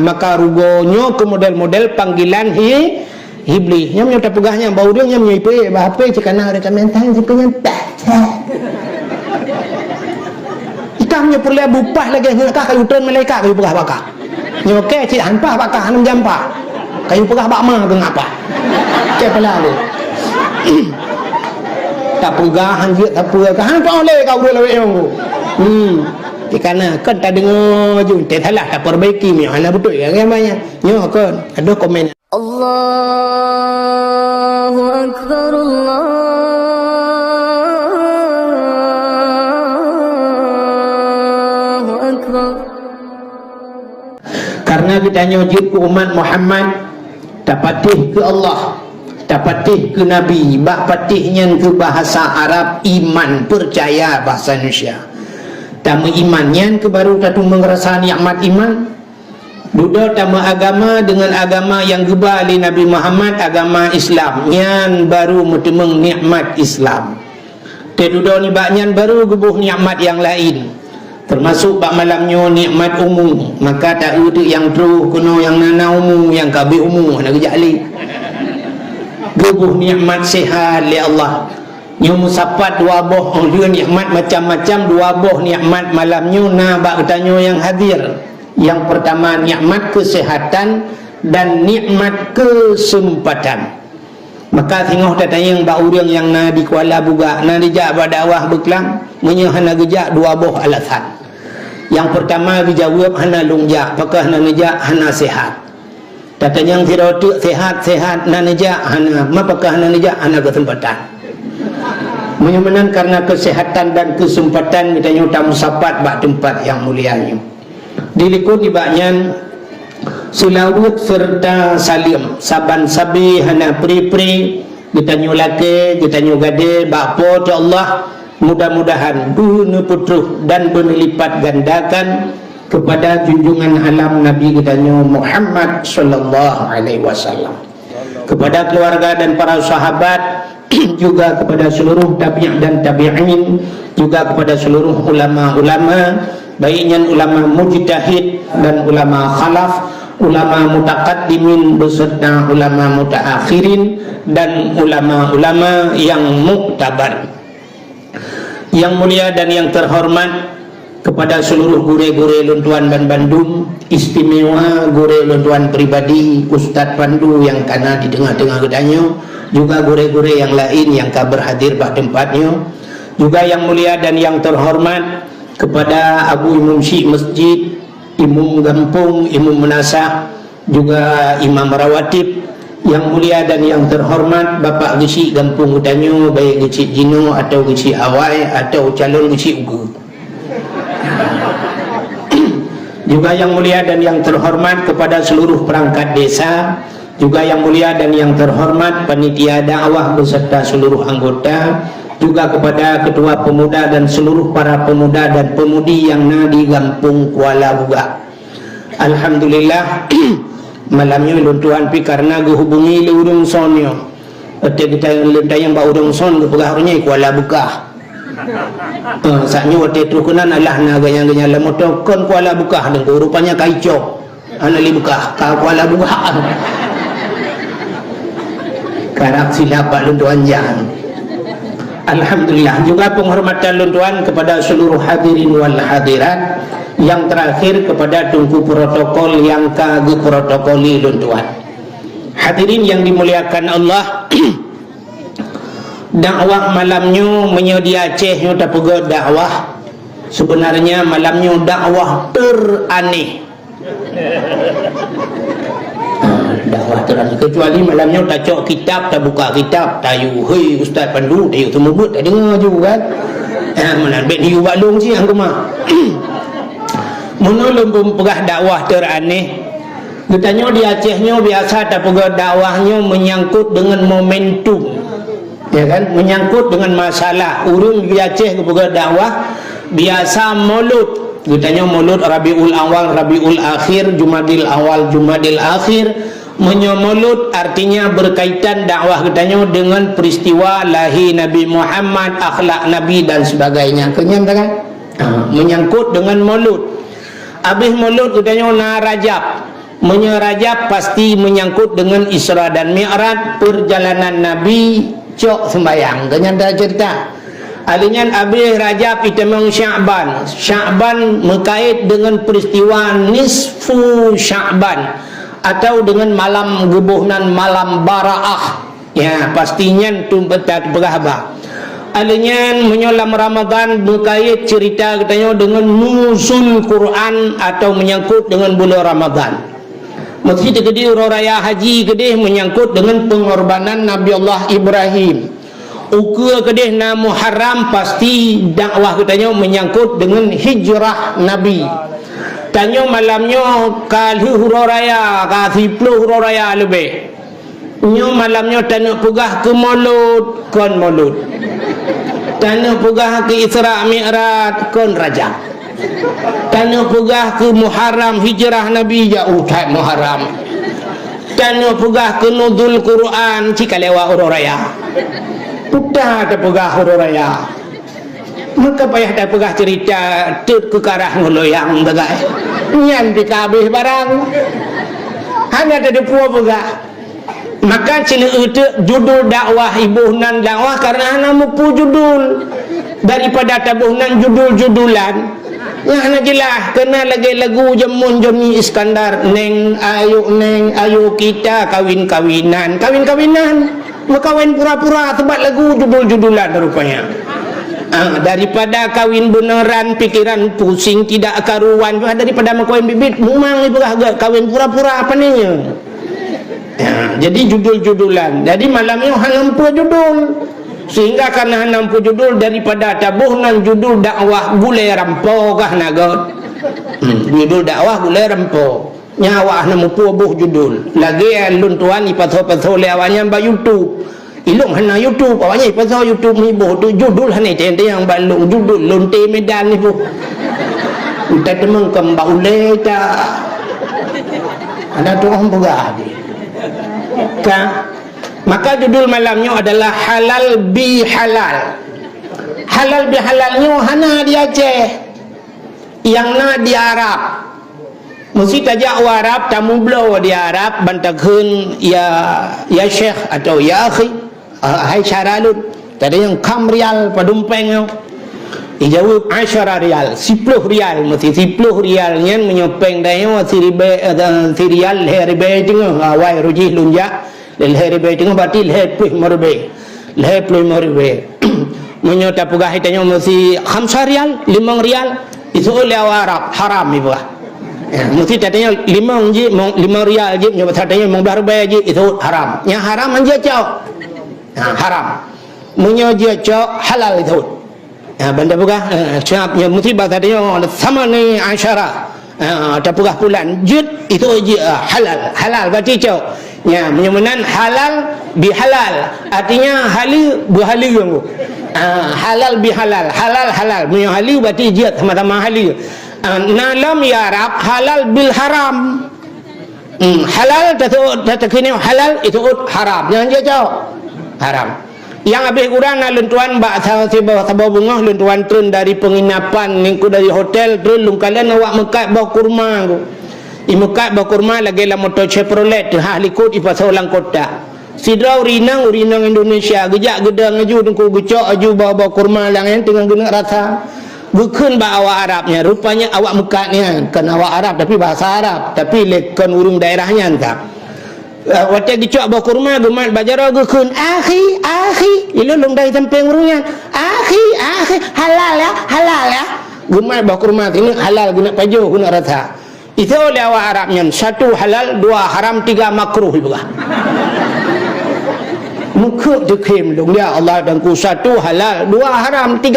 maka rugonyo ke model-model panggilan iblis. Nya tak pegahnya bau dia nya menyipe apa cekana ada komentar jepenya tak. Ikamnya perlu bupah lagi ngakak kayu tren malaikat kayu pegah bakah. Nya okey cik hanpah bakah hanam jampa. Kayu pegah bakma ke ngapa? Ke pala lu. Tak pegahan dia tak apa kan apa oleh kau boleh lewat yang tu kerana kan tak dengar je tak salah tak perbaiki ni ala betul yang banyak nyo kan ada komen Allahu akbar Allahu akbar. Karena kita nyojib ke umat Muhammad dapatih ke Allah, dapatih ke Nabi, bak patihnya ke bahasa Arab, iman percaya bahasa Indonesia. Tamu imannya ke baru tatu mengerasa nikmat iman. Duda tamu agama dengan agama yang gebali Nabi Muhammad, agama Islam. Nyan baru mutemeng nikmat Islam. Teduda ni baknyan baru gebuh nikmat yang lain. Termasuk bak malamnya nikmat umum. Maka tak ada yang terus kuno yang nana umum, yang kabe umum nak kejak ali. Gebuh nikmat sehat li Allah. Nyu musapat dua boh dia nikmat macam-macam dua boh nikmat malamnya na bak tanya yang hadir. Yang pertama nikmat kesehatan dan nikmat kesempatan. Maka tengok datang bak urang yang na di Kuala Buga na dijak berdakwah beklang menyahana gejak dua boh alasan. Yang pertama dijawab hana lungjak, pakah hana ngejak hana sehat. Datang yang tidak sehat-sehat na nejak hana mapakah hana nejak hana kesempatan. Menyamanan karena kesehatan dan kesempatan kita nyuta musapat bak tempat yang mulianya. Dilikut ibaknya sulawut serta salim saban sabi hana pri-pri kita nyulake kita nyugade bakpo tu Allah mudah-mudahan guna putruh dan berlipat gandakan kepada junjungan alam Nabi kita Muhammad sallallahu alaihi wasallam, kepada keluarga dan para sahabat, juga kepada seluruh tabi'in dan tabi'in, juga kepada seluruh ulama-ulama, baiknya ulama mujtahid dan ulama khalaf, ulama mutaqaddimin beserta ulama mutaakhirin dan ulama-ulama yang muktabar. Yang mulia dan yang terhormat, kepada seluruh gure-gure Luntuan dan Bandung, istimewa gure Luntuan pribadi Ustaz Pandu yang kana di tengah-tengah gedanya, juga gure-gure yang lain yang ka berhadir pada tempatnya, juga yang mulia dan yang terhormat kepada Abu Imam Syekh Masjid, Imam Gampung, Imam Menasah, juga Imam Rawatib, yang mulia dan yang terhormat Bapak Gesi Gampung Utanyo, baik Gesi Jino atau Gesi Awai atau calon Gesi Ugu. Juga yang mulia dan yang terhormat kepada seluruh perangkat desa, juga yang mulia dan yang terhormat panitia dakwah beserta seluruh anggota, juga kepada ketua pemuda dan seluruh para pemuda dan pemudi yang ada di Kampung Kuala Buga. Alhamdulillah malamnya luntuan pi karena gehubungi le urung sonyo. Kita lentayang ba urung son gepegahnya Kuala Buga. Saknya waktu itu kunan Allah naga yang ganyala motokon Kuala Buka dan rupanya kaico anali buka ka Kuala Buka karak silapa luntuan jangan. Alhamdulillah, juga penghormatan luntuan kepada seluruh hadirin wal hadirat. Yang terakhir kepada tunggu protokol yang kagak protokoli luntuan. Hadirin yang dimuliakan Allah, dakwah malamnya menyedia Aceh tak pegah dakwah. Sebenarnya malamnya dakwah teraneh. Dakwah teraneh kecuali malamnya tak cok kitab, tak buka kitab, tayu hei Ustaz Pandu, tayu semubut tak dengar juga kan. Mana bet hiu balung sih hang rumah. Menolong pegah dakwah teraneh. Katanya di Acehnya biasa tak pegah dakwahnya menyangkut dengan momentum. Ya kan, menyangkut dengan masalah urung di Aceh kepada dakwah biasa maulud. Katanya maulud Rabiul Awal, Rabiul Akhir, Jumadil Awal, Jumadil Akhir. Menyamaulud artinya berkaitan dakwah katanya dengan peristiwa lahir Nabi Muhammad, akhlak Nabi dan sebagainya. Kenyam kan? Menyangkut dengan maulud. Habis maulud katanya na Rajab. Rajab pasti menyangkut dengan Isra dan Mi'raj, perjalanan Nabi cok sembayang. Ternyata cerita alinyan Abi Rajab itu memang Sya'ban. Sya'ban mengkait dengan peristiwa nisfu Sya'ban atau dengan malam gebuhnan, malam Bara'ah. Ya, pastinya tu betul berapa. Alinyan menyolam Ramadan mengkait cerita katanya dengan nuzul Quran atau menyangkut dengan bulan Ramadan. Masjid gede raya haji gede menyangkut dengan pengorbanan Nabi Allah Ibrahim. Uka gede na Muharram pasti dakwah katanya menyangkut dengan hijrah Nabi. Tanya malamnya kali huraya kasi puluh huraya lebih. Nyo malamnya tanah pugah ke Maulud kon Maulud. Tanah pugah ke Isra Mi'raj kon Rajab. Tanah pugah ke Muharram hijrah Nabi jauh tak Muharram. Tanah pugah ke nuzul Quran cika lewat huraya. Putar tak pugah huraya. Maka payah tak pegah cerita tut ke karah ngeloyang bagai nyan dikabih barang hanya ada puas pegah. Maka cina itu judul dakwah ibuhnan dakwah karena hana mupu judul daripada tabuhnan judul-judulan yang hana jelas kena lagi lagu jamun Joni Iskandar neng ayu kita kawin-kawinan makawin pura-pura sebab lagu judul-judulan rupanya. Daripada kawin beneran pikiran pusing tidak karuan daripada makawin bibit memang kawin pura-pura apa ni ya, jadi judul-judulan. Jadi malamnya hanampu judul sehingga karena hanampu judul daripada tabuhnan judul dakwah gulai rampo kah nagot judul dakwah gulai rampo nyawa hanampu buh judul lagi lun tuan ipatho-patho lewanya ba YouTube ilung hana YouTube awaknya pasal YouTube ni boh tu judul hana tente yang balung judul lonte Medan ni boh kita demang kembau leta ada tu orang pegah kan. Maka judul malamnya adalah halal bi halal. Halal bi halalnya hana di Aceh yang na di Arab mesti tajak Arab tamu belau di Arab bantakun ya Syekh atau ya akhi hai syaralun tadi yang kam rial padumpeng dijawab 10 rial 10 rial mesti 10 rialnya menyopeng dayo si rial herbe tengah awai ruji lunja lel herbe tengah batil herbe morbe herbe menyota pegah tanya mesti 5 rial 5 rial itu oleh Arab haram ibu mesti tanya 5 rial je nyoba tanya mong darbe je itu haram yang haram anje cau haram menyoja cau halal itu benda pegah siapnya mesti bahasa dia sama ni asyara ada pegah bulan jud itu halal berarti cau ya menyamanan halal bi halal artinya halal bu halal halal bi halal halal punya halal berarti jud sama-sama halal nalam ya Arab halal bil haram halal tatakini halal itu haram jangan dia cau haram. Yang habis kurang luntuan bak sabah bunga luntuan turun dari penginapan ningku dari hotel turun lungkalan awak mekat bawa kurma tu mekat bawa kurma lagi lah motor Chevrolet ahli kod ipasolang kota sidrau rinang Indonesia gejak gedang aju dengku gecok aju bawa kurma lang yang tengah guna rasa bukan bak awak Arabnya rupanya awak mekatnya kan awak Arab tapi bahasa Arab tapi lekon urung daerahnya entah waktu dicok bawa kurma gemat bajara gukun akhi ilu long dari tempeng urungnya akhi halal ya gemat bawa kurma ini halal guna pajo guna rata itu oleh awak Arabnya 1 halal 2 haram 3 makruh juga muka dekem dong ya Allah dan ku 1 halal 2 haram 3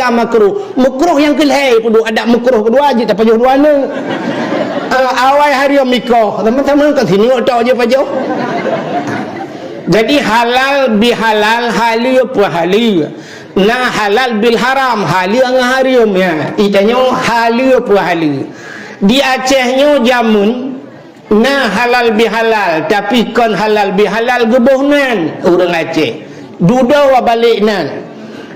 makruh yang kelai pun ada makruh kedua aja tak pajo dua ni awal hari mikro teman-teman kat sini otak aja pajo. Jadi halal bi halal halal pu halal na halal bil haram halal ang haram ya itanya halal pu halal di Acehnya jamun na halal bi halal tapi kon halal bi halal gebuhnan orang Aceh duda wa baliknan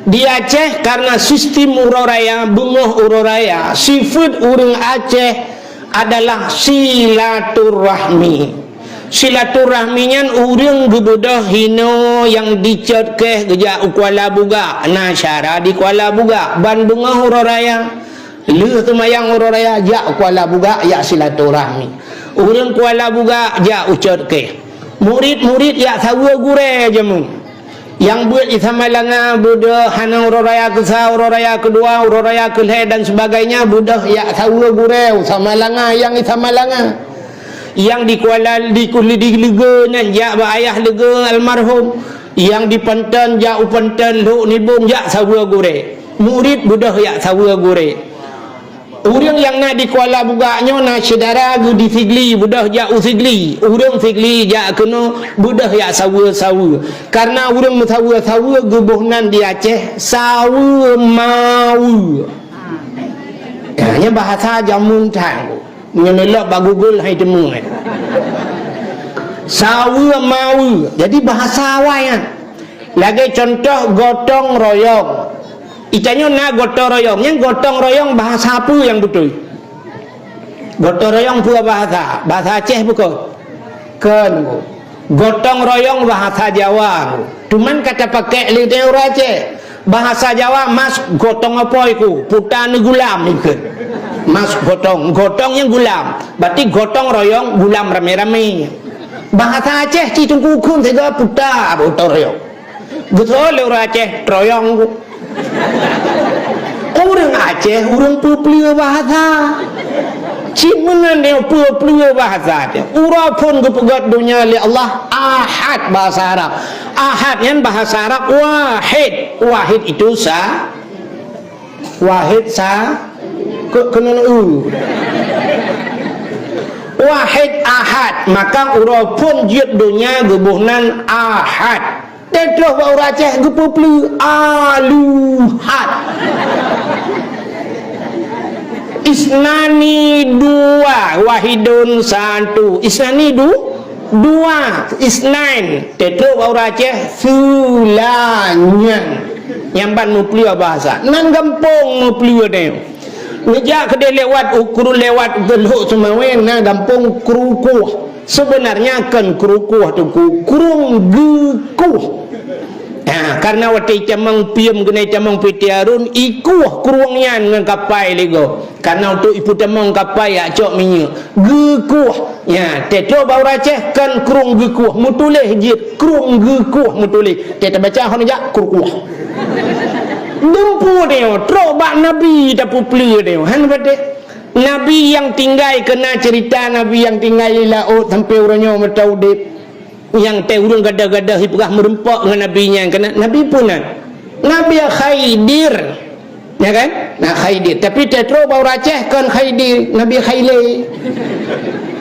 di Aceh karena sistem ururaya bunguh ururaya seafood orang Aceh adalah silaturahmi. Silaturahminya urang gebedah hino yang dicet ke geja Kuala Buga na syara di Kuala Buga Bandung Hururaya leuh tu mayang Hururaya ja Kuala Buga ya silaturahmi urang Kuala Buga ja ucet ke murid-murid ya sawa gure jamu yang buat di Samalanga budak hanang Hururaya ke sa Hururaya kedua Hururaya ke dan sebagainya budak ya sawa gure Samalanga yang di Samalanga yang di Kuala di Lega nan ja ba ayah lega almarhum yang di Pantan ja upantan lu nibung ja sawa gure murid budah ya sawa gure urang yang nak di Kuala Buga nyo na saudara gu di Sigli budah ja usigli urang Sigli ja kena budah ya sawa karena urang sawa gebuhnan di Aceh sawa mau nya bahasa jamun tang mengelak ba Google hai temu sawa mau jadi bahasa awak lagi contoh gotong royong itanya na gotong royong yang gotong royong bahasa apa yang betul gotong royong pula bahasa Aceh bukan kan gotong royong bahasa Jawa cuman kata pakai lidah orang Aceh bahasa Jawa mas gotong apa itu putan gulam ikut mas gotong yang gulam berarti gotong royong gulam rame-rame bahasa Aceh citung kukun sehingga putar gotong royong betul orang Aceh royong orang Aceh orang pepelia bahasa cimengan dia pepelia bahasa dia orang pun kepegat dunia li Allah ahad bahasa Arab ahad yang bahasa Arab wahid itu wahid kena wahid ahad maka urang pun jiat dunia gebuhnan ahad tetlah ba urang Aceh gepeplu aluhad isnani dua wahidun satu isnani dua isnain tetlah ba urang Aceh sulanyan nyamban muplia bahasa nan gampong muplia dia ngejak kedai lewat ukur lewat geluk semaweng na gampung kerukuh sebenarnya kan kerukuh tu kurung gekuh karena waktu camang piem kena camang pitiarun ikuh kurungnya dengan kapai lego karena untuk ipu camang kapai ya cok minyak gekuh ya teto bau Aceh kan kurung gekuh mutulih jit kurung gekuh mutulih kita baca honja kerukuh dempu dia terobak Nabi tak pupli dia han bade Nabi yang tinggal kena cerita Nabi yang tinggal di laut sampai orangnya metau dip yang teh urang gada-gada hipgah merempak dengan nabinya kena Nabi pun Nabi Khaidir ya kan nah Khaidir tapi tetro bau Aceh kan Khaidir Nabi Khaile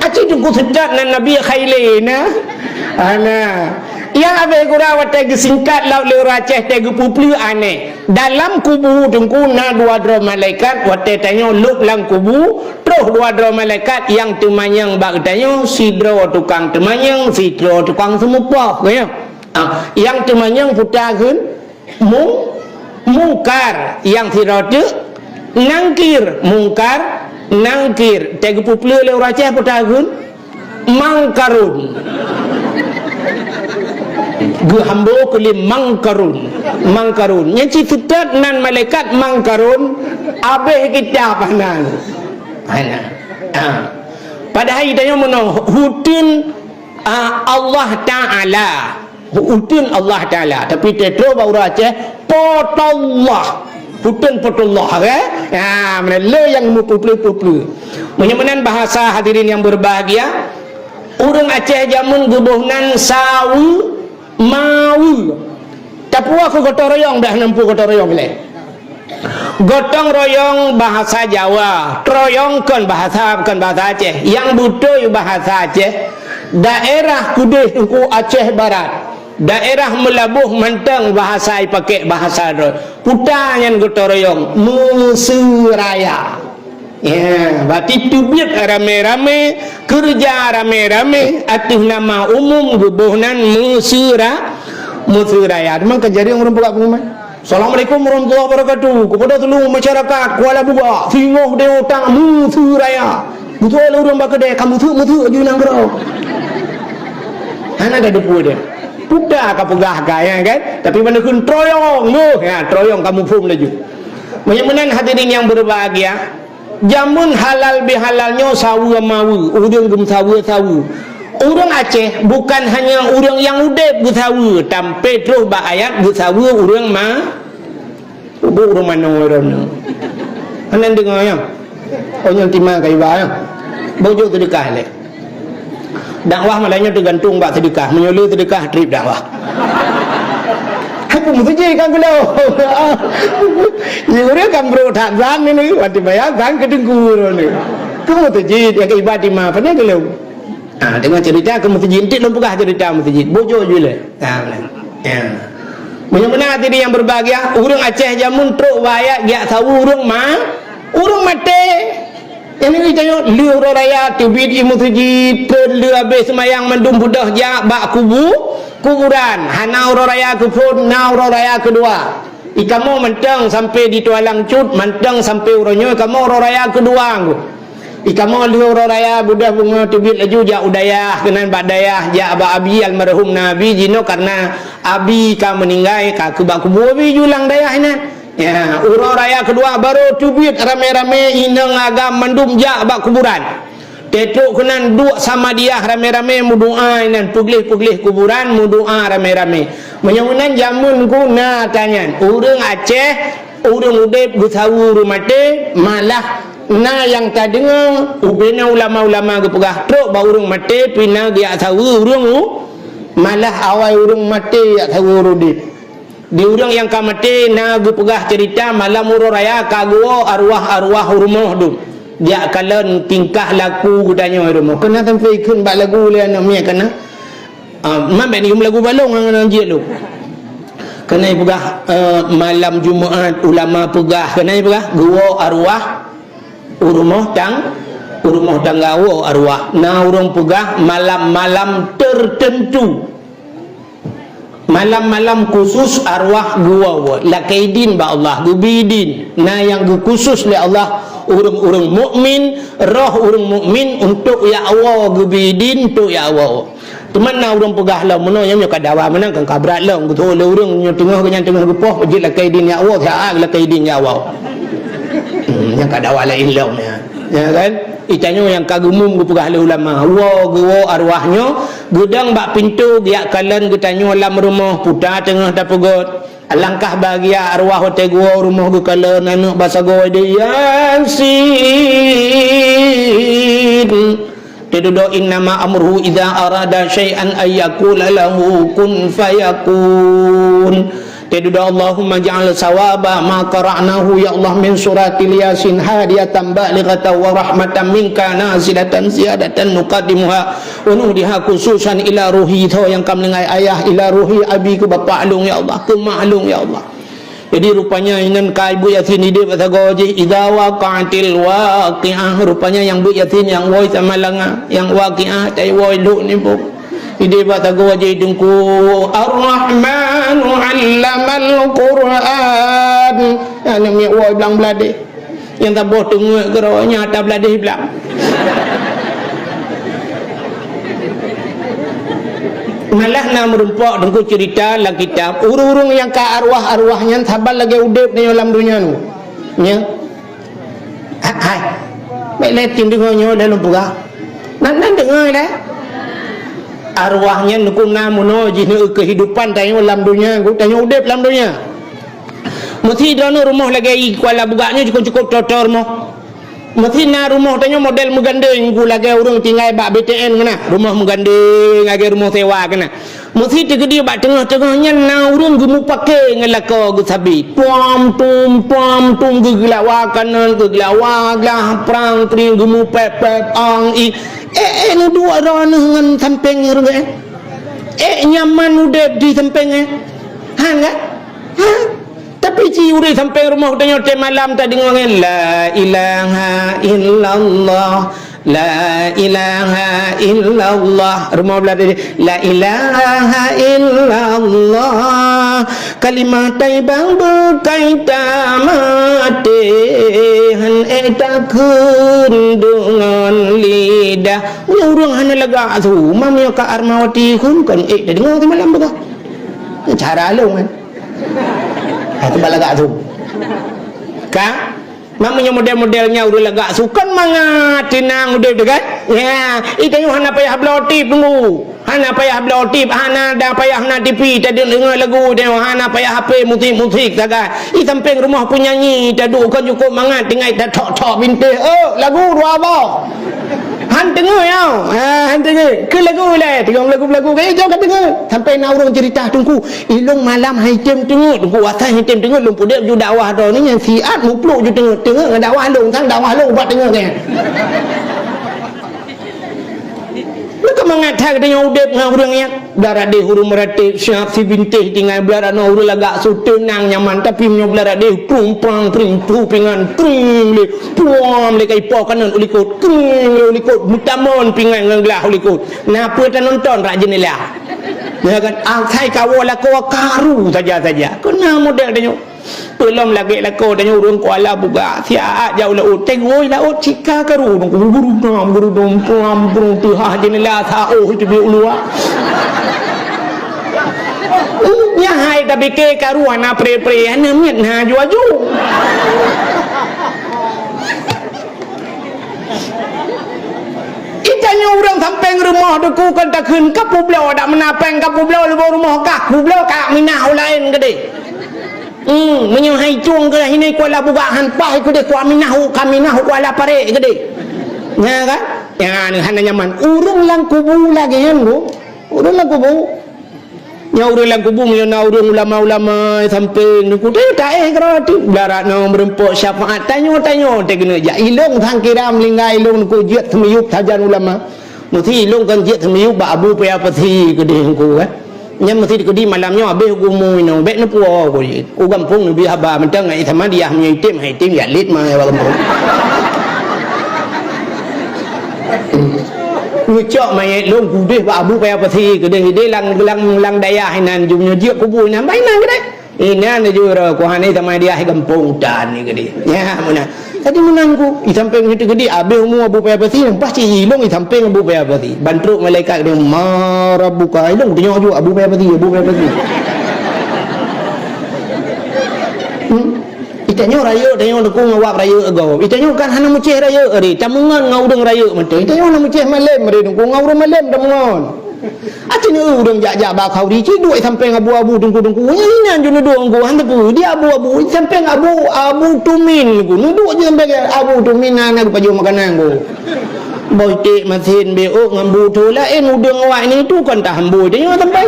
Aceh tu ku sedap nan Nabi Khaile na ana yang abe gura wate gesingkat laut le Aceh te gepupli aneh dalam kubu tungku na dua dro malaikat wate tanyo luk lang kubu terus dua dro malaikat yang temanyang bak tanyo sidro tukang temanyang sidro tukang semupa ya yang temanyang putakeun mungkar yang sirote nangkir mungkar nangkir te gepupli le Aceh putakeun mangkarun gehambo kulim mangkarun yang citat nan malaikat mangkarun abeh kita panan pada hari tanya menang hutun Allah Ta'ala hutun Allah Ta'ala tapi tetro bau Aceh potollah hutun potollah mana le yang mupuplu menyamanan bahasa hadirin yang berbahagia orang Aceh jamun gebuhnan sawu mau tapi aku gotong royong dah nampu gotong royong le gotong royong bahasa Jawa royong kan bahasa bukan bahasa Aceh yang butuh bahasa Aceh daerah Kudus ku Aceh Barat daerah Melabuh Mantang bahasa pakai bahasa putanya gotong royong Mesiraya ya berarti tubit rame-rame kerja rame-rame atas nama umum gebuhnan Mesiraya memang kejadian orang pula pengumuman Assalamualaikum warahmatullahi wabarakatuh kepada seluruh masyarakat Kuala Buga singoh dia utang Mesiraya Betul lah orang bakal dia, kamu tu je nang gerau. Anak dah depu dia. Pudah ka pegah gaya kan? Tapi mana kun troyong mu, ya troyong kamu pun laju. Menyamanan hadirin yang berbahagia, jamun halal bihalalnya sawu mawu, urang gem sawu. Orang Aceh bukan hanya orang yang udep bersawu, tampai terus ba ayat bersawu orang orang mana orang. Anan dengar ya. Orang timah kai ba ya. Bojo sedekah le. Dakwah malainya tergantung bak sedekah, menyoleh sedekah trip dakwah. Aku mesti kan kalau. Ya orang kan bro tak zan ni, waktu bayar zan kedengkur ni. Kamu tu je yang ibadah timah, apa ni kalau? Dengan cerita ke masjid intik lu pegah cerita masjid bojo je lah. Ya. Benar-benar hati yang berbahagia, orang Aceh jamun truk wayak giak tahu orang mati. Yang ni tengok lu orang raya tibit di masjid lu habis semayang mendum budah jak bak kuburan. Hana orang raya ke pun, na orang raya kedua. Ikamu mentang sampai di Tualang Cut, mentang sampai orangnya kamu orang raya kedua aku. Ikamu lihat orang raya budak bunga tibit laju jak udayah kenan badayah jak abah abi almarhum Nabi jino karena abi ka meninggal ka kubak kubu abi julang dayah ini. Ya, orang raya kedua baru tibit rame-rame inang agam mendum jak bak kuburan. Tetuk kenan duk sama dia rame-rame mudoa inan puglih kuburan mudoa rame-rame. Menyamunan jamun guna tanya orang Aceh orang udep gutawu rumate malah na yang tak dengar ubena ulama-ulama ke pegah truk ba urang mati pina dia tahu urang malah awal urang mati ya tahu urudit di urang yang ka mati na ge pegah cerita malam urang raya kago arwah rumah tu dia kalen tingkah laku gudanya rumah kena sampai ikut bak lagu le anak mi kena mambe ni lagu balong ngan je lu kena pegah malam Jumaat ulama pegah kena pegah go arwah urumah tanggawo arwah na urang pegah malam-malam tertentu malam-malam khusus arwah gua lakaidin ba Allah gubidin na yang khusus li Allah urang mukmin roh urang mukmin untuk ya Allah gubidin tu ya Allah teman na urang pegah lah meno yang kadawa menang kan kabrat lah betul urang tengah gepoh pejit lakaidin ya Allah ya lakaidin ya Allah yang kada wala ilmu ya kan itanya yang kagumum gupegah ulama wo arwahnya gudang bak pintu dia kalan getanya dalam rumah putar tengah dapegot alangkah bahagia arwah hotel gua rumah gu kalan anak bahasa gua dia Yasin tedudo innama amruhu idza arada syai'an ayyakula lahu kun fayakun. Teduda Allahumma ja'al sawaba ma qara'nahu ya Allah min suratil Yasin hadiyatan balighatan wa rahmatan minka nazilatan ziyadatan nuqaddimuha wa nuhdiha khususan ila ruhi tho yang kam lengai ayah ila ruhi abi ke bapa alung ya Allah ke ma'lung ya Allah. Jadi rupanya inan ka ibu Yasin ide kata goji idza waqa'atil waqi'ah rupanya yang bu Yasin yang woi sama langa yang waqi'ah tai woi lu ni bu ide bata gua jadi dengku Ar-Rahmanu 'allamal Qur'an ane mi woi bilang belade yang tak boh tengok geronya tak belade bilang malah na merempak dengku cerita dalam kitab urung-urung yang ka arwah-arwahnya tabal lagi udep di dalam dunia nu nya hai baik letin dengannya dalam pura nan dengar dah arwahnya nukuna muno jini kehidupan tanya dalam dunia aku tanya udep dalam dunia mesti dana rumah lagi kuala bugaknya cukup totor mo mesti na rumah tanya model megandeng ku lagi orang tinggal bak BTN kena rumah megandeng lagi rumah sewa kena mesti tegedi bak tengah-tengahnya na urang gemu pakai ngelaka gu sabi pom tum gegelawa kanan gegelawa glah perang tri gemu pep ang i nu dua orang dengan samping ni nyaman udep di samping enggak tapi ci udah sampai rumah tanya malam tadi ngomong la ilaha illallah La ilaha illallah. Rumah belah dia, la ilaha illallah. Kalimah taibang berkaitan mati han takun dengan lidah. Urang hana laga tu mamnya ka Armawati kun kan dah dengar tu malam betul. Cara alung kan. Itu balaga tu. Ka mamanya model-modelnya udah lega sukan mangat tinang udah kan ya itu hana payah blotip tunggu hana payah blotip hana dah payah na TV tadi dengar lagu dia hana payah HP musik taga i samping rumah penyanyi tadu kan cukup mangat tinggal dah tok binte lagu dua apa han dengar ya han dengar ke lagu le tengok lagu jauh kan dengar sampai na orang cerita tunggu ilung malam hitam tengok tunggu asal hitam tengok lum pudak ju dakwah dah ni yang siat mupluk ju tengok dakwah lung sang dakwah lung buat tengok kan mereka mengatakan dengan udep dengan orang yang belara deh huruf meratip siap si bintih tinggal belara no huruf lagak so tenang nyaman tapi punya belara deh prumpang printu pingan pring le puam le kai po kanan ulikut pring le ulikut mutamon pingan nganglah ulikut napa tak nonton rak jendela ya kan akai kawo lako karu saja kena model dia belum lagi lako dia urung kuala buka siat jauh laut tengoi laut cika karu guru dom puam tu ha jendela sa itu bi ulua nya hai tapi ke karu ana pre ana miet na ju itanya orang sampai rumah deku kan tak kun ka publau dak menapeng ka publau lebih rumah ka publau ka minah lain gede menyuhai cung ke ini kuala buka hanpah ke de kuaminahu kaminahu kuala pare gede ya kan ya hana nyaman urang lang kubu lagi kan bu urang lang kubu nya urang lang kubu nya urang ulama-ulama sampai ku de tae grati blarat no merempok syafaat tanyo te kena ja ilung thang kiram linggai ilung ku jiat semiyup tajan ulama mesti ilung kan jiat semiyup ba abu pe apa thi gede ku kan nya mesti di malamnya habis ku mu no bet no puo ku ku gampung bi haba mentang ai thama dia nya itim ya lit ma ya gampung ngecok mai long ku deh ba abu pe apa thi ke de lang daya hainan jumnya jiat ku bu na bai na gede ini ane jura ku hanai thama dia hai gampung dan ni gede ya muna tadi menangku i samping itu gede habis mu abu pe apa thi pasti ilung i samping abu pe apa thi bantruk malaikat dia marabuka ilung tengok ju abu pe apa thi itanya raya tengok deku ngawak raya ago itanya kan hana mucih raya ari tamungan ngau deng raya mate itanya hana mucih malem re deku ngau malem tamungan atini udang jak ba khau di ci duai sampai abu-abu dengku nya ju nudung ku han tu dia abu-abu sampai abu tumin ku nuduk je sampai abu tumin na ku paju makanan ku boy tik masin be ngambu tu la udang awak ni tu kan tak hambu tengok sampai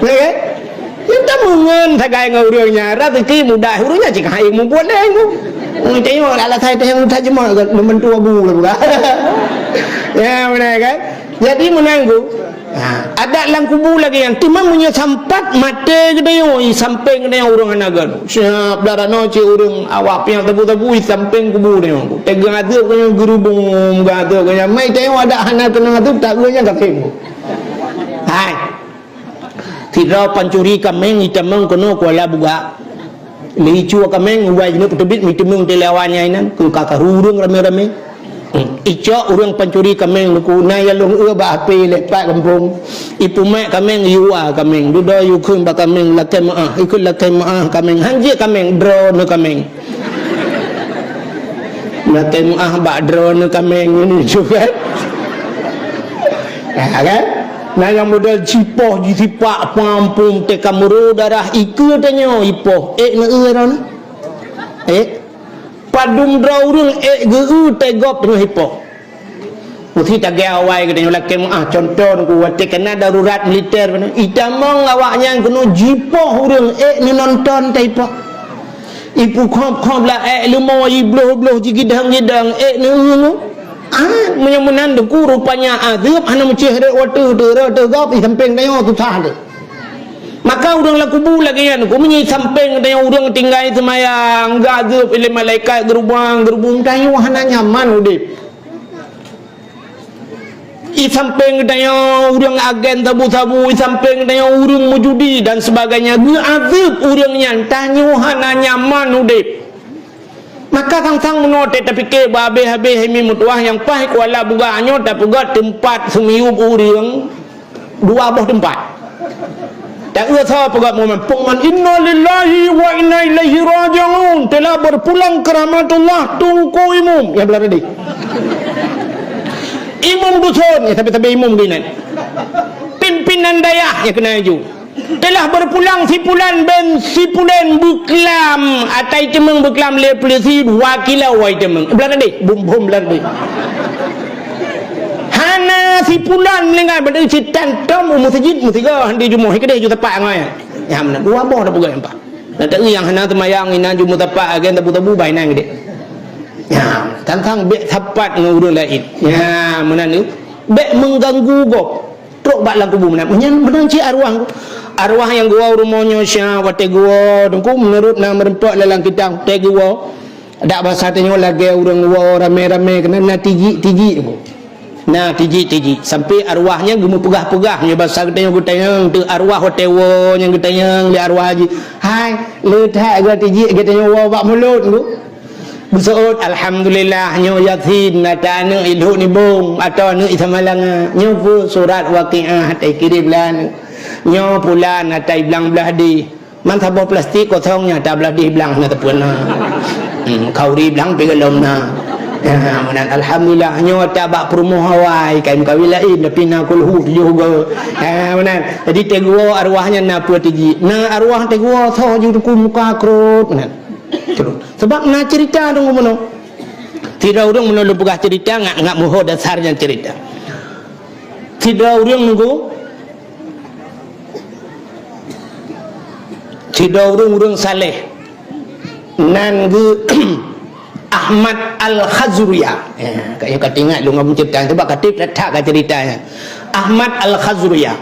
ne kita mengen sagai ngurungnya rezeki mudah hurungnya cik hai mu buat deh mu tengok ala thai tengok thai cuma membentuk abu lah bukan ya benar kan jadi menanggu ada lang kubu lagi yang timang punya sampat mate gede yo samping gede urang anagan siap darano ci urang awak yang tebu-tebu samping kubu dia tegang ada punya gerubung gado punya mai tengok ada anak kena tu tak guanya katemu hai tidak pancuri kameng itamang kono kuala buga licu kameng ubai ni petubit mitemung telewannya inan ku kakarurung rame-rame icok urang pancuri kameng ku na yalung ba ape lepak kampung ipu mak kameng yuwa kameng dudo yu kun ba kameng lakai maah ikut lakai maah kameng hanje kameng drone kameng lakai maah ba drone kameng ini juga kan nah yang model cipoh jisipak pampung te kamuru darah ikut tanya ipoh na ran padung draurung geu te gop dengan ipoh mesti tak gawai ke tanya lakem contoh ku wate kena darurat militer itamong awaknya kena jipoh urang ni nonton te ipoh ipu khop la lumo ibloh jigidang ni menyemunan deku rupanya azab hana mucih de water gop di samping tengok tu sah de Maka orang lah kubu lagi kan, ku menyi samping tanya orang tinggal semayang, gazub oleh malaikat gerubang tanya wahana nyaman udip. I samping tanya orang agen tabu-tabu, i samping tanya orang mujudi dan sebagainya, gazub orangnya tanya wahana nyaman udip. Maka sang-sang menote tapi ke habis-habis hemi mutuah yang pahit kuala buganya tapi juga tempat semiup orang dua buah tempat. Tak usah pegat momen pengan inna lillahi wa inna ilaihi raji'un, telah berpulang ke rahmatullah tungku imum yang belar tadi imum dusun ya, tapi imum gini pimpinan dayah yang kena aju telah berpulang si pulan buklam atai temeng buklam le polisi wakila wai temeng belar tadi bum belar tadi hana si pulan melengah pada si tantom masjid musiga handi jumuh kedai ju tapak ngai ya mana dua boh dah pegang empat dan tak yang hana temayang ina jumuh tapak agen tabu-tabu bainan gede ya tantang bek tapat dengan urang lain ya mana ni bek mengganggu gop truk bak lang kubu mana menang ci arwah yang gua rumahnya sya wate gua dengku menurut nama merempak lalang kitang te gua dak bahasa tanya lagi urang gua rame-rame kena na tigi nah tiji sampai arwahnya gemu pegah-pegah nya bahasa katanya gutayang tu arwah hotewo yang gutayang li arwah haji hai letak ga tiji katanya wa bak mulut tu bersaud alhamdulillah nyo yasin nata anu ilhu ni bong atau anu isamalang nyo pu surat waqiah tai kirim lan nyo pula natai belang belah di man thabau plastik kosongnya tak belah di belang na tepuna kauri belang pegalom na ya manan alhamdulillah nyo tak bak perumoh hawai kain kawilain tapi na kulhu juga ya manan jadi teguo arwahnya na pu tiji na arwah teguo tho ju ku muka krut manan sebab na cerita dong mono tidak urang mono lu pegah cerita ngak moho dasarnya cerita tidak urang nunggu tidak urang saleh nan gu Ahmad Al-Khazruya kaya katingat lu ngam cerita sebab katip letak ka ceritanya Ahmad Al-Khazruya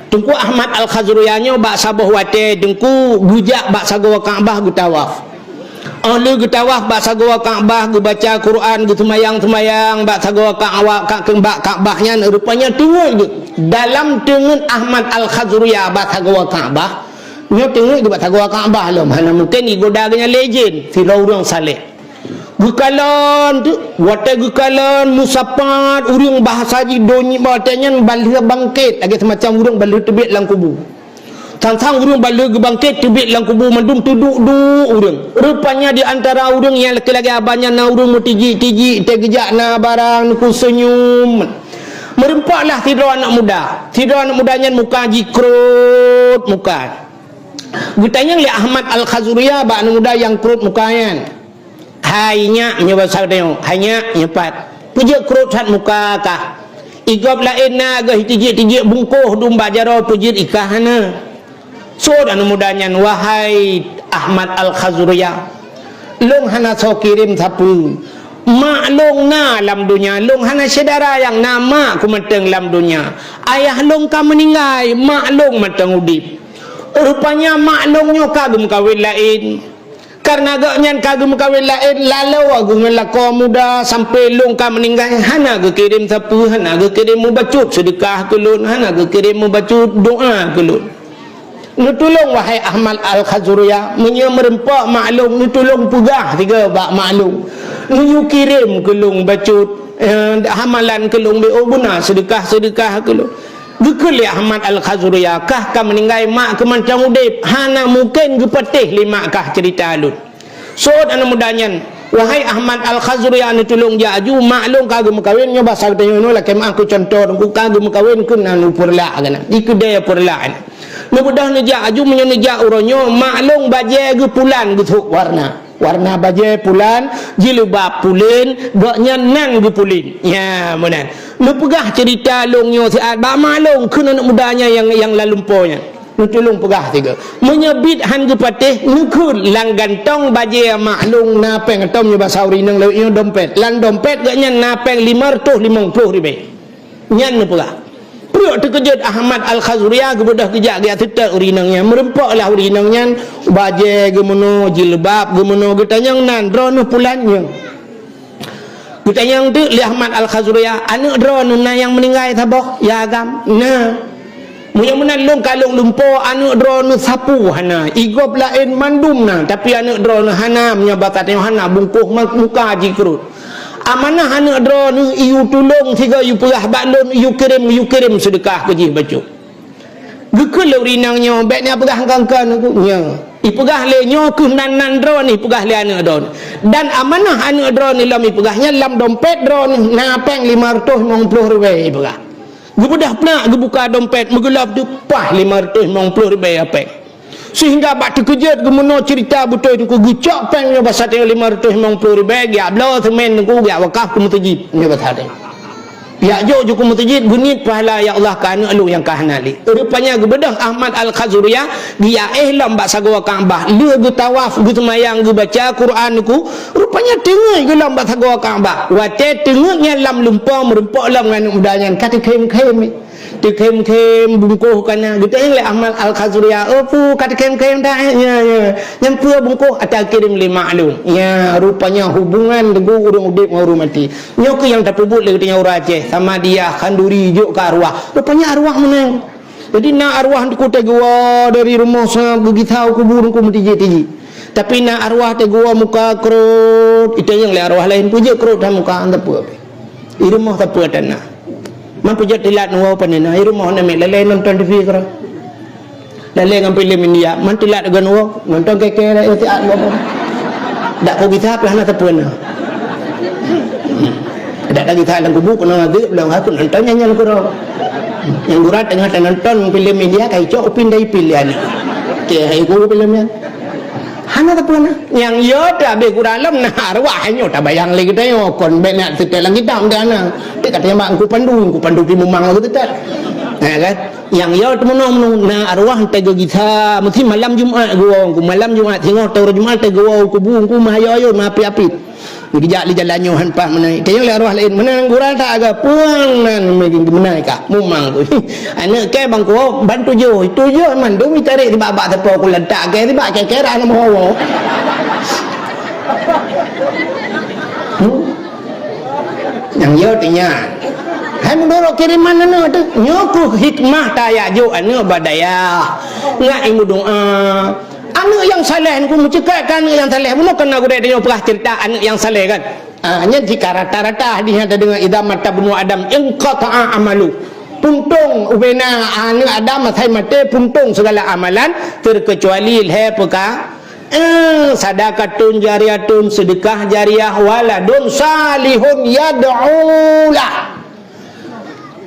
tungku Ahmad Al-Khazruya nya bak sabuh wate dengku gujak bak sagawa Kaabah gu tawaf oleh gu tawaf bak sagawa Kaabah gu baca Quran gu semayang bak sagawa Kaabahnya rupanya tengok dalam tengen Ahmad Al-Khazruya bak sagawa Kaabah nya tengok gu bak sagawa Kaabah lo mana mungkin igodanya legend si orang saleh gukalan tu wate gukalan musapat urang bahasa ji donyi batanya balih bangkit lagi semacam urang balih tebit lang kubu tantang urang balih bangkit tebit lang kubu mendum tuduk urang rupanya di antara urang yang laki-laki abanya na urang tiji tegejak na barang ku senyum merempaklah tidur anak mudanya muka jikrut muka gutanya li Ahmad Al-Khazruya ba anak muda yang krut mukanya hanya bahasa tengok hanya nyepat pujik kerut muka kah igop lain na gah tijik bungkuh dumba jaro pujik ikahana so anu mudanya wahai Ahmad Al-Khazruya long hana so kirim sapu mak long na lam dunia long hana saudara yang nama ku menteng lam dunia ayah long ka meninggal mak long menteng udip rupanya mak longnya kagum kawin lain karena agaknya kagum kawin lain lalu aku ngelako muda sampai long ka meninggal hana ke kirim sapu hana ke kirim mubacut sedekah kelun hana ke kirim mubacut doa kelun nu tolong wahai Ahmad Al-Khazruya menye merempak maklum nu tolong pegah tiga bak maklum nu kirim kelung bacut hamalan kelung be obuna sedekah kelun gekeli Ahmad Al-Khazruya kah ka meninggal mak ke mancang udip hana mungkin gepetih lima kah cerita alun so anu mudanya wahai Ahmad Al-Khazruya anu tolong jaju maklum kagum kawin nya basal tanya nu laki mak aku contoh ku kagum kawin kun anu purla kana di kedai purla nu budah nu jaju menyeja uronyo maklum baje ge pulan gitu warna baje pulan jilbab pulin gaknya nang ge pulin ya monan lu pegah cerita longnya si ba malong kun anak mudanya yang lalumponya lu tolong pegah tiga menyebit han ge patih ngkun lang gantong baje maklong napeng tom nya basauri nang leu dompet lan dompet gaknya napeng 550 ribu nyan nu pegah perut terkejut Ahmad Al-Khazuriyah kebedah kejak dia tetap urinangnya merempaklah urinangnya baju gemono jilbab gemono getanyang nan drone pulannya getanyang tu li Ahmad Al-Khazuriyah anak drone na yang meninggal tabah ya agam nah yang menalung kalung lumpur anak drone sapu hana igop lain mandum na tapi anak drone hana menyabakat yang hana bungkuh muka jikrut amanah anak drone iu tolong tiga iu perah baklon iu kirim sedekah ke jih bacuk gekul urinangnya baiknya perah kangkan aku nya i perah le nyo ke nan drone ni perah le anak drone dan amanah anak drone ni lam i perahnya lam dompet drone na peng 550 rupiah perah gebedah pnak gebuka dompet megelap tu pah 550 rupiah peng sehingga bak terkejut gemono cerita betul tu ku gucak peng bahasa tengah 550 ribu ya blau semen ku ya wakaf ku mutajid ni bahasa dia ya jo ku mutajid gunit pahala ya Allah kana lu yang kahnali rupanya gebedah Ahmad Al-Khazuriyah dia ihlam bak sagwa Kaabah lu gu tawaf gu semayang gu baca Quran ku rupanya tengah gelam bak sagwa Kaabah wate tengahnya lam lumpur merempok lam nganu mudanya kata kem-kem kem bungkuh kana gitu yang le Ahmad Al-Khazuriyah pu kata kem dah ya nyampu bungkuh atau kirim 5 alun ya rupanya hubungan dengan urang udip ngau mati nyok yang tak pubut le katanya urang Aceh sama dia kanduri juk ke arwah rupanya arwah menang jadi nak arwah ku tegua dari rumah sa begitau kubur ku mati tapi nak arwah tegua muka kerut itu yang le arwah lain puja kerut dah muka anda pu di rumah tak pu tanah mampu jadi lat nuau panena iru mohon ame lele nonton TV kira lele ngambil film India mantu lat dengan nuau nonton keke la itu at apa dak ko kita apa hana tapuna dak lagi tak lang kubu kono ngade bilang aku nonton nyanyi kira yang gurat tengah nonton film India kai cok pindai pilihan ke hai ku filmnya hana tapuna yang yo dah be kuralam nah arwah nyo tak bayang lagi tayo kon be nak tetel lagi dam dana dia katanya mak ku pandu di memang lagu tetel kan yang yo temono nah arwah tego kita mesti malam Jumaat gua ku malam Jumaat tengok tahu Jumaat tego ku bu ku mah yo mah api dijak li jalannya hanpa menai kayo le arwah lain mana gural tak agak puang nan megi menai ka mumang tu anak ke bang ko bantu jo itu jo man do mi tarik di babak tepo ku ledak ke di bak ke kera nama hawa yang yo tinya hai mudoro kiriman anu tu nyoku hikmah taya jo anu badaya ngai mu doa anak yang saleh ku mencekakkan yang saleh bukan kena gure dia perah cerita anak yang saleh kan hanya jika rata-rata dia ada dengan idamat tabnu adam inqata'a amalu puntung ubena anak adam sai mate puntung segala amalan terkecuali le peka sadaqatun jariyatun sedekah jariah waladun salihun yad'ulah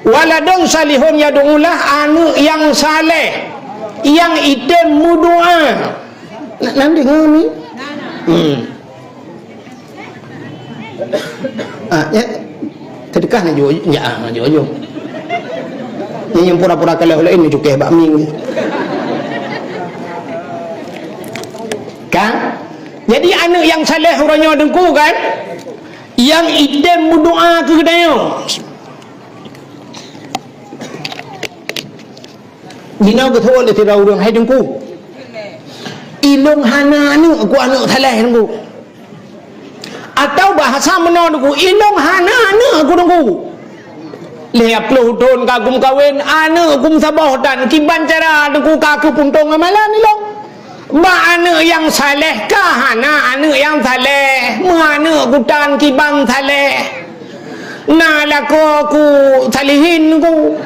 waladun salihun yad'ulah anak yang saleh yang item mudoa nak dengar ni ya sedekah ni jo ya jo ni yang pura-pura kalau lain ni cukai bakmi kan jadi anak yang saleh orangnya dengku kan yang item mudoa ke kedayo Dina ke thol le tirau dong hai dengku ilung hana anu aku anak saleh dengku atau bahasa meno dengku ilung hana anu aku dengku le 10 tahun kagum kawin anu kum sabah dan kiban cara dengku kaku puntung amalan ilung ba anu yang saleh ka hana anu yang saleh mana kutan kibang saleh na lako ku salihin ku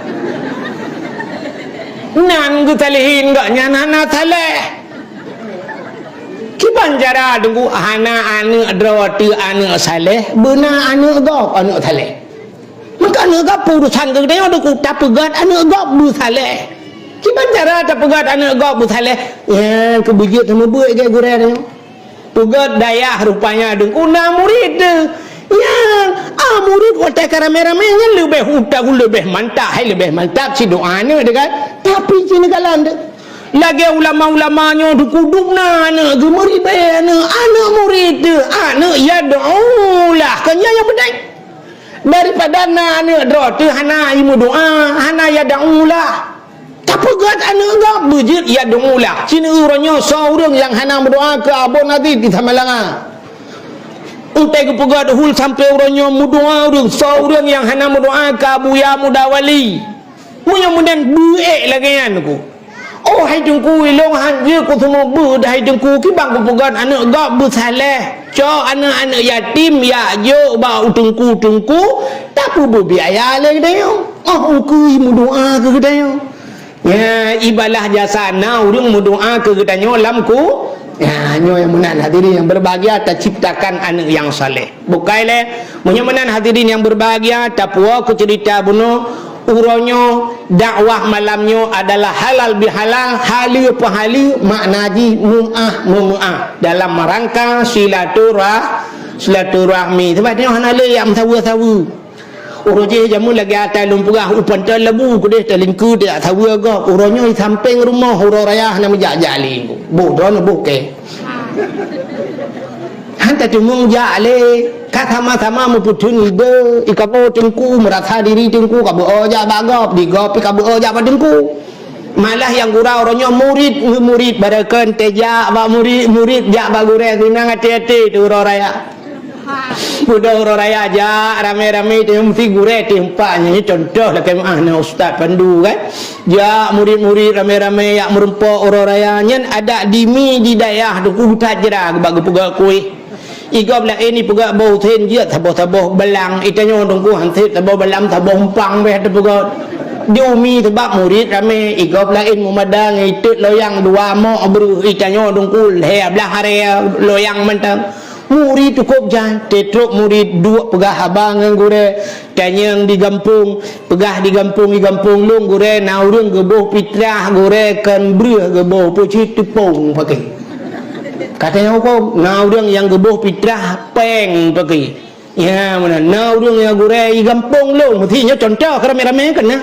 nan ku talihin gak nyana tale kiban jara dengku hana anu drawati anu saleh beuna anu gop anu tale maka anu gop urusan ke dia dengku tak pegat anu gop bu saleh kiban jara tak pegat anu gop bu saleh ya kebujit sama buik ke gure dia pegat dayah rupanya dengku na murid ya murid wata karame-rame lebih hutak lebih mantap si doanya dekat tapi sini kalan lagi ulama-ulamanya dukudukna anak murid anak murid anak ya do'ulah kanya yang penting daripada anak dro tu hana imu doa hana ya daulah tak pegat anak gap bujit ya daulah cina urangnya seorang yang hana berdoa ke abon nanti di tamalanga untai ke pegat hul sampai urangnya mudoa urang seorang yang hana berdoa ke abuya mudawali mudah-mudahan buek lagi kan aku oh hai tungku ilong hanje ku semua bu dah hai tungku ki bang ku pegat anak gap bersalah cho anak-anak yatim ya yo ba tungku tak pu biaya le dia oh ku mu doa ke dia ya ibadah jasa na urang mu doa ke dia lam ku ya nyo yang menan hadirin yang berbahagia terciptakan anak yang saleh bukai le menan hadirin yang berbahagia tapua ku cerita bunuh uronyo dakwah malamnya adalah halal bihalal halal pahali maknaji mu'ah dalam rangka silaturahmi sebab dia hana le yang tahu uroje jamu lagi atas lumpurah upan telebu ku dia telingku dia tahu ga uronyo di samping rumah huro raya nama jali bodoh buke hanta tumung jale sama-sama muputun ide ikabo tengku merasa diri tengku kabo oja bagop digop kabo oja padengku malah yang gurau orangnya murid barakan teja ba murid jak bagure tinang hati-hati tu raya budak raya aja rame-rame tu mesti gure tempatnya ni contoh lah kayak na ustaz pandu kan ja murid-murid rame-rame yak merumpok raya nyen ada dimi di daerah tu hutat jera bagi pegal kuih igop lah ini pegak bau ten dia taboh belang itanya dongku hantit taboh belam taboh umpang beh taboh diumi sebab murid rame igop lain mumadang itu loyang dua mo abru itanya dongku le belah hari loyang mentang murid cukup jan tetruk murid dua pegah abang ngure tanyang di gampung pegah di gampung lung gure naurung geboh pitrah gure kan breh geboh pucit tepung pakai katanya hukum naudang yang geboh pitrah peng pakai ya mana naudang yang gurei gampung long mestinya contoh rame-rame kan na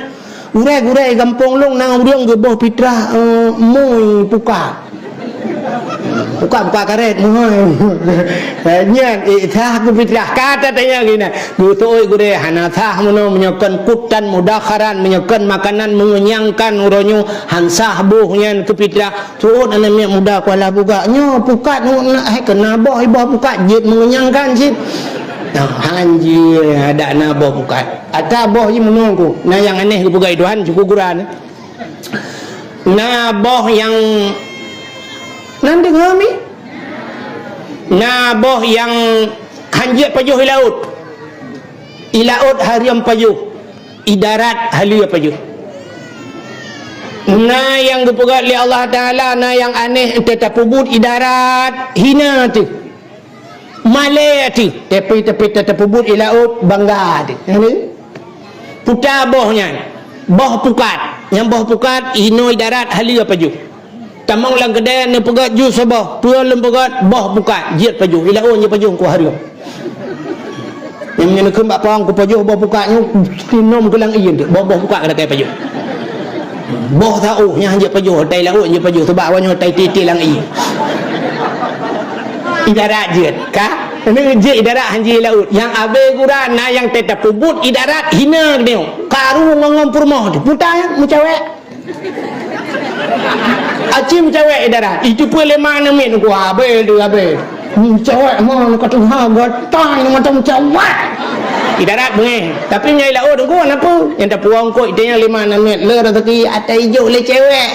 gurei gampung long naudang geboh pitrah mui buka karet mui nyen itah ku pitrah kata tanya gini gutoi gurei hanatah mono menyokan kutan mudakharan menyokan makanan mengenyangkan uronyo hansah buhnya ke pitrah tuut anak muda kuala buka nyo pukat nak kena boh pukat jit mengenyangkan sip hanji ada na boh pukat ada boh ye menunggu nah yang aneh ke bukai Tuhan cukup guran nah boh yang nanti ngami nah boh yang hanjit pajuh ilaut hariam pajuh idarat halia pajuh nah yang dipegat oleh Allah Ta'ala nah yang aneh tetap pubut idarat hina tu malay tu tapi tetap pubut ilaut bangga tu putar bohnya boh pukat yang boh pukat hino idarat halia pajuh tamang lang kedai ni pegat jus sabah pua lem pegat boh buka jiat pajuh ilaun je pajuh ku harium yang menyenekeun bak pang ku pajuh boh bukanya kinom gelang ieu tu boh buka kada kai pajuh boh tau nya je pajuh tai laun je pajuh sebab awanya tai titi lang ieu idarat jiat ka ini je idarat hanji laut yang abe guran na yang tetap pubut idarat hina dia karu ngom purmoh tu putar mucawek acim cewek darah itu pun 5 minit ku habis tu habis cewek mau kata ha gotang macam cewek idarat bengeh tapi nyai lao tu ku apa yang tak puang ko idenya 5 minit le rezeki atai hijau le cewek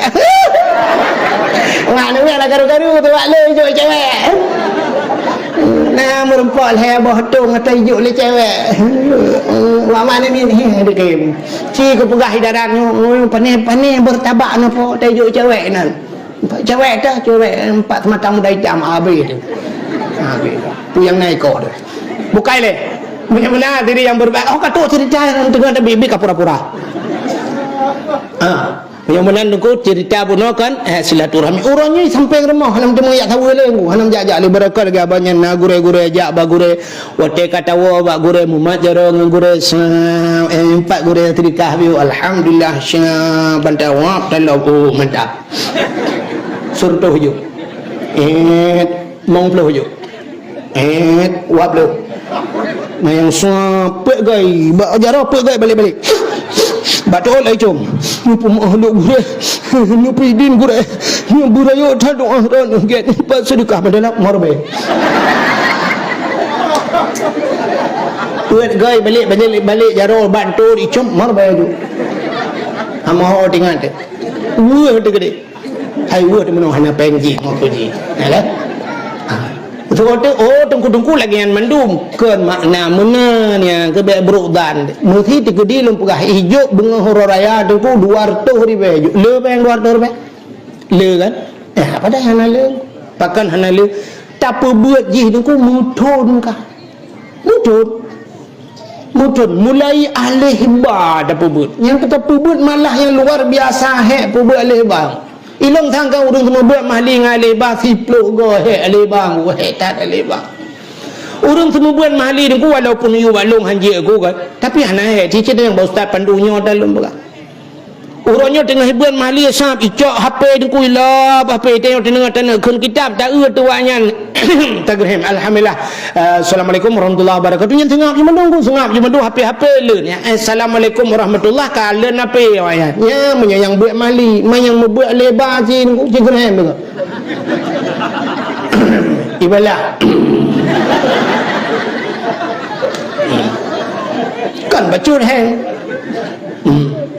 mana we lah garu-garu tu le hijau cewek nah merumpok le boh tung atai hijau le cewek wa mana ni de game ci ku pegah idarat panih bertabak napa atai hijau cewek nan cewek dah cewek 4 matang muda hitam habis tu yang naik kau tu bukai le benar-benar diri yang berbaik kata cerita tengah ada bibi ka pura-pura yang benar tu cerita buno kan silaturahmi orangnya sampai rumah hanam temu yak tahu le hanam jajak le barakah lagi abanya na gure-gure jak ba gure wate kata wa ba gure mumat jaro gure 4 gure trikah bi alhamdulillah sya banta wa talau mantap surto hujung mong plo hujung wap lo Yang sampai gai, bak ajar apa gai balik-balik. Batul lai cum. Ni pemahlu gure. Ni pidin gure. Ni burayo thadu ahran get pas sedekah padahal marbe. Tuat gai balik jaro bantu di cum marbe tu. Amo dengan tu. Wah tu gede. Hai wah tu menoh hana penji ngopo ji. Alah. Tungku lagi yang mendum kan makna menanya ke berudan muthi tegedi lumpugah hijau bengah hororaya tungku 200 ribu le bang 200 ribu le kan pada hana le pakan hana le tak buat ji tungku mutun kah mutun mulai alih ba dah buat yang kita buat malah yang luar biasa buat alih bang ilong thang ka urung semua buat mahli ngalih ba siplo go alih bang tak alih bang urung semua buat mahli ni ku walaupun you balong hanje aku kan tapi hana teacher yang bau ustaz pandunya dalam buka urangnya tengah buat mahli sap icok HP ni ku ilap HP tengok tengah kun kitab tak tuanya tagrahim alhamdulillah. Assalamualaikum warahmatullahi wabarakatuh yang tengah cuma nunggu sengap cuma tu HP le ni assalamualaikum warahmatullahi kala nape ya yang buat mahli yang buat lebar je tagrahim buka ibalah kan bacur hang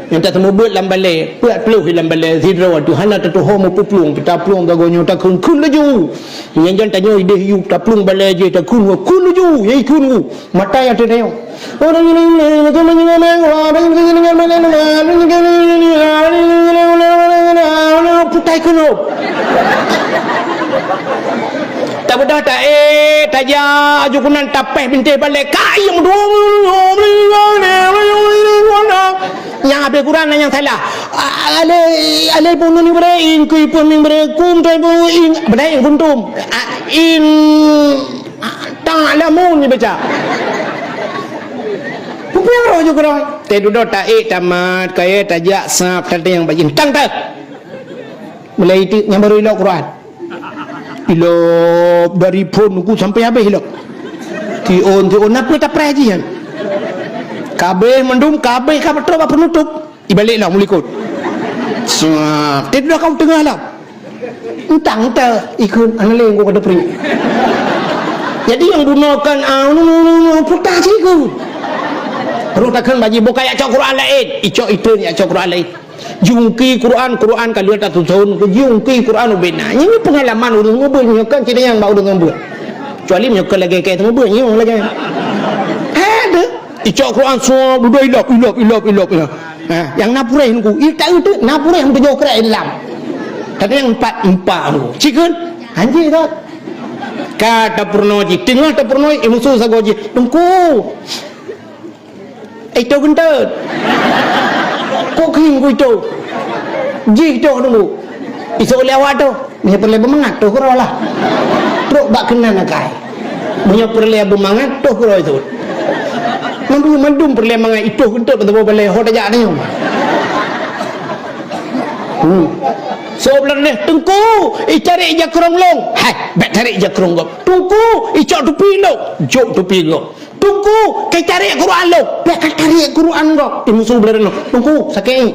yang tak temu buat lambale buat peluh lambale zidro Tuhan ada tu homo puplung kita plung dagonya tak kun laju yang jangan tanya ide you tak plung bale je tak kun laju ye kun mata ya tanya orang ini putai kuno tak bedah tak taja ajukunan tapeh binti balik kayang yang habis Quran yang salah alai pun ni berein kui pun ni berekum tu in berein kuntum in ta'lamun ni baca pupeng roh juga roh te duduk tak tamat kaya tajak sap tadi yang bajin tang tak mulai itu yang baru ilok Quran ilok dari phone ku sampai habis ilok tion apa tak perajian kabeh mendum kabeh ka betul apa penutup ibaliklah mulikut tidak kau tengah lah entang tak ikut analeng kau kada pri jadi yang gunakan putar cikgu perlu takkan bagi buka ayat Quran lain icok itu ni ayat Quran lain jungki Quran kalau tak tusun jungki Quran ubena ini pengalaman urang ngubul kan tidak yang bau dengan buat kecuali menyokol lagi kayak temu buat nyong lagi ada icok Quran semua duduk ilap yang napureh ku tak itu napureh yang tujuh kerak dalam tapi yang empat ku cikun anjir tak kata purnoji tengah tak purnoji musuh sagoji tungku itu gentet kok king ku itu ji itu tunggu iso lewat tu ni perlu bermangat tu kau lah teruk bak kena nakai punya perlu bermangat tu kau itu mandum perlembangan itu untuk betul boleh ho tajak ni so belar ni tungku cari je kerong long hai bet cari je kerong gop tungku icok tupi lo jok tupi gop tungku kai cari Quran lo bet cari Quran gop musuh belar no tungku sakai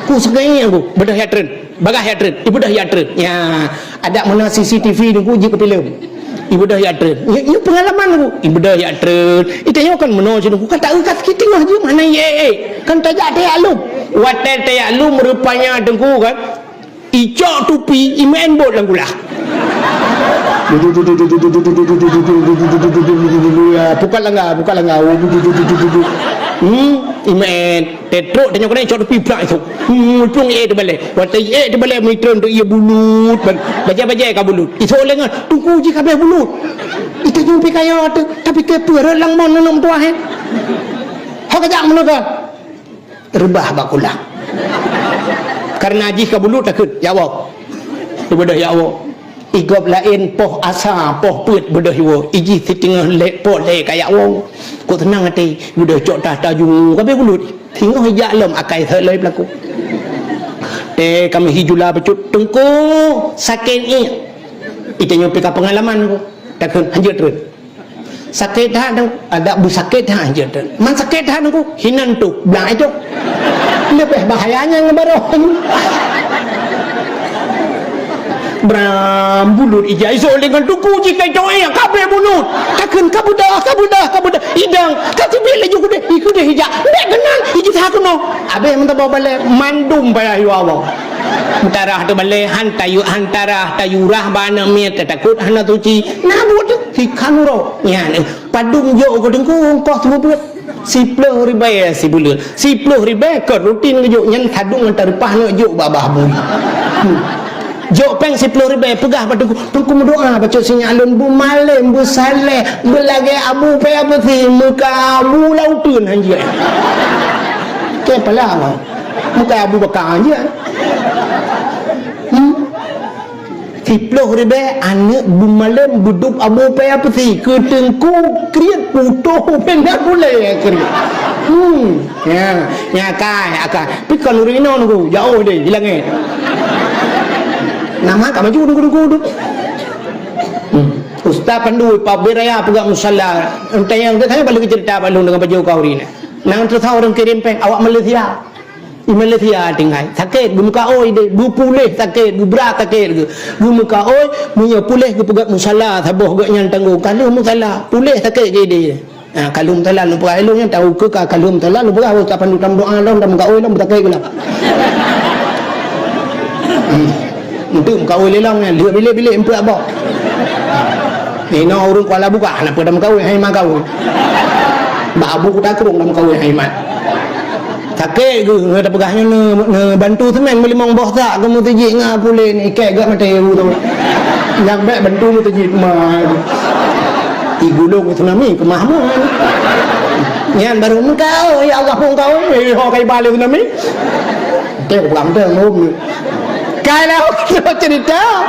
ku sakai aku bedah ya tren bagah ya tren ibu dah ya tren ya ada mana CCTV tungku je ke film ibu dah ya tren ini pengalaman aku ibu dah ya tren itu yang kan meno je aku kata kita tengah je mana ye kan tajak dia lu watel dia lu merupanya dengku kan icok tupi imen bot lang gula buka langga imen tetrok tanya kena icok tupi pula itu plung tu balik watel tu balik mitron tu ia bulut baja-baja ka bulut itu oleh ngah tunggu je kabeh bulut itu jumpi kaya tu tapi ke pura lang mon nom tua he hok jak menaga rebah bakulah karena ji ka bulut takut ya Allah tu bedah ya Allah igop lain poh asa poh put bedah yo iji setengah lek poh le kaya Allah kau tenang hati bedah cok dah tajung kabeh bulut tinggal hijak lem akai thelai berlaku kami hijula becut tengku sakit ni itu nyampe ke pengalaman ku takkan anjir terus sakit dah ada bersakit dah je tu. Man sakit dah aku hinan tu belah itu. Lebih bahayanya ngebaron. Bulut ijai so dengan tuku jika joe kabeh bulut takkan kabudah idang kati bele ju kude hijak nek genan hiji tak no abe mentah bawa balik mandum payah yu awak antara tu balik antara tayurah bana mi takut hana tuci na buat tikan ro nya padung jo ko dengku kau tu buat 10 ribai si bulut 10 ribai ko rutin jo nyen kadung antar pah no jo babah bu jok peng 10 ribu pegah pada tungku berdoa baca sinyalun bu malim bu saleh belage abu pe apa si muka abu lautun hanja ke pala muka abu bakar aja 10 ribu anak bu malim buduk abu pe apa si ke tengku kriat putuh pendak boleh kriat ya kai akak pikon urino nunggu jauh deh hilangnya nama kamu juga duduk Ustaz pandu Pak Biraya pegang musalla entah yang saya balik cerita balung dengan baju kau ini nang tu tahu orang kirim peng awak Malaysia tinggal sakit muka oi deh bu pulih sakit bu berat sakit bu muka oi punya pulih ke pegang musalla saboh gak yang tangguh kalau musalla pulih sakit jadi kalau musalla lupa eloknya tahu ke kalau musalla lupa Ustaz pandu dalam doa dalam muka oi dalam sakit gula untuk kau lelang ni bilik empat abang ni no urung kuala buka nak pada kau hai mak kau babu tak kurung dalam kau hai mak sakit ke ngada pegahnya ne bantu semen beli mong boh tak kamu tejik ngah pulih ni kek gak mate tu yang baik bantu mu tejik mah igulung tsunami kemahmu nyan baru kau ya Allah pun kau ho kai balik tsunami kek pegang dah ngom kalau cerita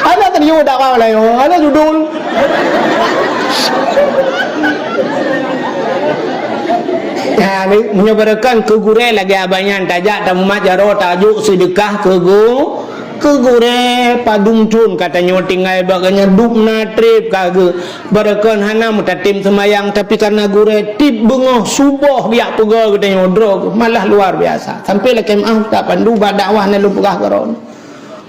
ada terjadi apa lagi ada judul ya ni menyebarkan ke gure lagi abanyan tajak tamat jaro tajuk sedekah ke gure padung cun katanya tinggal baganya dup na trip kage barakan hana mutatim semayang tapi karena gure tip bengoh subuh biak pegah katanya drog malah luar biasa sampai lah kemah tak pandu dakwah na lum pegah karon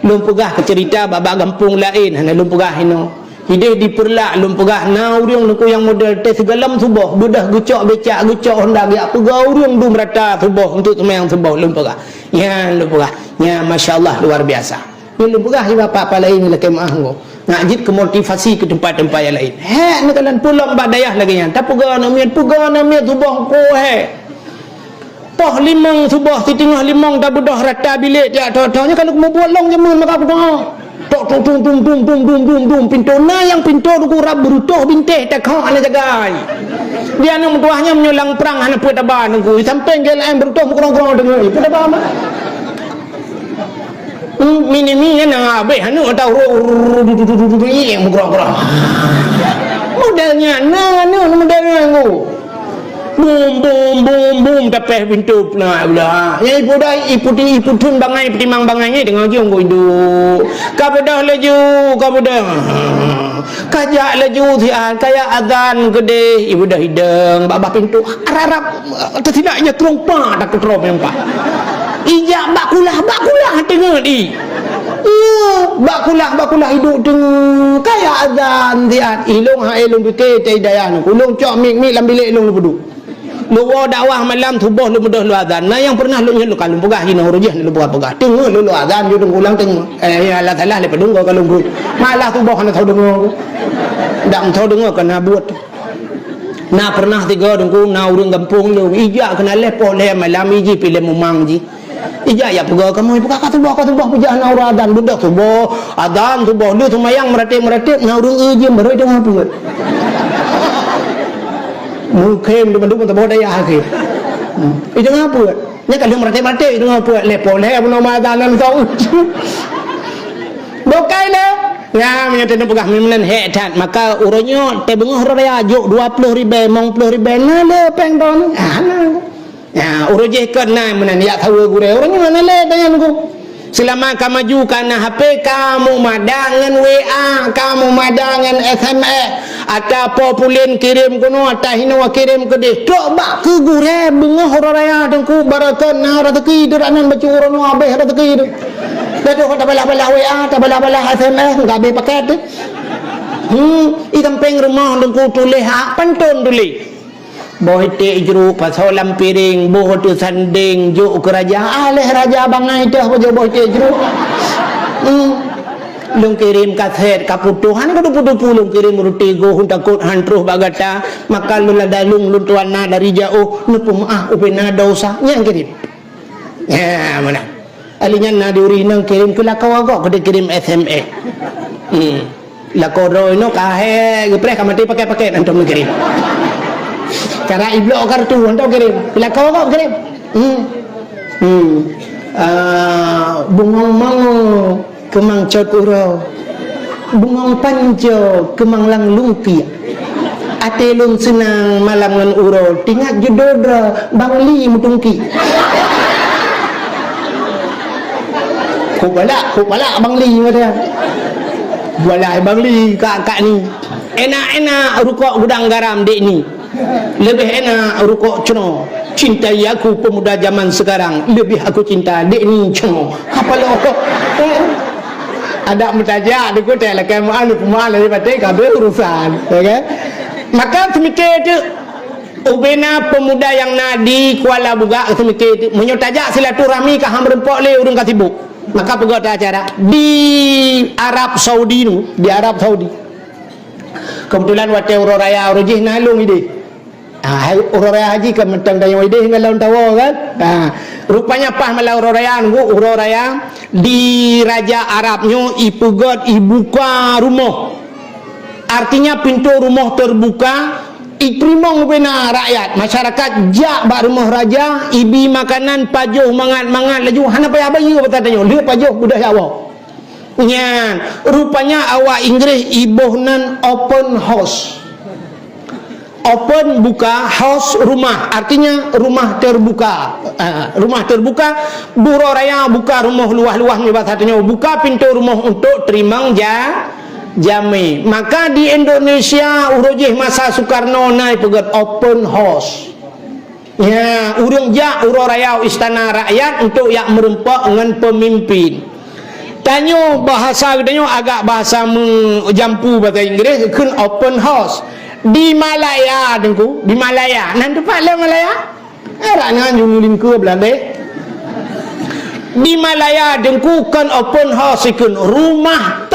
lum pegah ke cerita babak kampung lain hana lum pegah hino hidup di perlak lum pegah na urang nuku yang model teh segalam subuh budah gucok becak gucok hendak biak pegah urang dum rata subuh untuk semayang subuh lum pegah ya lum pegah ya masyaallah luar biasa lum pegah apa lain lah kemah ngo ngajit ke motivasi ke tempat-tempat yang lain ni kalan pulang badayah lagi yang tak pegah na miat subuh ko poh limang subuh setengah limang dah budah rata bilik dia tahu-tahunya kalau mau buat long je maka aku tok tung pintu na yang pintu tu rab berutuh binteh tak kau ana jagai dia nak tuahnya menyulang perang ana puat taban aku sampai gelan berutuh kurang-kurang dengar puat taban mini na abe hanu tahu yang kurang-kurang modelnya modelnya aku boom tapeh pintu nah ulah ya ibu tun bangai petimang bangai dengan jong go induk kabedah laju kabedah kajak laju sian kaya azan gede ibu dah hidang babah pintu arab tertilaknya terompa tak ketrop mempa ijak bakulah tengah di bakulah hidup tengah kaya azan sian ilung fikir tai dayan ulung cok mik lam bilik ilung lu luwa dakwah malam subuh lu mudah lu azan nah yang pernah lu nyelu kalau pegah hino rujih lu pegah tengah lu azan ju ulang tengah Allah taala le pedung kalau lu malah subuh hana tahu dengar dak tahu dengar kena buat nah pernah tiga dengku na urang kampung lu ija kena lepo le malam iji pilih memang ji ija ya pegah kamu pegah ka subuh pejah na urang azan budak subuh azan subuh lu semayang meratip na urang iji baru dengar buat mungkin dia mendukung tak daya akhir itu ngapa nya kalau merate itu ngapa lepo le belum madanan kau bokaile ya menyatakan pegah mimlen hetat maka uronyo te bengoh raya juk 20,000 mong 10,000 na le peng don ya urojeh kan na menan ya tahu gure uronyo na le dayan ku Selama kamu maju karena HP, kamu madangan WA, kamu madangan SMS, atau populin kirim kuno, atau hinawa kirim ke dia. Coba ke gure bengah orang raya dengku barakan nah rezeki deranan baca orang habis rezeki tu. Dah tu tak bala-bala WA, tak bala-bala SMS, enggak habis paket tu. Ikan peng rumah dengku tulis hak pantun tulis. Boh itik jeruk pasal lam piring, boh tu sanding juk ke raja. Aleh raja bangai tu apa je boh itik jeruk. Lung kirim kaset kaputuhan kudu-kudu lung kirim roti go takut hantruh bagata maka lu ladalung lu tuana dari jauh nupu maah upena dosa nyang kirim. Ya mana. Alinya na diuri nang kirim ke lakau agak kudu kirim SMS. Lakau roy no kahe gepre kamati pakai-pakai antum kirim. Cara iblok kartu untuk kirim. Bila kau kirim. Bungong mango kemang cot uro. Bungong panjo kemang lang lungki. Ate lung senang malam ngan uro. Tingat judodra bangli mutungki. Kubala bangli macam. Walai bangli kakak ni. Enak-enak rukuk gudang garam dek ni. Lebih enak rukuk ceno. Cintai aku pemuda zaman sekarang, lebih aku cinta dek ni ceno. Apa lo? Ada mutajak di kota lah kan malu pemalu di batik kabel urusan, okay? Maka semikir tu ubena pemuda yang nadi Kuala Buga semikir tu menyotajak silaturahmi ke ham rempok le urang kasibuk. Maka pegot acara di Arab Saudi nu, di Arab Saudi. Kebetulan waktu orang raya rojih nalung ide. Orang raya haji ke mentang dayang ide hingga laun tawa kan. Rupanya pah malau orang raya nunggu orang raya di raja Arabnya ipugot ibuka rumah. Artinya pintu rumah terbuka, iterima ngubena rakyat masyarakat jak bak rumah raja, ibi makanan pajuh mangat-mangat laju hana payah bayi apa tanya dia pajuh budak awak. Nyan, rupanya awak Inggeris ibuhnan open house. Open buka, house rumah, artinya rumah terbuka. Rumah terbuka, buro raya buka rumah luah-luah ni bahasanya, buka pintu rumah untuk terima jami. Maka di Indonesia urujih masa Soekarno naik pegat open house. Ya, urung jak uro raya istana rakyat untuk yang merempak dengan pemimpin. Tanya bahasa tanya agak bahasa jampu bahasa Inggeris kun open house di Malaya dengku di Malaya nan tempat le Malaya era ngan jululin ke Belanda di Malaya dengku kan open house kun rumah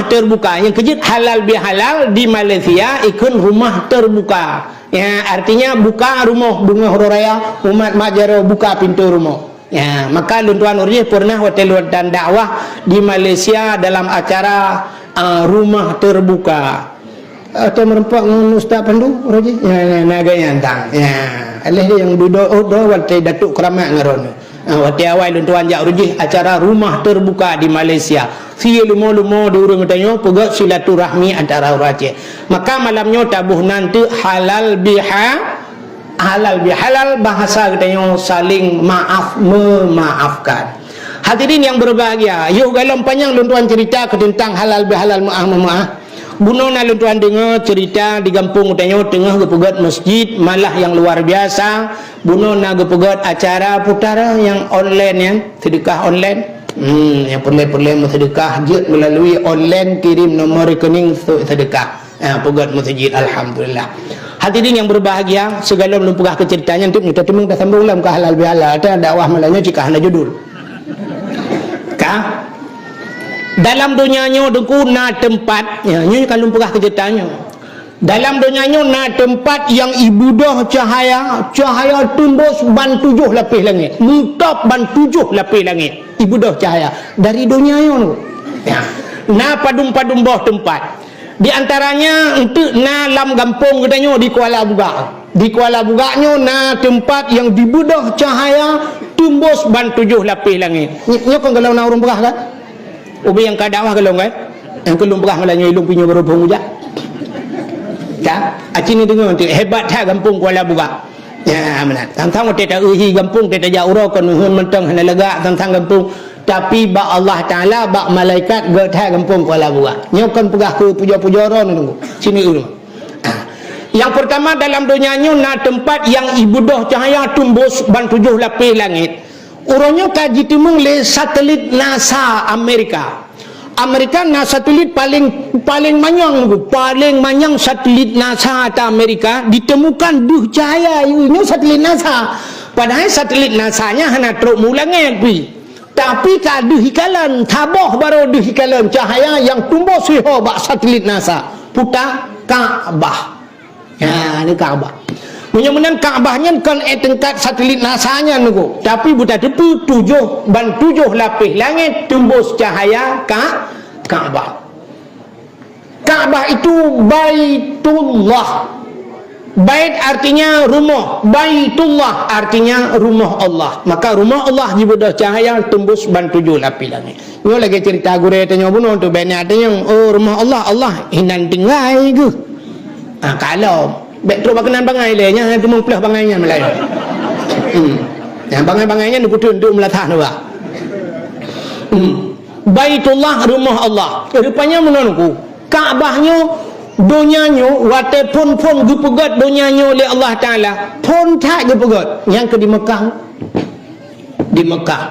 terbuka yang kejut halal bihalal di Malaysia ikun rumah terbuka ya artinya buka rumah bunga raya umat majaro buka pintu rumah. Ya, maka Tuan Nurjih pernah hotel dan dakwah di Malaysia dalam acara rumah terbuka. Atau merempak dengan Ustaz Pandu Nurjih. Ya, naga nyantang. Ya, alih dia yang duduk hotel Datuk Keramat ngaron. Hotel awal Tuan Jak Nurjih acara rumah terbuka di Malaysia. Si lumo-lumo diurung tanya pegat silaturahmi antara orang Aceh. Maka malamnya tabuh nanti halal bihalal bahasa katanya saling maaf memaafkan. Hadirin yang berbahagia, yuk galam panjang luntuan cerita tentang halal bihalal maaf. Buno na luntuan dengar cerita di kampung katanya tengah gepegat masjid malah yang luar biasa. Buno na gepegat acara putara yang online yang sedekah online. Yang perle-perle sedekah je melalui online kirim nomor rekening sedekah. Pegat masjid alhamdulillah. Hadirin yang berbahagia, segala belum pegah ke ceritanya untuk kita temung dah sambung dalam ke halal bihalal ada dakwah malanya jika hana judul. Ka dalam dunianya dengku na tempat ya nyu kalau pegah ke ceritanya. Dalam dunianya na tempat yang ibudah cahaya tumbus ban 7 lapis langit. Mutap ban 7 lapis langit. Ibudah cahaya dari dunianya tu. Ya. Na padum-padum bawah tempat. Di antaranya untuk na lam kampung katanya di Kuala Buga. Di Kuala Buganya na tempat yang dibudah cahaya tumbus ban 7 lapis langit. Nya kan kalau na urang berah kan? Ubi yang kadakwah kalau kan? Yang kelum berah malanya ilung punya berhubung ujak. Tak? Acini dengar tu hebat dah kampung Kuala Buga. Ya benar. Tang-tang kita uhi gampung kita jaura kan nuhun mentang hana lega tang-tang gampung. Tapi bak Allah Taala bak malaikat ge thai gampung Kuala Burak. Nyo kan pegah ke puja-puja ron tunggu. Sini dulu. Yang pertama dalam dunia nyo na tempat yang ibudah cahaya tumbus ban 7 lapis langit. Urangnya kaji timung le satelit NASA Amerika. Amerika na satelit paling manyang satelit NASA atau Amerika ditemukan duh cahaya ini satelit NASA. Padahal satelit NASA-nya hanya truk mulangnya pi. Tapi kaduh hikalan taboh baru duh hikalan cahaya yang tumbuh siho bak satelit NASA. Putar Kaabah. Ya, ini Kaabah. Mudah-mudahan Kaabahnya kan tingkat satelit NASA-nya nunggu. Tapi buta tepi 7 lapis langit tembus cahaya Kaabah. Kaabah itu Baitullah. Bait artinya rumah, Baitullah artinya rumah Allah. Maka rumah Allah dibudah cahaya tembus 7 lapis langit. Ini lagi cerita gure tanya bunuh tu banyak tanya rumah Allah hinan tinggal ke. Kalau baik terus berkenan bangai le nya tu memplah bangainya Melayu. Yang bangai-bangainya nak untuk melatah tu bah. Baitullah rumah Allah. Rupanya menurutku Kaabahnya donyanya wate pun gepegat donyanya oleh Allah Taala. Pun tak gepegat. Yang ke di Mekah. Di Mekah.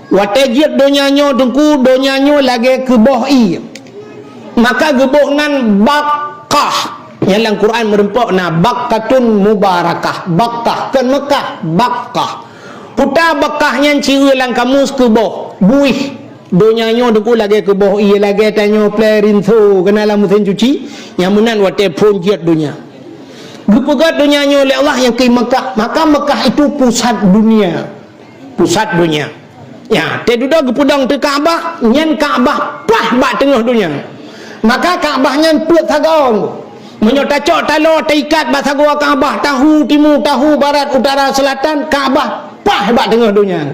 Wate jiat donyanya dengku donyanya lagi ke bohi. Maka gebohnan Bakkah. Yang dalam Quran merempak na Bakkatun mubarakah. Bakkah kan Mekah Bakkah. Putar Bakkahnya ciri dalam kamus ke boh. Buih. Donyanya deku lagi ke boh ia lagi tanya pelerin tu kenalah mesin cuci yang menan wate pun jiat dunia. Gepegat dunianya oleh Allah yang ke Mekah. Maka Mekah itu pusat dunia. Pusat dunia. Ya, teduda gepudang te Kaabah, nyen Kaabah pah bak tengah dunia. Maka Kaabahnya put tagaung. Menyotacok talo teikat bak sagua Kaabah tahu timur tahu barat utara selatan Kaabah pah bak tengah dunia.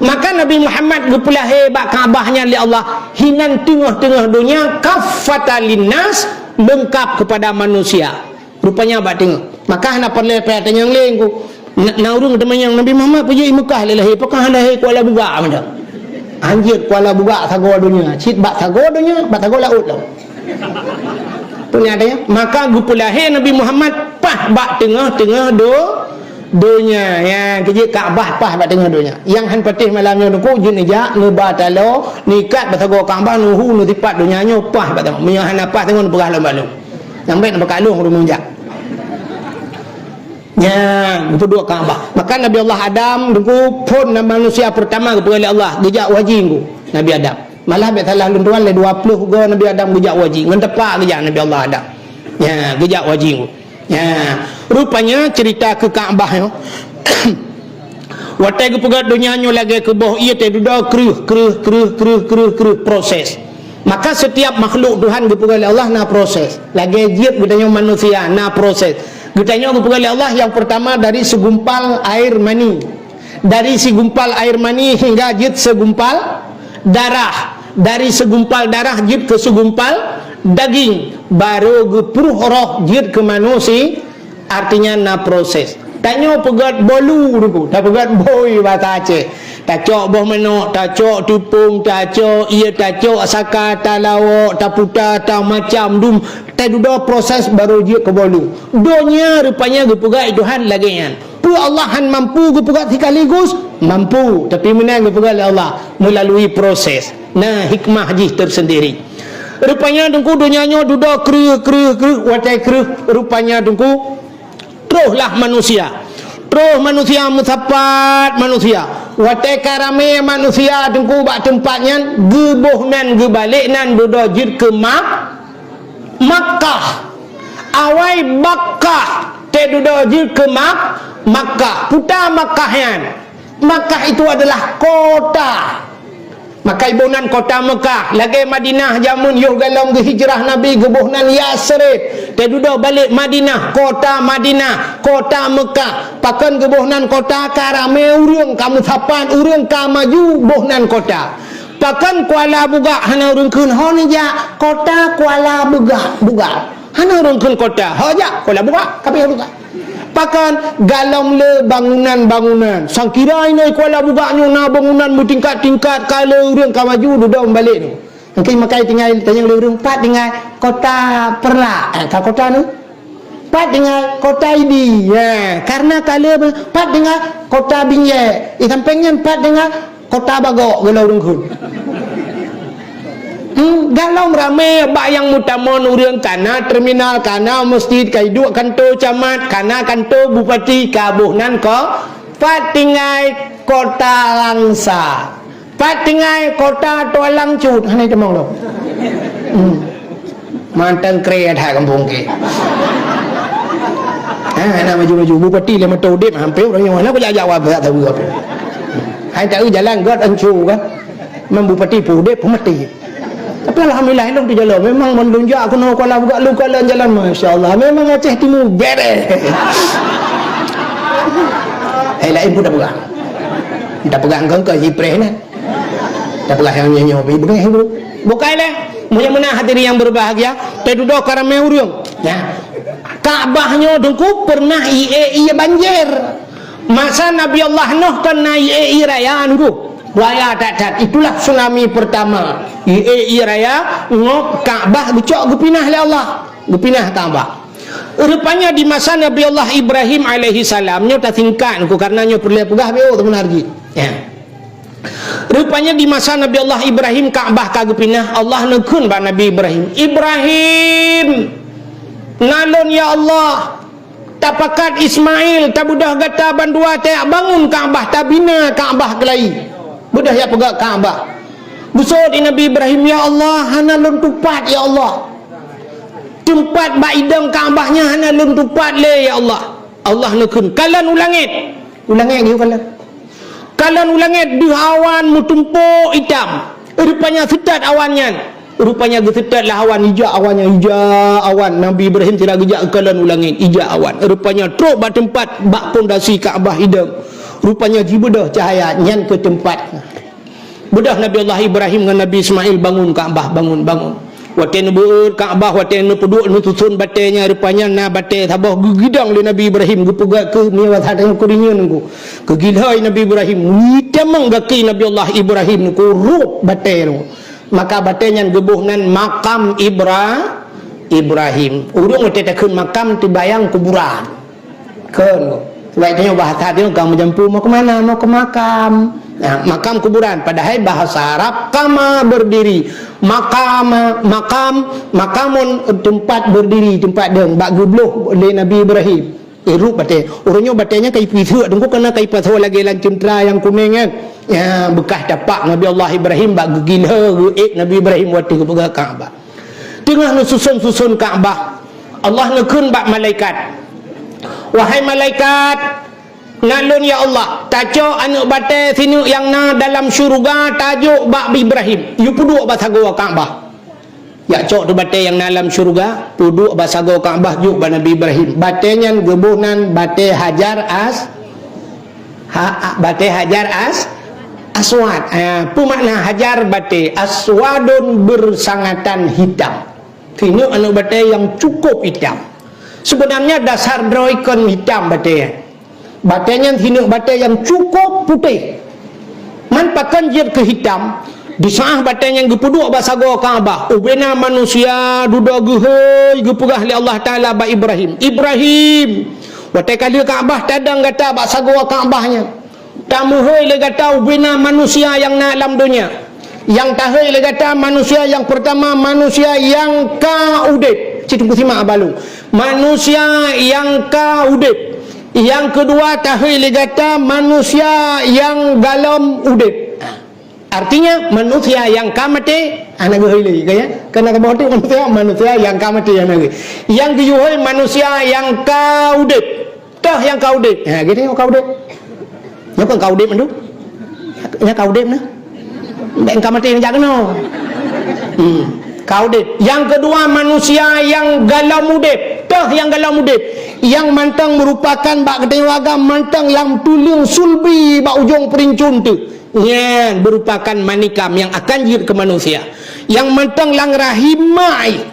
Maka Nabi Muhammad gepulah hebat Kaabahnya oleh Allah hinan tengah-tengah dunia kafatalin nas lengkap kepada manusia. Rupanya abad tengok. Maka nak perlu perhatian yang lain ku. Nak urung teman yang Nabi Muhammad pergi Mekah lelahi. Apakah lelahi Kuala Burak macam? Anjir Kuala Burak sagor dunia. Cit bak sagor dunia, bak sagor laut dah. Tu ni adanya. Maka gepulah Nabi Muhammad pah bak tengah-tengah dunia yang kerja Kaabah pah bak tengah dunia. Yang han patih malamnya nuku jenejak nu batalo nikat batago Kaabah nuhu nu tipat dunianya pah bak tengah. Menyah han apa tengok perah lalu. Yang baik nak kalung rumah jak. Ya, itu dua Kaabah. Maka Nabi Allah Adam nuku pun manusia pertama kepada Allah gejak wajib Nabi Adam. Malah bet salah lunduan le 20 go Nabi Adam gejak wajib. Ngan tepak gejak Nabi Allah Adam. Ya, gejak wajib. Ya, rupanya cerita ke Kaabah yo. Watai ke pegat dunianya lagi ke bawah ia terduda keruh proses. Maka setiap makhluk Tuhan kepada Allah na proses. Lagi jiat gudanya manusia na proses. Gudanya kepada Allah yang pertama dari segumpal air mani. Dari segumpal air mani hingga jiat segumpal darah. Dari segumpal darah jiat ke segumpal daging. Baru gepuruh roh jiat ke manusia. Artinya na proses. Tanya pegat bolu dulu. Tak pegat boy bahasa Aceh. Tak cok boh menok, tak cok tupung, tak cok ia, tak cok asaka, tak lawak, tak putar, tak macam dum. Tak duda proses baru dia ke bolu. Dunia rupanya gepegat Tuhan lagi yang. Pu Allah han mampu gepegat sekaligus mampu. Tapi menang gepegat Allah melalui proses. Nah hikmah haji tersendiri. Rupanya dengku dunianya duda keruh watai keruh. Rupanya dengku teruslah manusia. Terus manusia musapat manusia. Watai karame manusia dengku bak tempatnya gebohnan gebaliknan duda jid ke Makkah. Awai Bakkah te duda jid ke Makkah. Putar Makkahyan. Makkah itu adalah kota. Maka ibunan kota Mekah lagi Madinah jamun yuh galong ke hijrah Nabi gebuhnan Yasrib teduda balik Madinah kota Mekah pakan gebuhnan kota karame urang kamu sapan urang ka maju buhnan kota pakan Kuala Burak hana urang keun honja kota Kuala Burak hana urang keun kota hoja Kuala Burak tapi Burak pakan galam le bangunan-bangunan sang kira ini kuala bugaknya na bangunan bertingkat-tingkat kalau orang kau maju duduk balik tu mungkin makai tinggal tanya orang pat tinggal kota Perla kota ni pat dengan kota ini ya karena kalau pat dengan kota Binjai sampingnya pat dengan kota Bagok kalau orang kun galau ramai bak yang mutamon urang kana terminal kana masjid kai dua kantor camat kana kantor bupati kabuhnan ko pat tinggal kota Langsa pat tinggal kota Tualang Cut hanai temong lo mantan kre ada kampung ke nak maju-maju bupati le matau dep hampir orang yang mana aku jawab tak tahu apa hai tahu jalan god ancu kan membupati pudep mati tapi alhamdulillah elok tu jalan memang menunjuk aku nak kuala buka lu kuala jalan masya-Allah memang Aceh Timur beres lain pun dah pegang kau ke Jipreh ni dah pegang yang nyanyi pegang ibu bukan lah mulia-mulia hadirin yang berbahagia duduk karamai urang ya Kaabahnya dengku pernah ia banjir masa Nabi Allah Nuh kena ia raya nunggu raya tak itulah tsunami pertama ia raya ngop Kaabah becok gupinah oleh Allah gupinah Kaabah rupanya di masa Nabi Allah Ibrahim alaihi salamnya tak tingkat nunggu karenanya perlu pegah beo teman hargi ya rupanya di masa Nabi Allah Ibrahim Kaabah kagupinah Allah nekun ba Nabi Ibrahim nalon ya Allah tak pakat Ismail tak budah gata bandua tak bangun Kaabah tak bina Kaabah kelai budah ya pegak Kaabah busur di Nabi Ibrahim ya Allah hanalun tupat ya Allah tempat baidang Kaabahnya hanalun tupat le ya Allah Allah nekun kalan ulangit you kalan ulangit di awan mutumpuk hitam rupanya setat awannya rupanya gesetat lah awan hijau awannya hijau awan Nabi Ibrahim tidak gejak kalan ulangin hijau awan rupanya truk bak tempat bak pondasi Kaabah hidang rupanya jibedah cahaya nyan ke tempat bedah Nabi Allah Ibrahim dengan Nabi Ismail bangun Kaabah bangun waten beut Kaabah waten peduk nutusun batenya rupanya na bate tabah gigidang le Nabi Ibrahim gepegak ke miwat hadang kurinyeun ku kegilai Nabi Ibrahim nitamang gaki Nabi Allah Ibrahim ku rup bate nu maka batenya gebuhnan makam Ibrahim urung tetekun makam tibayang kuburan kan sebaiknya bahasa dia kamu jampu mau ke mana mau ke makam nah, makam kuburan padahal bahasa Arab kama berdiri makamun tempat berdiri tempat deng bak gebluh oleh Nabi Ibrahim rup bate urungnya batenya kai pisuk dengku kena kai pasal lagi lan centra yang kuning kan ya bekas tapak Nabi Allah Ibrahim bak gila Nabi Ibrahim waktu ke pegang Kaabah tengah susun Kaabah Allah nekun bak malaikat wahai malaikat nalun ya Allah tajuk anak bate sini yang na dalam syurga tajuk bak Ibrahim you puduk bahasa gua Kaabah ya cok tu bate yang dalam syurga puduk bahasa gua Kaabah juk bak Nabi Ibrahim batenya gebuhnan bate Hajar Aswad pemakna hajar bate aswadun bersangatan hitam ini anu bate yang cukup hitam sebenarnya dasar droikon hitam bate batenya ini bate yang cukup putih man pakan jir ke hitam di saah batenya yang gepuduk bahasa gua Kaabah ubena manusia duda gehoi gepegah li Allah Ta'ala ba Ibrahim bate kali Kaabah tadang gata bahasa gua Kaabahnya tamuhoi le gata ubina manusia yang na alam dunia yang tahoi le gata manusia yang pertama manusia yang kaudip citu kusima abalu manusia yang kaudip yang kedua tahoi le gata manusia yang galam udip artinya manusia yang kamate anak gehoi kaya kena kaboti manusia yang kamate yang kiyuhoi manusia yang kaudip toh yang kaudip gitu yang kaudip nhớ con cầu đêm mình đúng nhớ cầu đêm nữa bạn kamar yang jaga no kau deh yang kedua manusia yang galau mudip toh yang galau mudip yang mantang merupakan bak kedewaga mantang yang tuling sulbi bak ujung perincun tu yang merupakan manikam yang akan jir ke manusia yang mantang lang rahimai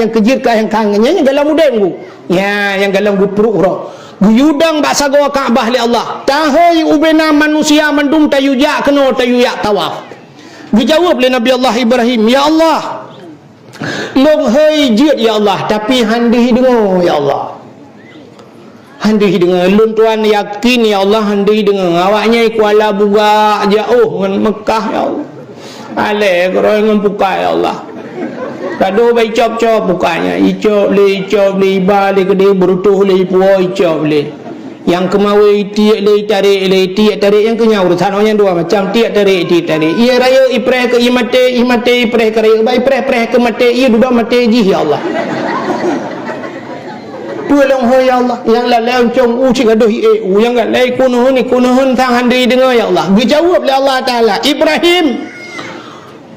yang kejir ke yang kangennya yang galau mudip Ya, yang galau gepruk roh. Guyudang baksa goa Kaabah li Allah. Tahoi ubena manusia mendum tayuja kena tayuya tawaf. Dijawab oleh Nabi Allah Ibrahim, ya Allah, long hai jut ya Allah, tapi handi dengar ya Allah. Handi dengar lun tuan yakin ya Allah, handi dengar awaknya Kuala Buga jauh dengan Mekah ya Allah. Ale korang dengan buka ya Allah. Kado baik cop-cop bukanya, icop le balik ke dia berutuh le puo icop le. Yang kemawi tiak le tarik yang kenyau urusan orang dua macam tiak tarik. Ia raya ipreh ke imate ipreh ke raya, ipreh ke mate, ia duduk mate ji ya Allah. Tolong ho ya Allah, yang lalai cong cik aduh yang lalai kunuhun tang handai dengar ya Allah. Dijawab oleh Allah Taala, Ibrahim,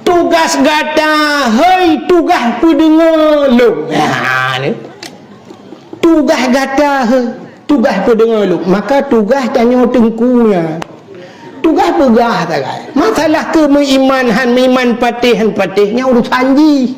tugas gata, hei tugas pu dengar lu. Ni. Tugas gata, tugas pu dengar lu. Maka tugas tanya tengkunya. Tugas pegah tak kan. Masalah ke meiman patih-patihnya urusan ji.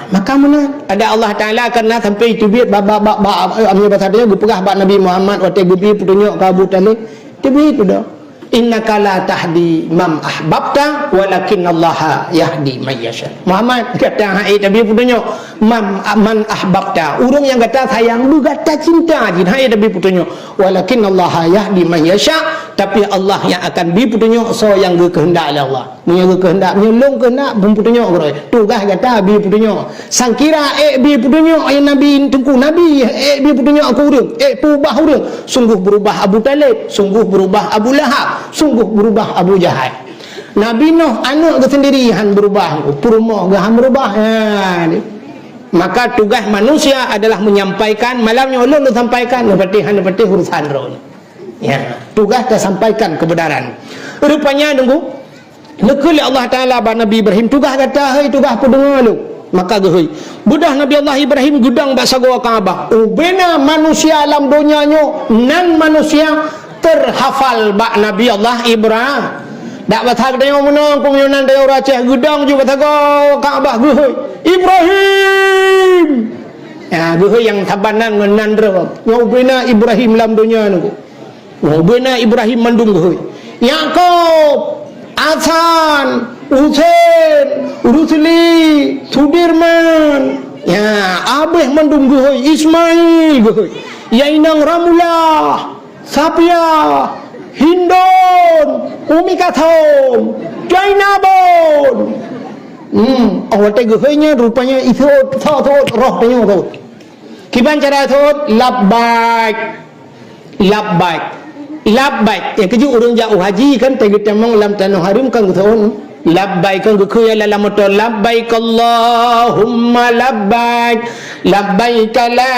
Maka mana ada Allah Taala kerana sampai tibit bab amnya bahasa dia gupegah bab Nabi Muhammad waktu gubi petunjuk ke Abu Talib tibit dah innaka la tahdi man ahbabta walakin Allah yahdi man yasha. Muhammad kata hai Nabi petunjuk man ahbabta, orang yang kata sayang lu kata cinta jin hai Nabi petunjuk walakin Allah yahdi man yasha, tapi Allah yang akan beri petunjuk so yang berkehendak oleh Allah. Punya kehendak menyelong kehendak petunjuk orang. Tugas kata beri petunjuk. Sangkira beri petunjuk yang Nabi tengku Nabi beri petunjuk aku urang. Berubah urang. Sungguh berubah Abu Talib, sungguh berubah Abu Lahab, sungguh berubah Abu Jahal. Nabi Nuh anak ke sendiri han berubah, purmo han berubah. Maka tugas manusia adalah menyampaikan malamnya ulun sampaikan nepati urusan roh. Ya, tugas dah sampaikan kebenaran. Rupanya tunggu lekul Allah Taala ba Nabi Ibrahim tugas kata hai tugas pendengar lu. Maka gehoi budah Nabi Allah Ibrahim gudang bahasa goa Kaabah. Ubena manusia alam dunianya nan manusia terhafal ba Nabi Allah Ibrahim. Dak bathag dia menang kumyonan dia raceh gudang juga bathag Kaabah gehoi Ibrahim. Ya gehoi yang tabanan menandra. Ubena Ibrahim lam dunia nu. Ubena Ibrahim mandung gehoi. Yaqub, Hasan, Husain, Rusli, Sudirman, ya, Abeh mandung gehoi, Ismail gehoi, Yainang Ramula, Sapia, Hindon, Umi Kathom, Jainabon. Awak tengok gehoinya rupanya itu thot roh tanya thot. Kiban cara thot labbaik yang keju urang jauh haji kan tegi temang lam tanah harim kan gethon labbaik kan gekuya la motor labbaik Allahumma labbaik labbaik la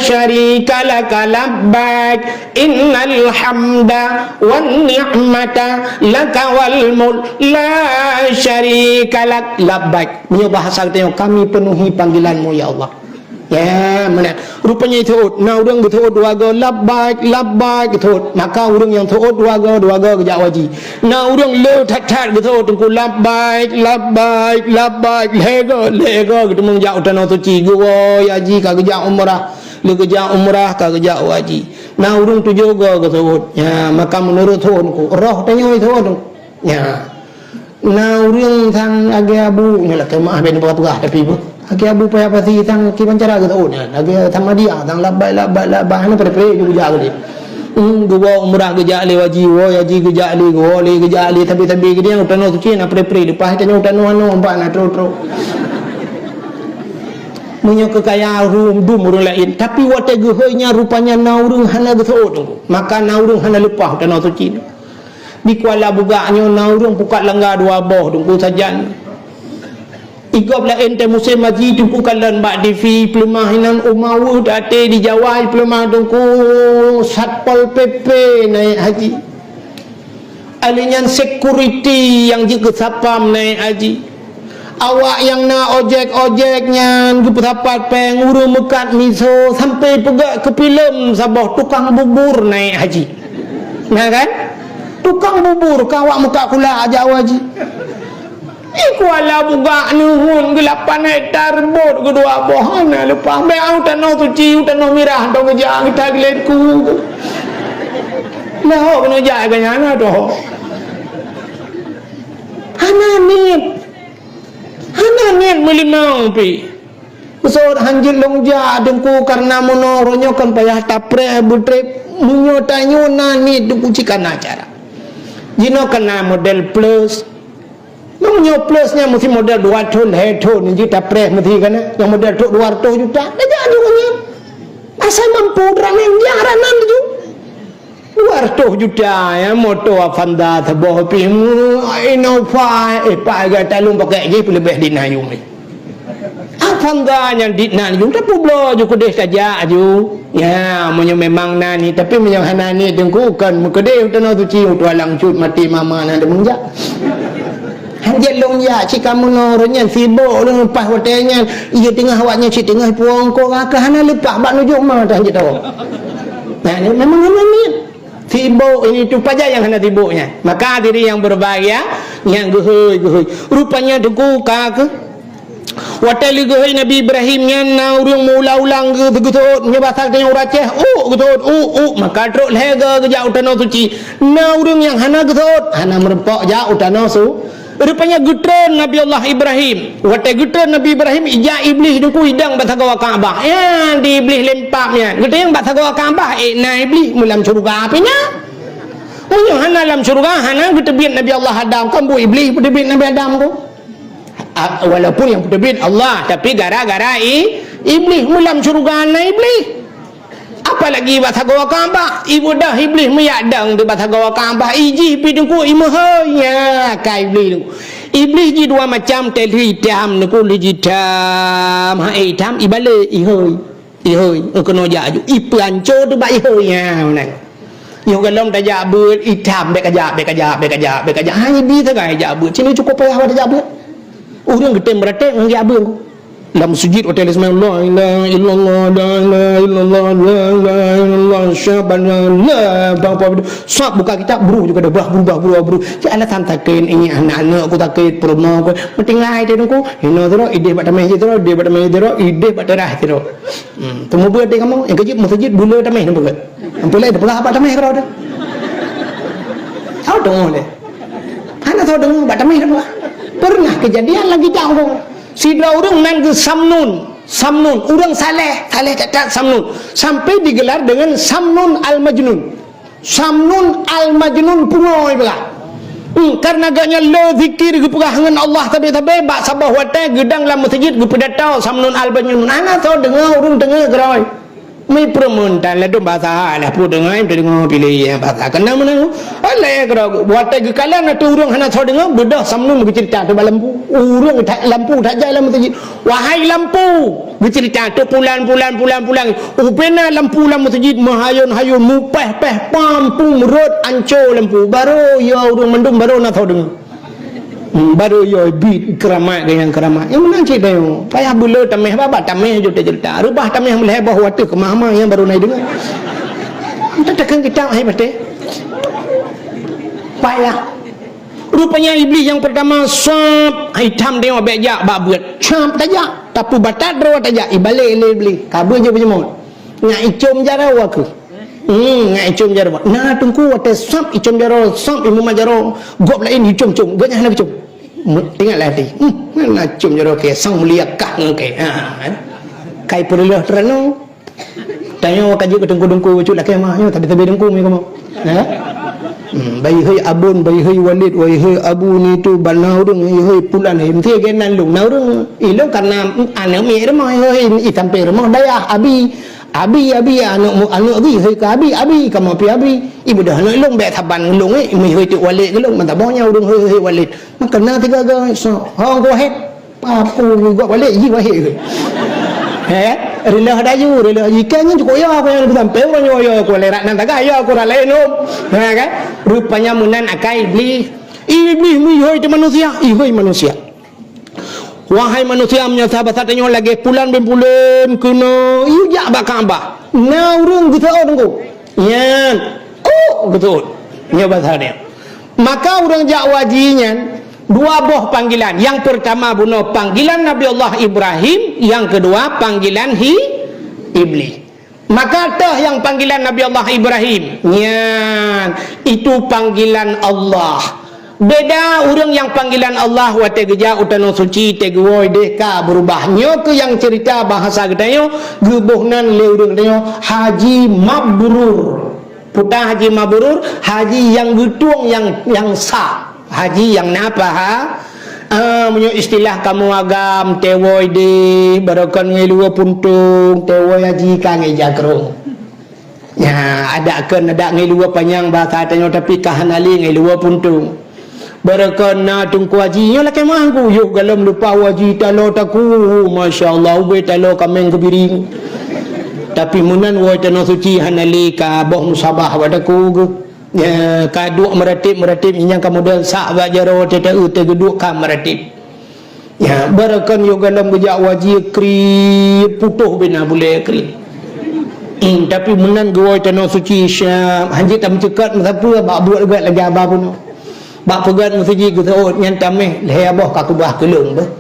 syarika lak labbaik innal hamda wan ni'mata lak wal mulk la syarika lak labbaik. Punya bahasa kita kami penuhi panggilanmu ya Allah. Ya, mana? Rupanya itu nah orang betul dua go labbaik betul. Maka orang yang tu dua go kerja wajib. Nah orang le tat betul tunggu labbaik lego gitu mengjauh tanah suci go ya ji ka kerja umrah. Le kerja umrah ka kerja wajib. Nah orang tujuh go betul. Ya, maka menurut tuanku roh tanya itu ya. Nah orang sang agak abu ni lah kemah ben pegah tapi bu. Agi abu payah pasti tang kiban cara ke tahu nya agi tamadia tang labbai hana pre juga jaga dia gua umrah geja ali waji wo yaji geja ali go ali geja ali tapi dia utano suci na pre lepas tanya utano anu ompak na tro punya kekayaan dum urang lain tapi wate gehoinya rupanya naurung hana getho maka naurung hana lepah utano suci di Kuala Buganya naurung pukat langgar dua boh dungku sajan Igop la ente musim haji tu kalan bak divi pelemah hinan umawu date di Jawa pelemah dongku satpol PP naik haji. Alinyan security yang juga sapam naik haji. Awak yang nak ojek-ojeknya kepedapat penguru mekat miso sampai pegak ke film sabah tukang bubur naik haji. Nah kan? Tukang bubur kawak mekat kula Jawa haji. Kuala buka nuhun gelapan hektar bot kedua bohana lepas be au tanah suci tanah mirah dong kerja kita geleku lah ho kena jaga nyana doh hananit melimau pi besar hanjil longja dengku karena monoronyokan payah tapre butre munyo tanyo nani dukucikan acara jino kena model plus Namanya plusnya mesti modal 200 heto ni juta pres mesti kan yang modal 200 juta dah jadi punya asal mampu ramen jaranan tu 200 juta ya motor Avanza tebah pimu Innova pakai talung pakai je lebih dinayung ni Avanza yang dinayung tapi belum je kedai saja aju ya munyo memang nani tapi munyo hanani dengkukan kedai tanah suci tualang cut mati mama nak menjak hanjat long ya cik kamu noronya sibuk dengan pas hotelnya ia tengah awaknya cik tengah puang kau kakak hana lepak bak nujuk mah dah hanjat tahu nah ini memang hanamit sibuk ini tu paja yang hana sibuknya maka diri yang berbahagia yang gehui rupanya deku kakak hotel gehui Nabi Ibrahim yang urung ulang ke begitu nyebasal tengok uraceh maka truk lega ke jauh tanah suci urung yang hana getut hana merempok jauh tanah rupanya gutron Nabi Allah Ibrahim wate gutron Nabi Ibrahim ija iblis duku hidang batagawa Kaabah ya di iblis lempaknya gutron yang batagawa Kaabah na iblis mulam surga apinya munyo hana dalam surga hana gutebit Nabi Allah Adam kan bu iblis gutebit Nabi Adam ko walaupun yang gutebit Allah tapi gara-gara iblis mulam surga na iblis apalagi batagawa Kaabah ibu dah iblis meyadang di batagawa Kaabah iji pidungku imahnya kai iblis ji dua macam tel hitam nuku hitam hitam ibale ihoi kena jaju ipanco tu ba ihoinya nang yo galom tajak ber hitam bekajak hanya bi tagai jak ber sini cukup payah ada jak ber urang getem beratek ngajak ber dalam sujud hotel Ismail la ilaha illallah la ilaha illallah la ilaha illallah syabana la sab buka kitab buru juga dah berubah ya Allah tantakin ini anak-anak aku takit promo aku penting lai dia aku hina tero ide bat tamai tero ide bat tamai tero ide bat terah tero temu ber dia kamu yang kejip masjid bula tamai nampak ke ampulai belah bat tamai kau dah tahu dong le ana tahu dong bat tamai dah pernah kejadian lagi jauh sidra orang main ke Samnun orang saleh cacat Samnun sampai digelar dengan Samnun Al-Majnun pungoy pula karena agaknya lo zikir gepegah dengan Allah tabi-tabi bak sabah watai gedang dalam masjid gepedatau Samnun Al-Majnun ana tahu dengar orang dengar gerai mai permontan la dom bahasa lah pu dengar dengar pilih yang bahasa kena mana alai gerak watai gekalan atau orang hana tahu dengar bedah Samnun bercerita tu lampu urang lampu tak jalan masjid wahai lampu bercerita tu pulan upena lampu dalam masjid mahayun mupeh pampung merut ancur lampu baru ya urang mendung baru nak tahu dengar baru yo bit keramat dengan keramat yang mana cik dah payah bula tameh babat tameh cerita rubah tameh meleh bawah waktu kemah yang baru naik dengar kita tekan kita hai bate payah rupanya iblis yang pertama sap hitam dia bejak babut sap tajak tapu batat rawa tajak ibalik iblis kabur je berjemut ngak icom jarawa ke ngak icom jarawa nah tungku wate sap icom jarawa sap imu majaro gop lain icom ganya hana icom tinggal lagi mana cium jero ke sang mulia kah ke kai perlu terano tanya kaji ketengku-dengku cuc laki mah yo tapi dengku mi kamu bayi hei abun bayi hei walid bayi hei abu ni tu banau dong hei pulan hei mesti genan lung nau dong ilo karena anak mi remah hei sampai remah daya abi anak abi hei ka abi kamu pi abi ibu dah nak long be taban long mi hei tu walid long mata bonya dong hei walid maka na tiga ga so hong go het papu go walid ji wahid rela dayu rela ikannya cukup ya aku yang sampai orang yo aku lerak nan taga ya aku ralai nom kan rupanya munan akai iblis mi hei tu manusia manusia wahai manusia menyatakan tanya lagi pulan kena iya bakamba na urang gitu orang betul nya bahasa dia maka orang jak wajinya Dua buah panggilan. Yang pertama bunuh panggilan Nabi Allah Ibrahim, yang kedua panggilan iblis. Maka tah yang panggilan Nabi Allah Ibrahim, itu panggilan Allah. Beda orang yang panggilan Allah wa tegeja utano suci tegewoi deka berubahnya ke yang cerita bahasa gedayo gebuhnan le urang dayo haji mabrur. Putar haji mabrur, haji yang gutung yang sah. Haji yang napa ha? Punya istilah kamu agam tewoi de barakan ngelua puntung tewoi haji ka ngejagrong. Ya, ada ngelua panjang bahasa tanya tapi kahanali ngelua puntung. Barakan na tungku haji nya lah kemangku yuk galam lupa haji talo taku masyaallah ube talo kameng kebiring. Tapi munan wo tano suci hanali ka boh musabah wadaku. Ya, kaduk meratib yang kemudian sahabat jaro teta tegeduk ka meratib. Ya, barakan yo galam gejak wajib kri putuh bina boleh kri. Tapi menan goi tanah suci Syam hanji tam cekat mesapa bak buat gat lagi abah pun. Bak pegat masjid ku taut nyan tameh leh abah ka kubah kelung bah.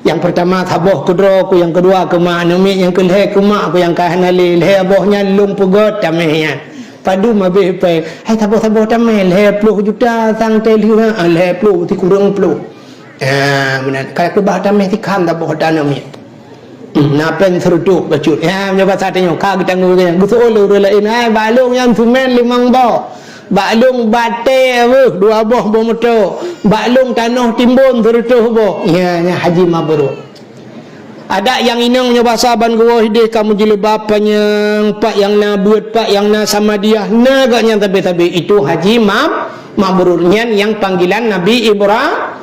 Yang pertama sabah kedro ku, yang kedua ke mak nami, yang keleh ke mak ku, yang kahanali leh abahnya lung pegat tameh ya. Padu mabih pe hai sabah tameh leh 10 juta sang teli leh 10 ti kurang 10. Benar kalau kubah tameh ti kham sabah tanami. Napen seruduk bacut ya mencoba satenya ka kita ngurang gusu ulu lain ai balung yang sumen 5 bah balung bate dua boh motor balung tanah timbun seruduk boh ya haji mabrur. Ada yang inang mencoba saban gua hidih kamu jile bapanya pak yang na buat pak yang na sama dia naganya tabe itu haji mabrurnya yang panggilan Nabi Ibrahim.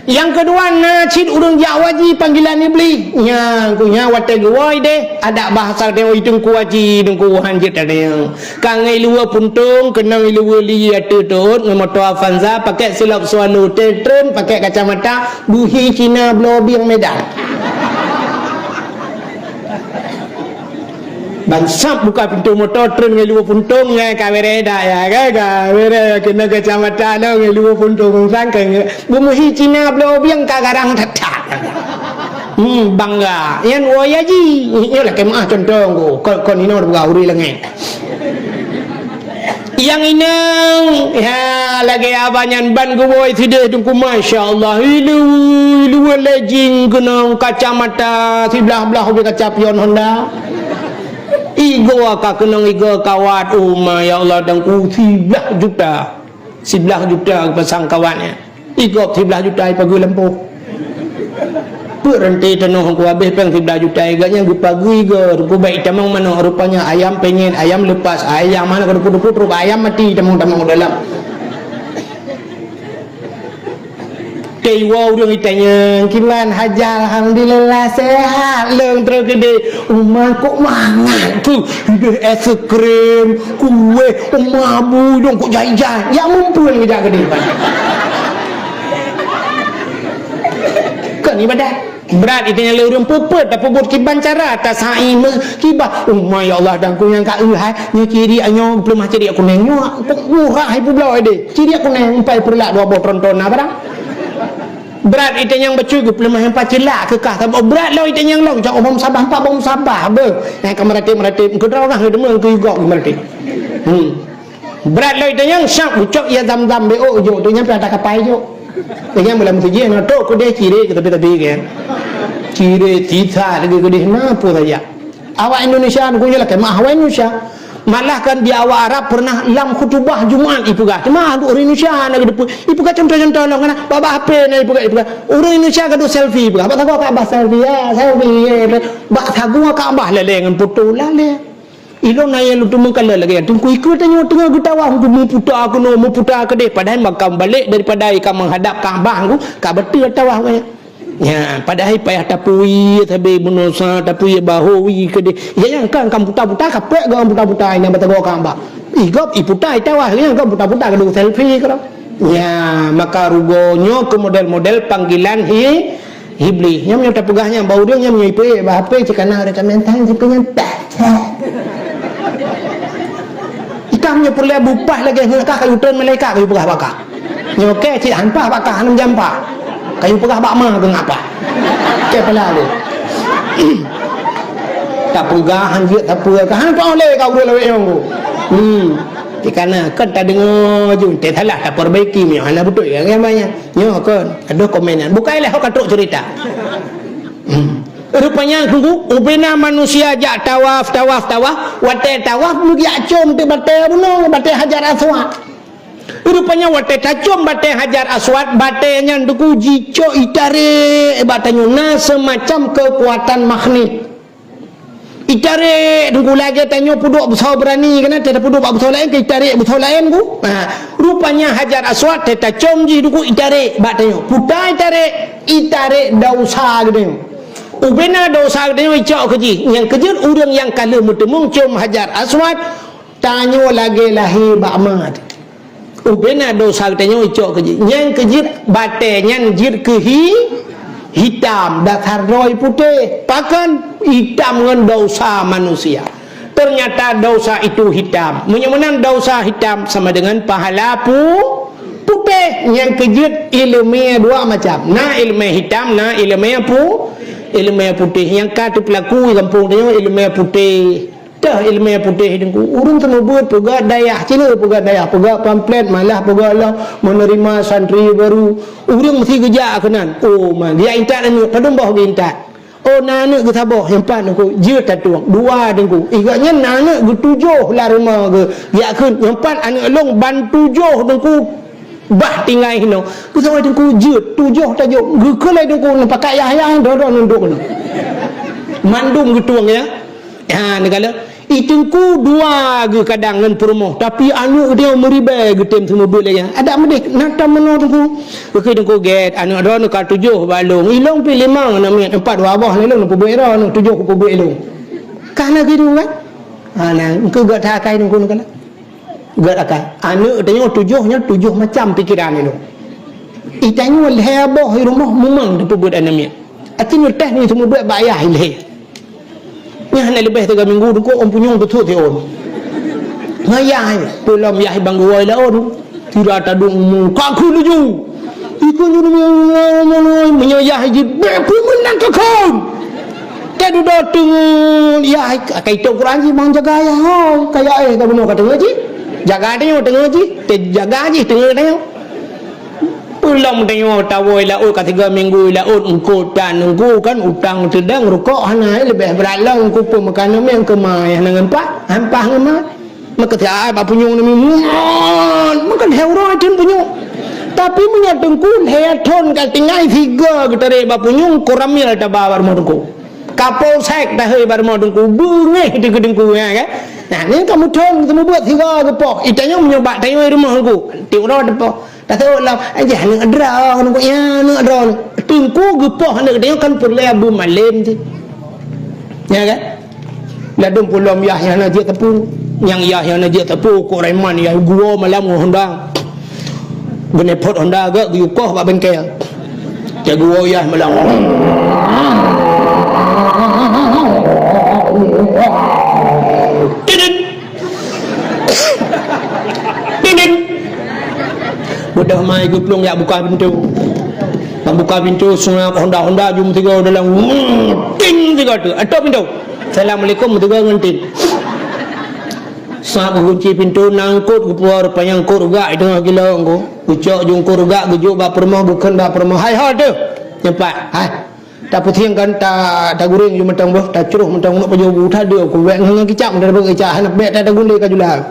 Yang kedua nacid urang jawaji panggilan iblis nya kunya wate goi deh ada bahasa dia itu kuaji dengku hanjit ada yang kangai luar puntung kena luar liat tutut ngomoto avanza pakai silap sualu tetren pakai kacamata buhi Cina blobi yang Medan bansap buka pintu motor tren ngelu puntung ngai kawereda ya kawere kena kacamata no ngelu puntung sangkeng bumuhi Cina blobiang kagarang tatat bangga yan woyaji nyola kemah contoh kon ino gauri lengen yang inang ya lagi abanyan ban gowoi tideh tungku masyaallah ilu lejing kena kacamata sebelah-belah kaca pion Honda. Igo ka kenang igo kawat ya Allah dan ku 11 juta pasang kawannya igo 11 juta pagi lempuh berhenti tanah ku habis peng 11 juta iganya ku pagi igo ku baik tamang mana rupanya ayam pengen ayam lepas ayam mana kudu rupa ayam mati tamang dalam Dewa urang itanya kiman hajar alhamdulillah sehat leung terus gede umah kok mangan tu hidup es krim kue umah budong kok jajan yang mumpul gede gede kan ibadah berat itanya le urang puput tapi buat kiban cara atas hai kibah umah ya Allah dan ku yang ka hai nya ciri anyo belum ciri aku nengyo murah hai pulau ide ciri aku neng empai perla 2 bot tonton barang berat itu yang becuy gue pelemah yang pacelak kekah tapi berat lah itu yang long cak bom sabah naik ke meratip ke orang hidung ke igok meratip berat lah itu yang syak ucap ya zam-zam bo jo tu yang pada kapai jo yang belum tujuh yang tu ku dia ciri kita tapi kan ciri tita lagi ku dia napa saja awak Indonesia aku jelah kemah awak Indonesia malah kan di awak Arab pernah lam khutbah Jumaat ibu gak cuma orang Indonesia nak depu ibu gak contoh-contoh lah kena baba HP na ibu gak orang Indonesia gak selfie ibu gak tahu kak bah selfie ya selfie bak tahu kak bah lele dengan foto lale ilo na yang lu temu kala lagi tunggu ikut tanya tengah getawa aku mau putar aku mau putar ke deh padahal makam balik daripada ikam menghadap Kaabah aku kak betul tawa aku ya padahal payah tapui tapi bunusa tapui bahui ke dia ya yang kan putar-putar kapek gam putar-putar yang batago kamba igop iputai tawah yang kan putar-putar ke selfie kan ya maka rugonyo ke model-model panggilan iblis yang punya pegahnya bau dia yang punya IP HP cikana ada mentang cikanya ikamnya perlu bupah lagi ngakak kayu tren malaikat kayu pegah bakah nyoke cik hanpah bakah 6 jam pak kayu pegah bakma ke ngapa ke pala dia tak pegahan dia tak apa kan tak boleh kau boleh lewat yang tu kerana kan tak dengar je tak salah tak perbaiki ni ala betul yang banyak nyo kan ada komenan bukanlah kau katuk cerita rupanya tunggu ubina manusia jak tawaf wate tawaf mugi acom te bate buno bate hajar aswad rupanya wate tacom bate hajar aswad bate nya duku jico itare batanyo na semacam kekuatan magnet itare duku lagi tanyo puduk besar berani kena tak puduk besar lain ke itare besar lain ku rupanya hajar aswad te tacom ji duku itare batanyo putai itare dausa gitu ubena dosa dia icak keji yang kejut urang yang kala mutemung cium hajar aswad tanyo lagi lahir bakmat ubena dosa dia icak keji yang kejut batenya jir kehi hitam dasar roy putih pakan hitam dengan dosa manusia ternyata dosa itu hitam menyemenang dosa hitam sama dengan pahala putih yang kejut ilmu dua macam na ilmu hitam na ilmu ilmu putih yang kata pelaku kampung dia ilmu putih dah ilmu putih dengku urun tenubut pegak dayah Cina pegak pamflet malah pegak lah menerima santri baru urang mesti gejak kenan oh man dia intat anu padum bah intat oh nana ke sabah yang pan dengku je tatuang dua dengku igaknya nana ke tujuh lah rumah ke dia keun yang pan anak long ban tujuh dengku bah tinggal hino kusawai dengku jut tujuh tajuk gekelai dengku nampak ayah dah nunduk ni mandum getuang ya negala itungku dua ge kadang ngan perumoh tapi anu dia meribai getem semua boleh ya ada medik nata meno dengku ke dengku get anu ada ka tujuh balung ilong pi lima namanya empat dua bawah lelong pu bera anu tujuh ku pu ilong kana gitu kan nang engkau gak takai dengku negala gak akan anak dia tujuh macam pikiran itu itanya lehabo rumah memang dibuat anamnya atin teh ni semua buat bayar leh nya nak lebih 3 minggu tu om punyong betul ti on ngayah pulam yah banggu wai la on tidak ada dung kaku luju ikut ni menyayah je bepu menang kakon tak ada tengok ya kai tok Quran ji mang jaga ya ho kayak ka beno kata ngaji jaga dia tengok je jaga je tengok dia pulang tengok tawoi la oi ka 3 minggu la oi engko dan engko kan utang sedang rukuk hana lebih beralang engko pun makan yang kemai dengan pak hampah ngema maka dia ba punyung ni makan heuro tin punyung tapi menyatengku heaton ka tingai 3 getare ba punyung koramil ta bawar modengku kapolsek dah hei bar modengku bungeh di gedengku ya kan nah ni kamu thong kamu buat 3 gepok itanya menyobat tayo rumahku tiura depo tak tahu lah aja nak adra nak ya nak adra tungku gepok nak dia kan perlu abu malam tu ya kan ladum pulam yahya na dia tepu yang yahya na dia tepu ko reman ya gua malam honda gune pot honda gak yukoh ba bengkel ya gua yah malam Budak mai guplung ya buka pintu semua Honda jum 3 dalam ting 3 tu atok pintu assalamualaikum 3 ngentin sa kunci pintu nangkut keluar payang kurga itu gila engko ucok jung kurga gujuk ba permah bukan ba permah hai ha tu nyempat hai tak putih kan tak guring ju mentang boh tak curuh mentang nak pajo bu tha dia ku wek ngang kicap dari kicap nak bet tak gundai ka jula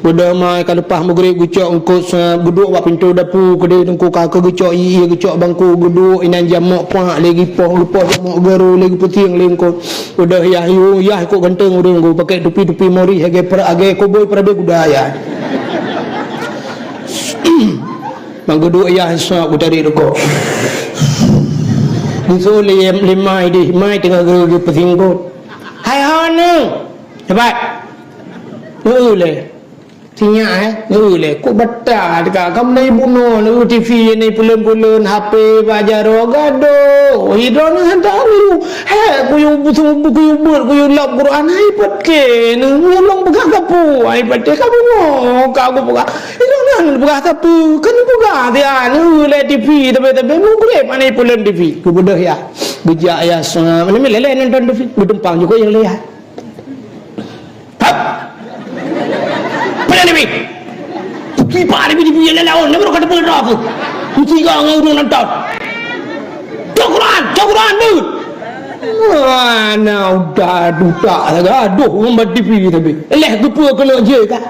bodoh mai ka lepas maghrib gucok engko duduk buat pintu dapu kedai engko ka gucok iya gucok bangku duduk inan jamok pak lagi poh lepas jamok garu lagi putih lengko bodoh yah kok ganteng urang engko pakai tupi mori age koboi perade budaya mang duduk yah sa utari rokok diso limai di mai tengah geru pesingkut hai hane cepat boleh sinya le ko batta dekat kam nai buno nu TV ni pulen HP bajar gado hidron handa lu he kuyu buku kuyu lab Quran hai patke nu long pegang kapu hai patte kamu no ka go buka hidron Mana berasa apa? Kan bukan dia ni le TV tapi mungkin mana pula TV. Kemudian ya, bijak ya sana. Mana lele nonton TV, bertumpang juga yang lihat. Hap. Pada TV. Kipa TV yang lawan, nak berkata apa apa? Tiga orang nonton. Cokuran tu. Mana udah aduh membuat TV tapi leh gepa kalau je kan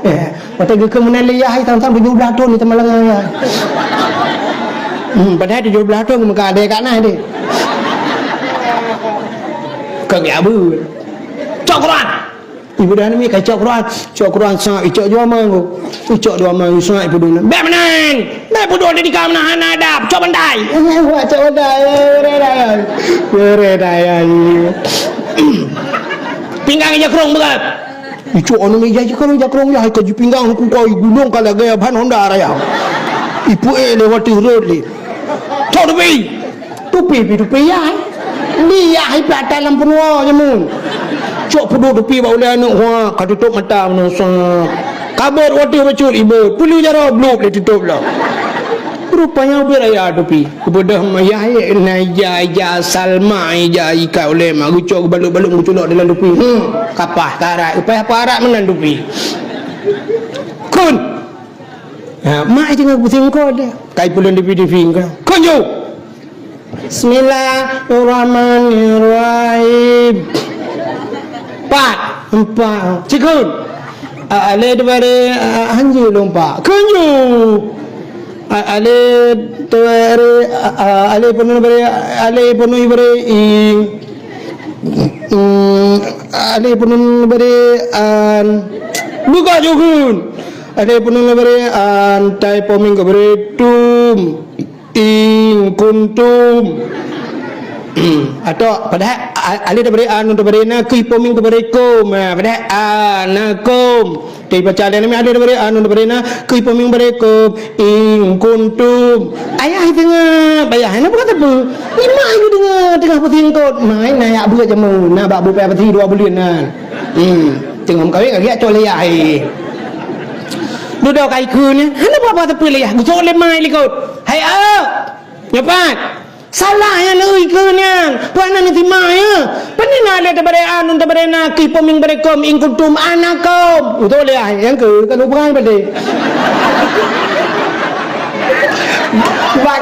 mata ke menaliyah hai tahun-tahun 17 tahun ni temalangan padahal 17 tahun muka ada kat nah dia kau ya bu cokuran ibu dah ni kai cokuran sa icok jual mang icok dua mang sa ibu duna be menan be bodoh di kamna hadap cok bandai buat cok bandai beredaya pinggang aja kerong berat icok anu meja je kerong ya hai kaji pinggang ku kau gulung kala gaya ban Honda raya ibu lewat road ni cok tupi ya ni ya hai plat dalam penuh je mun cok pedu tepi bau le anu ha ka tutup mata menu kabar wati bacul ibu perlu jara blok le tutup lah rupanya beraya tepi kepada mayah naija salma ija ika oleh mak gucok baluk-baluk muculok dalam tepi kapah tarat upaya parat menan tepi kun mak tengah pusing kau dia kai pulang TV kau kunju Bismillahirrahmanirrahim empat cikun ale daripada hanju lompat kunju ale penuh buka jukun ale penuh beri tai poming beri tum ing kuntum atau pada ali daripada untuk berena ki poming berikum pada anakum di baca ada nama ali daripada untuk berena ki poming berikum in kuntum ayah dengar bayah nak bukan apa lima itu dengar pusing kot main naik buat jamu nak bab buat peti 2 bulan tengok kawin agak cole ai duduk kai kun ni apa tapi leh cole mai likut hai nyapat salah yang leuy keunyan puana nanti maya panina le daripada daripada naki poming berekom ing kuntum anakum betul ya yang ke kan bukan pada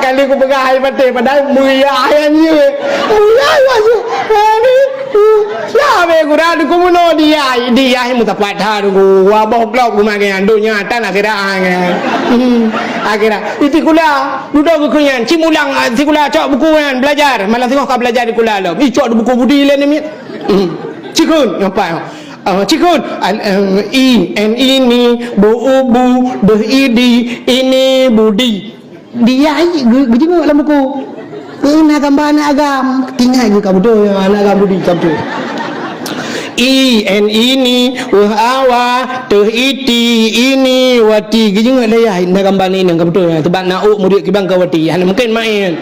kali aku pegang pada padahal muya ayahnya muya wajib ya be kurang aku mono dia mutapat haru wa boklok ku makan dunia tanah kira akhirnya itu kula duduk bukunya cimulang sikula cok buku kan belajar malah tengok kau belajar di kula lo icok buku budi le ni cikun apa cikun ini bu de ini budi dia gejengok dalam buku nak gambar anak agam tinggal je kau betul anak agam budi kau betul ini awa iti ini wati gejengok layah nak gambar ni nak betul sebab nak murid kibang kau wati mungkin main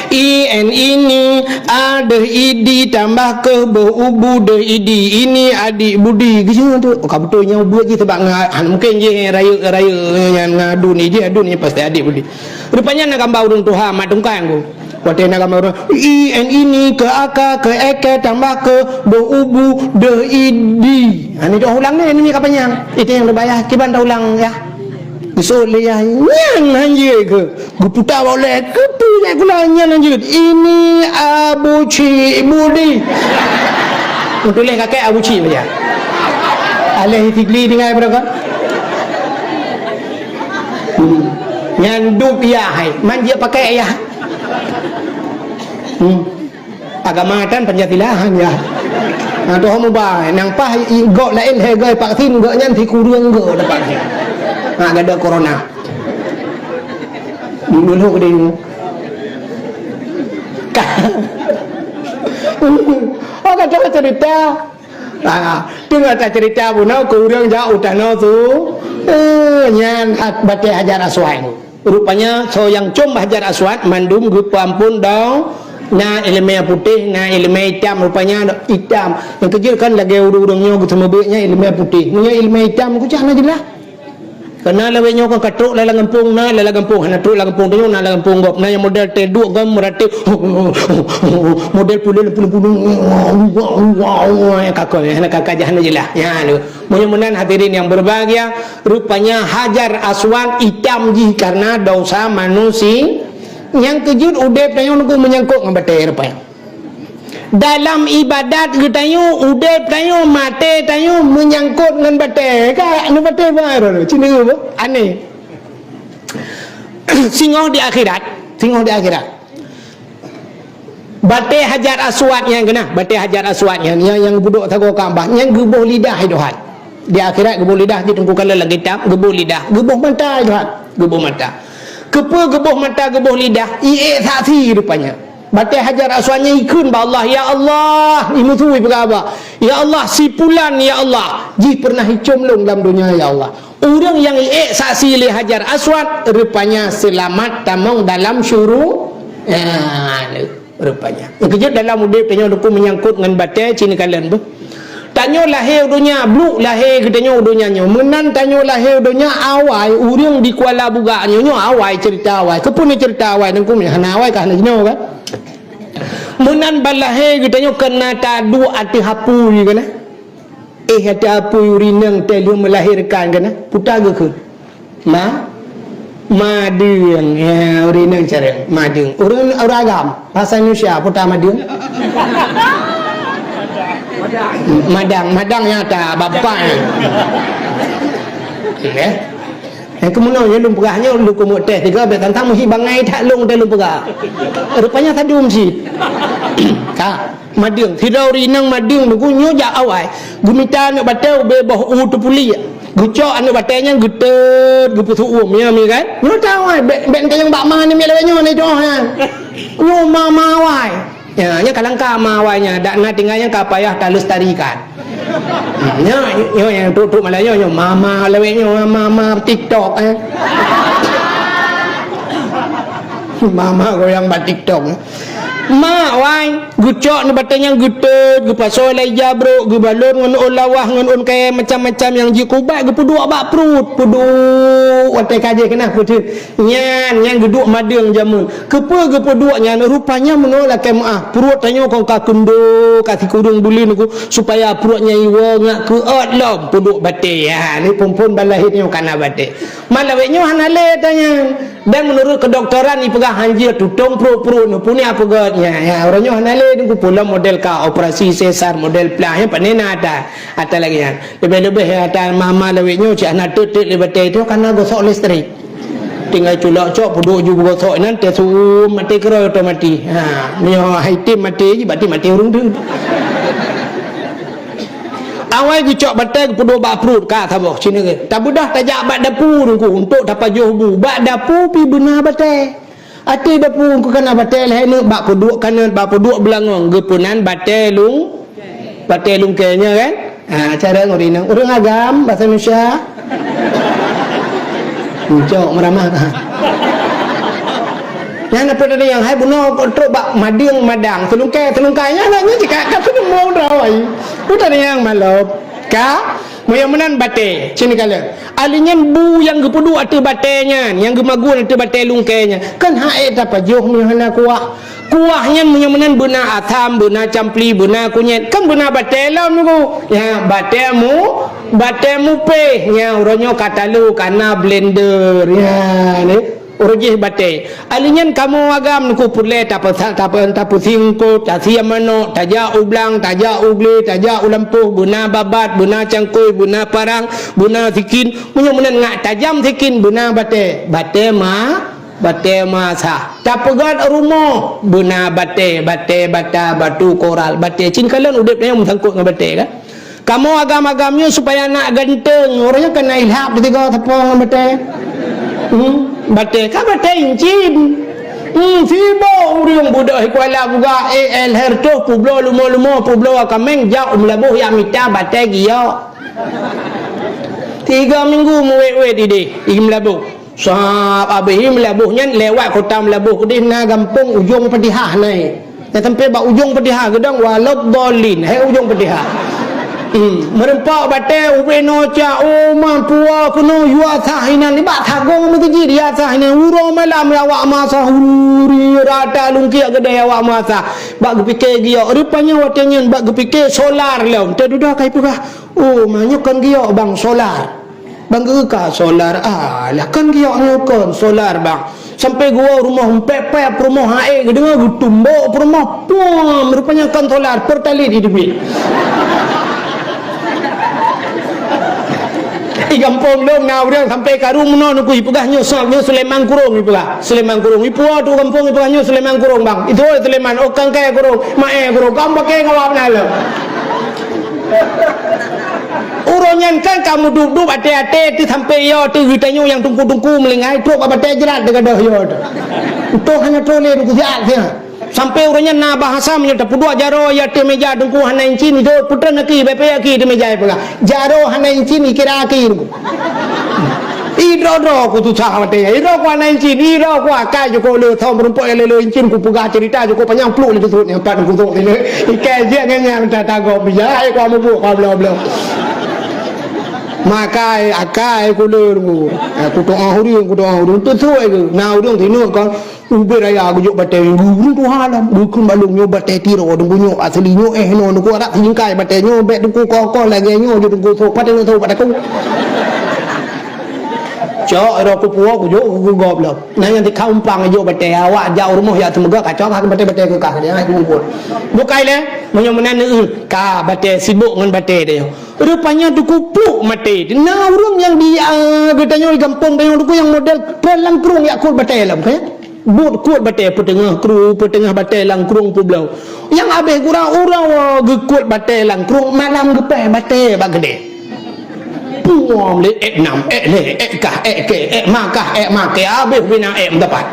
ini ada idi tambah ke berubu de idi ini adik budi gitu tu kau betulnya buat je sebab mungkin je raya yang ngadu ni pasti adik budi rupanya nak gambar urung Tuhan mak tungkang aku waktu nak gambar urung ini ke aka ke eke tambah ke berubu de idi ni dah ulang ni kapan itu yang berbayar kiban dah ulang ya so lihat yang hanya ke guputa boleh ketu je kulanya lanjut ini Abu Ci Budi untuk lihat kakek Abu Ci saja alih tigli dengan berapa nyandup ya hai manja pakai ya agama tan panjatilahan ya tu homo ba nang pah gok lain he gai pak tin gok nyan thi kurang gok dapat ada corona dulu ke dia kata cerita tengok cerita punau kurang jauh tanah tu nyan baca Hajar Aswad rupanya so yang cum Hajar Aswad mandum grup ampun dong na ilmu putih na ilmu hitam rupanya hitam yang kecil kan lagi urung-urungnya ketemu beknya ilmu putih punya ilmu hitam aku cakap je lah Kena lewetnya kan katruk dalam kampung na dalam kampung hana truk dalam kampung tu na dalam kampung gop na yang model teduk gam meratik model pulun kakak jahan jelah ya lu. Mudah-mudahan hadirin yang berbahagia, rupanya Hajar Aswad hitam ji karena dosa manusia. Yang kejut udep tayo nunggu menyangkut dengan batai rupanya. Dalam ibadat kita udep tayo mate tayo menyangkut dengan batai ka anu batai baru cina apa aneh. Singoh di akhirat batai Hajar Aswad yang kena batai Hajar Aswad yang duduk tago Kaabah yang gebuh lidah hiduhan di akhirat, gebuh lidah di tengku kala lagi kitab gebuh lidah gebuh mata hiduhan gebuh mata kepa gebuh mata gebuh lidah saksi rupanya. Batai Hajar Aswadnya ikun ba Allah, ya Allah imu tuwi berapa ya Allah si pulan ya Allah ji pernah hicumlung dalam dunia ya Allah. Orang yang saksi li Hajar Aswad rupanya selamat tamong dalam syuru rupanya. Kejut dalam udip tanya aku menyangkut dengan batai cina kalian tu. Tanyo lahir dunia bluk lahir katanya dunia nyo menan tanyo lahir dunia awai urang di Kuala Buga nyo awai cerita awai kepun cerita awai nangku hana awai ka hana jino kan menan balahir katanya kena tadu ati hapui kan ati hapui urinang telu melahirkan kan putaga ke madung ya urinang cara madung urang agam bahasa Indonesia puta madung madang nyata bapaknya okey yang kemudian yang lumpurahnya lu kumut teh tiga betan tamu hibangai tak lung teh lumpurah rupanya tadum si ka madung tidak rinang madung lu nyo jak awai gumita nak batau be boh tu puli gucok anu batainya getet geputu umnya mi kan nyo tahu ai ben yang bak man ni mi lewetnya ni doh ha nyo mama awai ya nya kalangka mawainya dak na tinggalnya ka payah tak lestarikan. Nya yang tutuk Melayu nya mama lewetnya mama TikTok mama goyang bat TikTok. Ma wai gucok ni batanya getet gepaso leja bro gebalon ngan ulawah ngan un kaya macam-macam yang jikubat gepuduk bak perut puduk watai kaje kena putih nyan yang geduk madung jamun kepa gepuduk nyan rupanya menolak ke maaf perut tanya kau ka kendo kasi kudung bulin aku supaya perutnya iwa ngak ke lom puduk batai ya ni pumpun balahitnya kana batai malawetnya hanale tanya dan menurut kedokteran ni pegang hanjir tutung perut-perut ni punya apa ya orangnya hanale ni pula model ka operasi sesar model plan ya panena ada lagi ya lebih-lebih ada mama lewetnya cak nak tutik lebatai tu karena gosok listrik tinggal culak cok puduk ju gosok nanti sum mati kero otomatis ha ni haitim mati je mati urung tu awal gucok batai puduk bak perut ka tabo sini ke tak budah tajak bak dapur ku untuk dapat johbu bak dapur pi benar batai ati dapur ku kena batai lah ni bak puduk kana bak puduk belangong gepunan batai lung kenya kan cara ngorina urang agam bahasa Indonesia cok meramah ka yang apa tadi yang hai buno truk bak madang telungkainya lah ni jika ka tu mau rawai tu tadi yang malop ka Muyamunan batai sini kala alinyan bu yang gepudu atu batainya yang gemagun atu batai lungkainya kan haid apa joh mihana kuahnya muyamunan buna atam buna campli buna kunyit kan buna batai lam niku ya bataimu pe nya uronyo katalu kana blender ya ni urujih batai alinyan kamu agam niku pule tapu singko tasia mano taja ublang taja ubli taja ulampuh buna babat buna cangkuy buna parang buna sikin munya-munya ngak tajam sikin buna batai ma sah tapegat rumah buna batai bata batu koral batai cin kalian udip yang sangkut dengan batai kan kamu agam-agamnya supaya nak ganteng orangnya kena ilham ketika tepung batai batai ka batai incin sibo uriung budak Kuala Buga el herto publo lumo publo akameng jau melabuh yang mita batai giyo 3 minggu muwe didi melabuh sahab abih melabuhnya lewat kota melabuh di na gampung ujung pedihah naik ya sampai bak ujung pedihah gedang walad dolin hai ujung pedihah merempak batai ubeno cha puah kuno yua sahinan libat thagong masjid ya sahinan uro malam awak masa huri rata lungki gede awak masa bak gepikir giok rupanya watenya bak gepikir solar lah terdudah kai pugah banyak kan giok bang solar bang ka solar lah kan giok ngokon solar bang sampai gua rumah pepep rumah hae dengar tumbok rumah pom rupanya kan solar pertali di duit gampong dong na urang sampai karung no ku ipegahnya soalnya Sulaiman Kurung ipegah Sulaiman Kurung ipuah tu kampung ipegahnya Sulaiman Kurung bang itu Sulaiman okang kaya kurung mae kurung kamu pakai ngawap nalo uronyan kan kamu duduk ate-ate tu sampai yo tu ditanya yang tungku-tungku melingai tu apa teh jerat dekat dah yo tu hanya tole tu siap dia sampai urangnya na bahasa menyata pudua jaro ya te meja dengku hana incin itu putra naki bepe aki te meja pega jaro hana incin kira aki idro ku tu sah mate idro ku hana incin idro ku akai joko le thom rumpok le incin ku pega cerita joko panjang pluk le tu yang pat ku tu ni ikai je nganya minta tago bija ai ku amu ku bla makai akai ku le ku tu ahuri tu tu na urung tinu kon ube raya gujuk batai guru tu halam dukun balung nyo batai tiro dungu asli nyo no nuku arak singkai batai nyo bet duku koko lagi nyo je dungu sok patai tu padaku cok ero ku puo ku jo ku gob lo na yang dikau umpang jo batai awak jauh rumah ya temoga kacau hak batai ke kah dia ku pun bukai le menyo menan ka batai sibuk ngan batai dia rupanya duku pluk mati na urung yang dia bertanya di kampung dengan duku yang model pelang kurung yakul batai lam kan buat kuat batai petengah batai langkrung pulau yang habis kurang orang gekut batai langkrung malam gepeh batai bak gede puam le nam le kah ke makah make habis bina dapat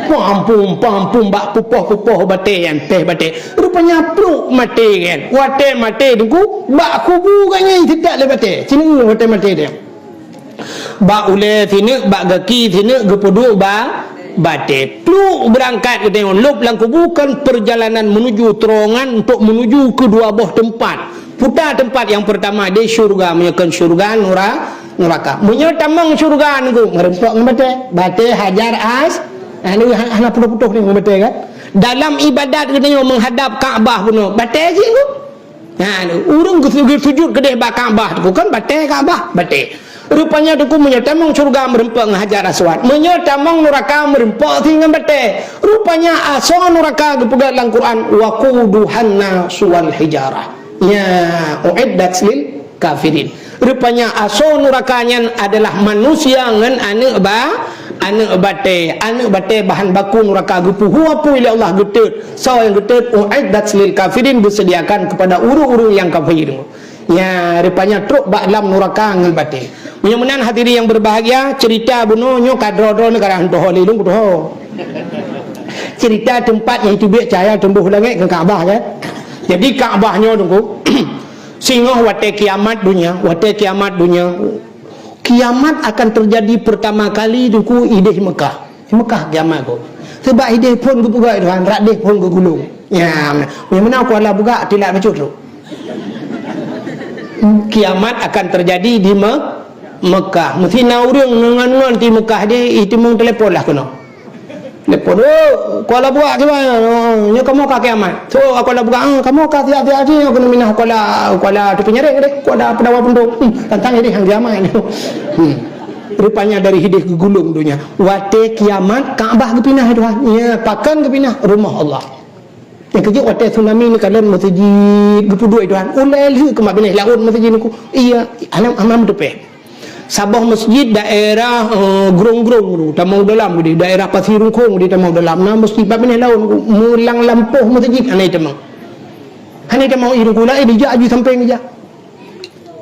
pampum bak pupoh batai yang teh batai rupanya pluk mati kan wate mati dengku bak kubu kannya tidak le batai sini wate mati dia bak ule sini bak gaki sini gepudu bak batik pluk berangkat ke tengok lop lang bukan perjalanan menuju terowongan untuk menuju kedua buah tempat putar tempat yang pertama di syurga menyekan syurga neraka menyetamang syurga ni ngerempok ngembate hajar as ni hana putuh-putuh ni ngembate kan dalam ibadat ke tengok menghadap Kaabah pun bate je tu urung sujud ke deh Kaabah tu kan bate Kaabah bate rupanya duku menyetamang surga merempok hajar aswad menyetamang neraka merempok tinggal bete rupanya asal neraka gepegat dalam Quran waquduhan nasu wal hijarah ya uiddat lil kafirin rupanya asal nerakanya adalah manusia ngan anu bate bahan baku neraka gepuh apa ila Allah getut so yang getut uiddat lil kafirin disediakan kepada uru-uru yang kafir ya rupanya truk bak dalam neraka ngan bate menyamanan hadirin yang berbahagia cerita bunonyo kadro-dro negara hantu holilung kudoh cerita tempat yang itu biak cahaya tumbuh langit ke Kaabah kan jadi Kaabahnya tunggu singoh wate kiamat dunia kiamat akan terjadi pertama kali duku ideh Mekah kiamat tu sebab ideh pun ke buka Tuhan radih pun ke gulung ya mana aku ala buka tidak becut tu kiamat akan terjadi di Mekah mesti naurung dengan di Mekah dia itu mung telefon lah kena telefon kuala buat gimana kamu ka kiamat so aku la buat kamu ka hati-hati aku minah kuala tu penyerek deh kuala pedawa penduk tantang ini hang kiamat ni rupanya dari hidih ke gulung dunia wate kiamat Kaabah ke pinah Tuhan ya pakan ke pinah rumah Allah yang kerja wate tsunami ni kalian masjid gepuduk Tuhan ulel ke mak binah laut masjid ni iya anam depe Sabah masjid daerah Grong-grong tamau dalam di daerah Pasir Rungkung di tamau dalam na masjid babine laun mulang lampuh masjid anai tamau iru kula dia aju sampai ngeja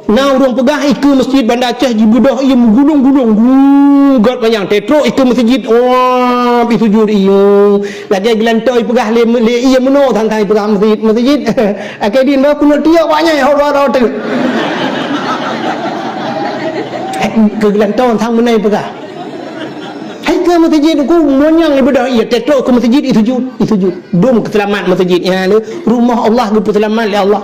na urang pegah iku masjid Banda Aceh jibudah ia gulung-gulung gugat panjang tetro iku masjid bisujud iyo lagi gelantoi pegah le ia meno thantai pegah masjid akadin ba kuno dia banyak horo tu kegelantan thang menai pegah hai ke masjid ku monyang ibadah ia tetro ke masjid itu sujud dom keselamat masjid ya rumah Allah ke selamat oleh Allah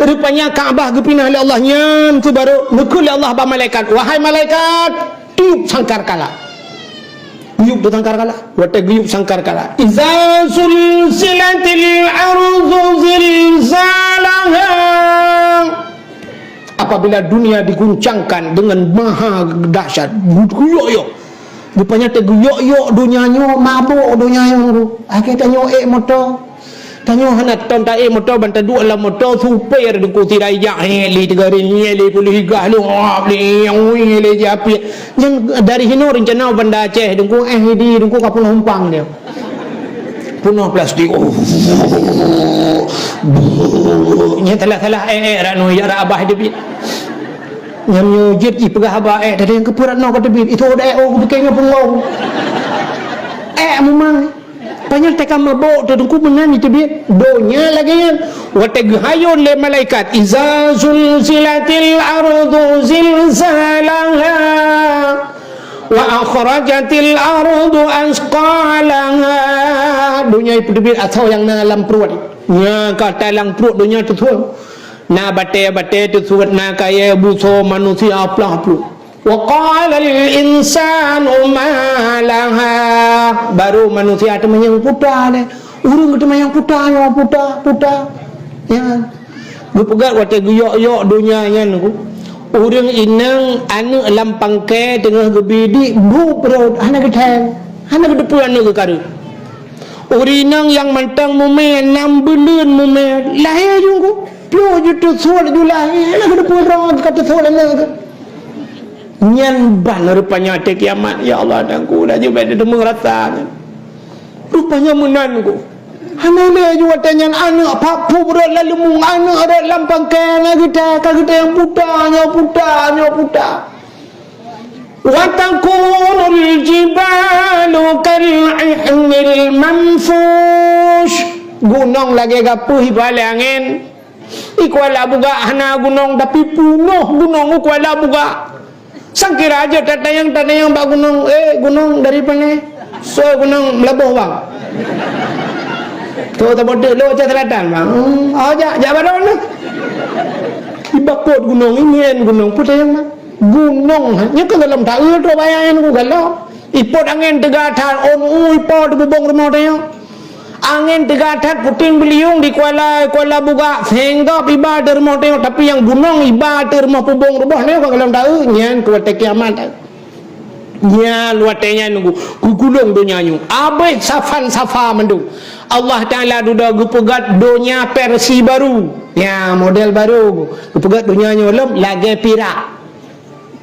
Rupanya Kaabah gepinah oleh Allah nyan tu baru nukul Allah ba malaikat. Wahai malaikat, tiup sangkar kala. Guyup tu sangkar kala. Wate guyup sangkar kala. Iza sulsilatil ardu zilzalaha. Apabila dunia diguncangkan dengan maha dahsyat, guyok-yok. Rupanya guyok-yok dunianya, mabuk dunianya tu. Akhir tanya motor. Tanya hanat ton ta motor bantai dua lah motor super dengku tirai jak li tegarin li pulih higah lu li yang li japi yang dari hino rencana banda Aceh dengku di dengku kapun humpang dia punuh plastik nya telah ranu ya abah debi nyam nyujit pegah abah tadi yang kepurat no ka debi itu ada bukenya pengong memang banyak teka mabuk tu dengku menani tu dia donya lagi kan wate gahayun le malaikat iza zulzilatil ardu zilzalaha wa akhrajatil ardu asqalaha dunia itu dia atau yang dalam perut nya kat dalam perut dunia tu na bate tu suat na kaya buso manusia aplah wa qala lil insanu ma laha baru manusia teman yang putar ni urang teman yang putar ya gupegat wate guyok-yok dunia yang ku urang inang anu lampang ke tengah gebidi bu perut hana ketang hana kedepu anu ke karu urinang yang mantang mumen 6 bulan mumen lahir jungku pio jutu suat julah hana kedepu orang kata suat anu nyan ban rupanya ada kiamat ya Allah dan ku dah juga ada demung rasanya rupanya menanku hana le juga tanya anak papu berat lalu mung anak ada lampang kena kita yang putarnya wa takunul jibalu kal'ihnil manfush gunung lagi gapuh balik angin ikuala buga hana gunung tapi punuh gunung ikuala buga sangkira aja tatayang bak gunung gunung dari mana so gunung Melabuh bang tu tak bodoh lo cak selatan bang jak badan ni ibakut gunung ini gunung putayang bang gunung nya ke dalam tahu tu bayangan ku galau ipot angin tegatar ipot bubong rumah tayang angin tegatat puting beliung di Kuala Buga sehingga iba dermah tengok tapi yang gunung iba dermah pubong rubah ni kalau tahu nyan kuat kiamat nya luatnya nunggu gulung dunianya abai safa mendu Allah Taala duda gupegat dunia versi baru ya model baru gupegat dunianya lem lagi pirak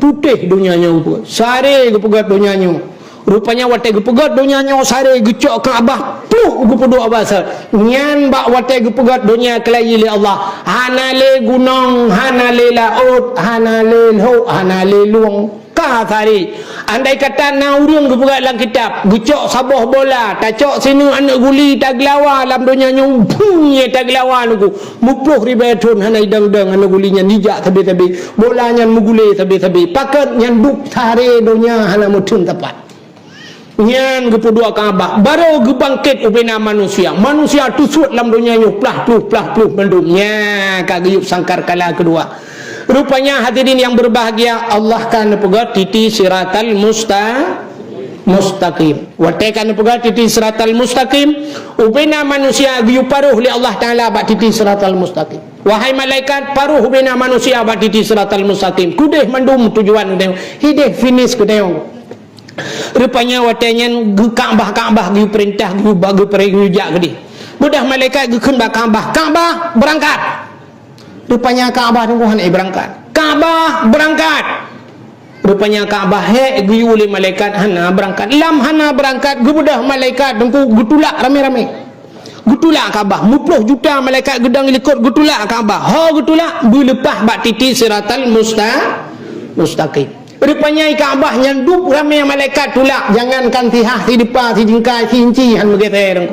putih dunianya sare gupegat dunianya rupanya wate gupegat dunianya sare gecok Kaabah puh gupedu abasar nyan bak wate gupegat dunia kelayi li Allah hanale gunung hanale laut hanale lau hanale luang ka sari andai kata na urang gupegat dalam kitab gecok sabah bola tacok sini anak guli taglawa dalam dunianya punya taglawa nuku mupluh ribatun hanai dang-dang anak gulinya nijak tabi-tabi bolanya mugule tabi-tabi pakat nyan duk sare dunia hana mutun tepat nyan gepudua Kaabah baru gebangkit ubena manusia tu suat dalam dunia yu plah pluh mendumnya kagiyup sangkar kala kedua rupanya hadirin yang berbahagia Allah kan pegat titi siratal mustaqim wate kan pegat titi siratal mustaqim ubena manusia giyup paruh li Allah Taala bak titi siratal mustaqim wahai malaikat paruh ubena manusia bak titi siratal mustaqim kudeh mendum tujuan hideh finish kedeng rupanya watanya Kaabah gi perintah gi bagi perujak gede budah malaikat gi keun Kaabah berangkat rupanya Kaabah tungguhan berangkat Kaabah berangkat rupanya Kaabah gi oleh malaikat hana berangkat lam hana berangkat gi budah malaikat tunggu gutulak rame-rame gutulak Kaabah 10 juta malaikat gedang likut gutulak Kaabah gutulak belepah bak titi siratal mustaqim rupanya Kaabah nyanduk ramai malaikat tulak jangankan tihah tidipah tijingkai cinci han begitu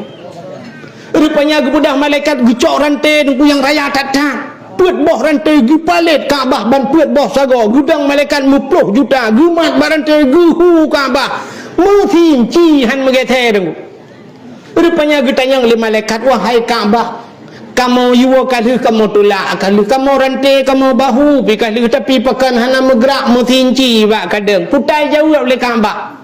rupanya gebudah malaikat gecok rantai nunggu yang raya tatat puat boh rantai gi palit Kaabah ban puat boh sago gudang malaikat 10 juta gumat barantai guhu Kaabah cinci han begitu rupanya getanyang oleh malaikat wahai Kaabah kamu yuwa kali kamu tolak kali kamu rantai kamu bahu pi kali tapi pakan hana megrak mutinci bak kadang putai jauh oleh Kaabah.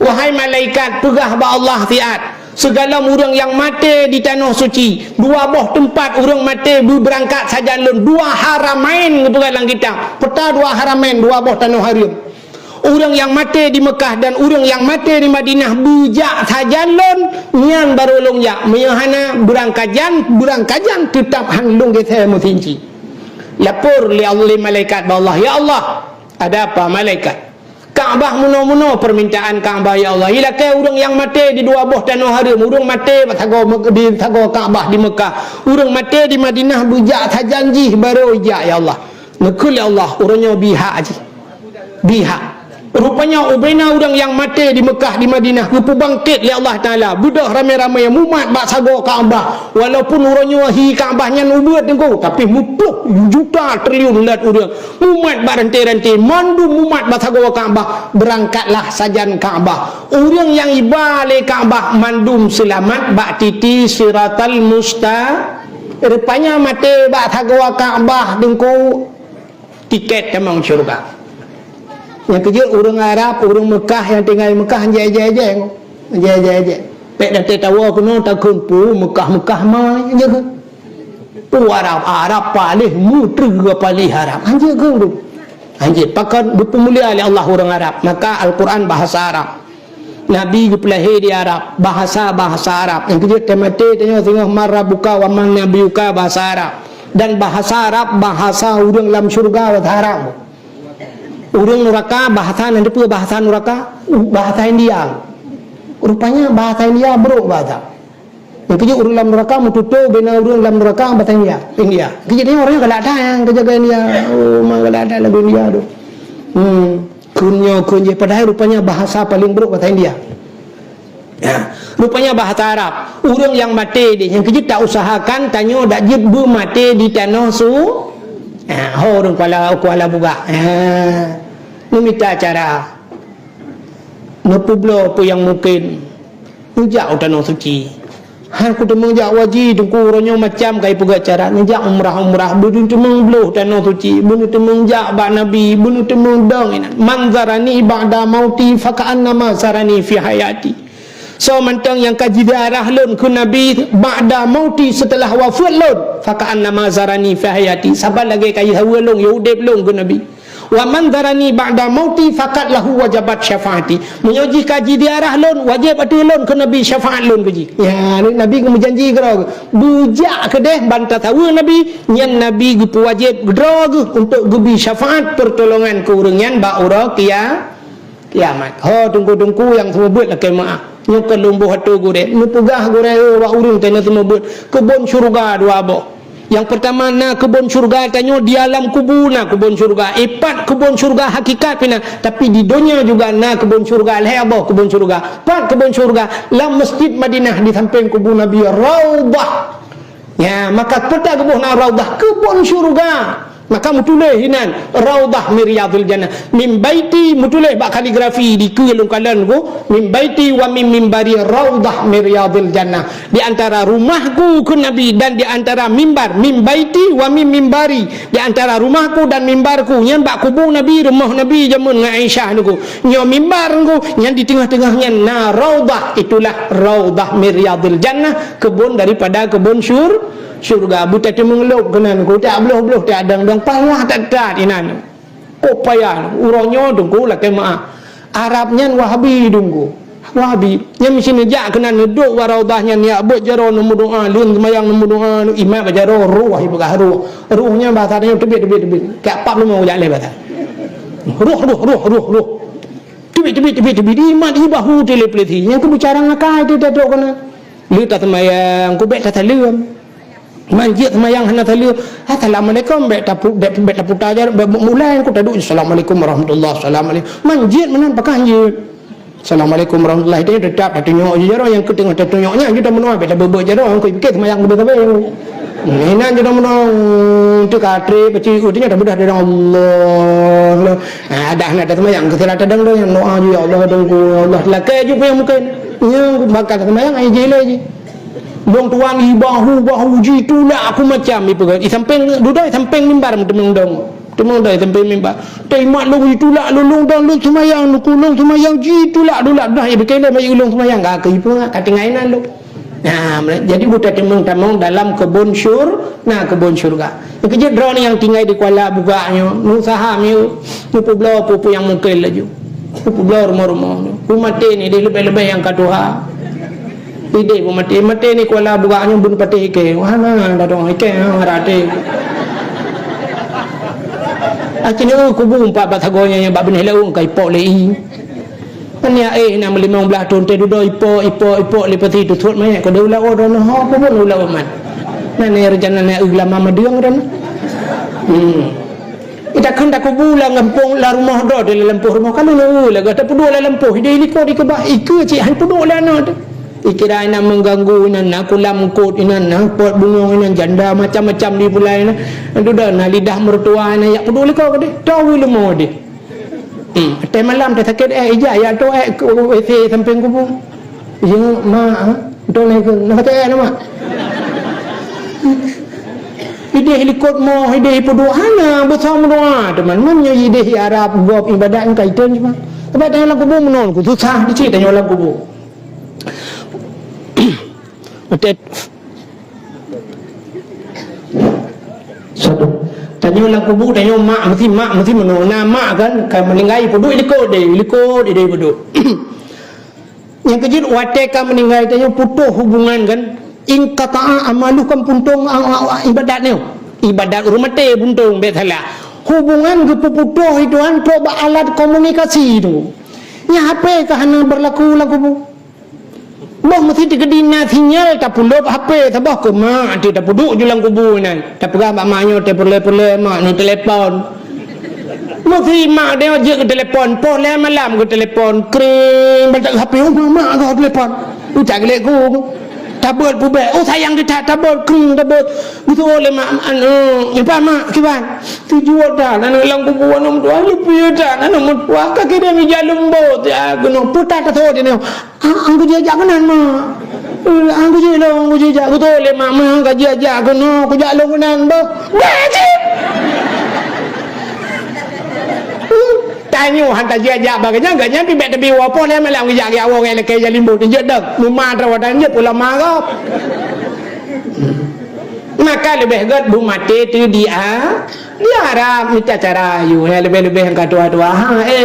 Wahai malaikat pegah ba Allah tiat segala orang yang mati di tanah suci, dua buah tempat orang mati berangkat saja lun, dua haramain kepegalang kita peta dua haramain, dua buah tanah haram. Orang yang mati di Mekah dan orang yang mati di Madinah bujak sajalon nyan barulung ya meyahana berangkajan tetap hanlung kita mutinci. Lapor li Allah malaikat Allah, ya Allah ada apa malaikat? Kaabah muno-muno permintaan Kaabah ya Allah. Ilakai orang yang mati di dua buah tanah haram, orang mati di tago Kaabah di Mekah, orang mati di Madinah bujak sajanji baru ya Allah. Ngekul ya Allah orangnya bihak aja. Bihak. Rupanya ubena orang yang mati di Mekah di Madinah rupa bangkit ya Allah Taala budak ramai-ramai yang mumat bak sago Kaabah walaupun orangnya hi Kaabahnya nubuat engkau tapi mutluk juta triliun lat orang mumat bak rantai-rantai mandu mumat bak sago Kaabah berangkatlah sajan Kaabah orang yang ibale Kaabah mandum selamat bak titi siratal rupanya mati bak sago Kaabah dengku tiket temang syurga. Yang kerja orang Arab, orang Mekah yang tinggal di Mekah jaya-jaya pek dah tahu kena takun pu Mekah mai je ke pu Arab paling mutri paling Arab anje ke tu anje pakat dipemulia oleh Allah orang Arab maka Al-Quran bahasa Arab Nabi dipelahir di Arab bahasa Arab yang kerja temate tengok marabuka wa man nabiyuka bahasa Arab dan bahasa Arab bahasa orang dalam syurga wa Arab. Orang neraka bahasa nanti pun bahasa neraka bahasa India. Rupanya bahasa India bro bahasa. Yang kerja orang dalam neraka mututo bina orang dalam neraka bahasa India. Kerja orangnya kalau ada yang kerja India. Oh, mah kalau ada lagu India tu. Kunyo padahal rupanya bahasa paling buruk bahasa India. Ya, rupanya bahasa Arab. Orang yang mati dia yang kerja tak usahakan tanya dak jid bu mati di tanah su. Orang kuala buka. Ni minta cara nepublo apa yang mungkin ngejak tanah suci. Aku temung jak wajib tu orangnya macam kai pegak cara ngejak umrah bunuh temung bloh tanah suci bunuh temung jak ba nabi bunuh temung dong manzarani ba'da mauti faka'annama sarani fi hayati. So mantang yang kaji darah lun ku nabi ba'da mauti setelah wafat lun faka'annama sarani fi hayati. Sabar lagi kai hawa lun yudep lun ku nabi. Wa man darani ba'da mauti faqad lahu wajabat syafaati. Menyoji kaji diarah lon wajib atu lon ke nabi syafaat lon keji. Ya nabi ke menjanji kero bujak ke deh bantah tahu nabi nyan nabi gu wajib gedrog untuk gubi syafaat pertolongan ke urengan ba ura kiamat. Ho tunggu yang semua buat lah kemaah. Nyo ke lumbuh hatu gure. Nu pugah gure wa urung tanya semua buat kebun syurga dua abok. Yang pertama na kebun syurga tanya di alam kubur na kebun syurga ipat kebun syurga hakikat pina tapi di dunia juga na kebun syurga lehabo kebun syurga pat kebun syurga lam masjid Madinah di samping kubur Nabi Raudah ya maka peta kebun na Raudah kebun syurga maka mutuleh hinan Raudah Miryadul Jannah min baiti mutuleh bak kaligrafi di kelung kalan ku min baiti wa min mimbari Raudah Miryadul Jannah di antara rumahku ke Nabi dan di antara mimbar min baiti wa min mimbari di antara rumahku dan mimbarku nyan bak kubur Nabi rumah Nabi jamun Aisyah niku nyo mimbar niku nyan di tengah-tengahnya na Raudah itulah Raudah Miryadul Jannah kebun daripada kebun syurga buta temengeluk kenan ku tak beluh-beluh tak adang dang payah tak inan kok payah urangnya dungku lah kemaah Arabnya Wahabi dungku Wahabi yang mesti nejak kenan duduk waraudahnya ni abot jaro nombor doa lun semayang nombor doa imam bajaro ruh ibah ruhnya bahasanya tebit kat 45 jak le bahasa ruh tebit iman ibahu telepati yang ku bicara ngakai tu tak kena lu tak semayang ku bet tak talem manjit semayang hana tali assalamualaikum bet taputa ajar mulai aku taduk assalamualaikum warahmatullahi assalamualaikum manjit menan pakah anjit assalamualaikum warahmatullahi dia tetap tengok je jaro yang ketengah tengoknya kita menua bet bebek jaro aku fikir semayang betul-betul ini je dah menang tu katre peci udinya dah mudah dari Allah ada nak semayang kesalahan tadang dah yang doa je ya Allah dengku Allah lakai je yang mungkin yang bakal semayang ai je Long tuang i bahu jitu lah aku macam ni pegang. I samping duduk samping mimbar temung dah samping mimbar. Tai mak long itulah long dong long semayang lu kulong semayang jitu lah dah ya bekele mai ulong semayang gak ke ipu kat ngainan lu. Nah, jadi buta temung dalam kebun kebun syurga. Yang kerja drone yang tinggal di Kuala buganya, nu saham you, nu pulau pupu yang mungkin laju. Pulau rumah-rumah. Mati ni dia lebih-lebih yang kaduha. Ide mati ni Kuala buganya bun patih ke. Wahana dah dong ke ngarate. Akhirnya kubu empat batagonya yang bab benhelau kai pok lei. Ania nak 15 tahun te duduk ipok lepati tu thot mai ko de ulah orang ha apa pun ulah man. Nani rencana nak ulama madeung dan. Ita kan tak kubula ngampung la rumah do de lampuh rumah kalau la gata pudu la lampuh dia liko di kebah iku cik han pudu la no. Ikira nak mengganggu nak kulam kot nak pot bunga janda macam-macam di pulai duduk nak lidah mertua ya pudu liko ke de. Tahu lemo de. Teh malam teh sakit ija ya tu WC samping kubu. Ya mak tu naik nak kata nama. Ide helikot mo ide puduhana bersama doa teman-teman ide Arab buat ibadat kaitan cuma. Sebab dalam kubu menon ku susah dicit dalam kubu. Otet satu tanya lah kubu tanya mak mesti menona mak kan meninggal pudu iliko dia pudu. Yang kejut wate kan meninggal tanya putus hubungan kan ingkata'a amalu kan puntung ibadat ni ibadat rumate puntung betala hubungan ke putus itu kan coba alat komunikasi itu nya HP kahana berlaku laku bu boh mesti digedina sinyal tak puluh HP tabah ke mak dia tak puduk julang kubu nan tak pegah mak maknyo te perle mak no telefon mesti mak dia je ke telefon poh le malam ke telefon kering baca HP mak ke telefon ucak gelek ku tabut pubek sayang dia tabut kering tabut betul le mak apa mak kiban tujuan dah nan lang kubu nom tua lupi dah nan nom tua ka kira mi jalum bot ya gono puta ta tho dia angku jajak kanan mak angku jajak betul le mak ka jajak gono ku jak long kanan bo wajib tanya hantar jajak baganya ganya pibet tebi wapo le malam jajak ya wong le ke jalimbo dia dak rumah rawadan je ulama gap maka lebih god bu mati tu dia harap minta cara you lebih-lebih yang kadua-dua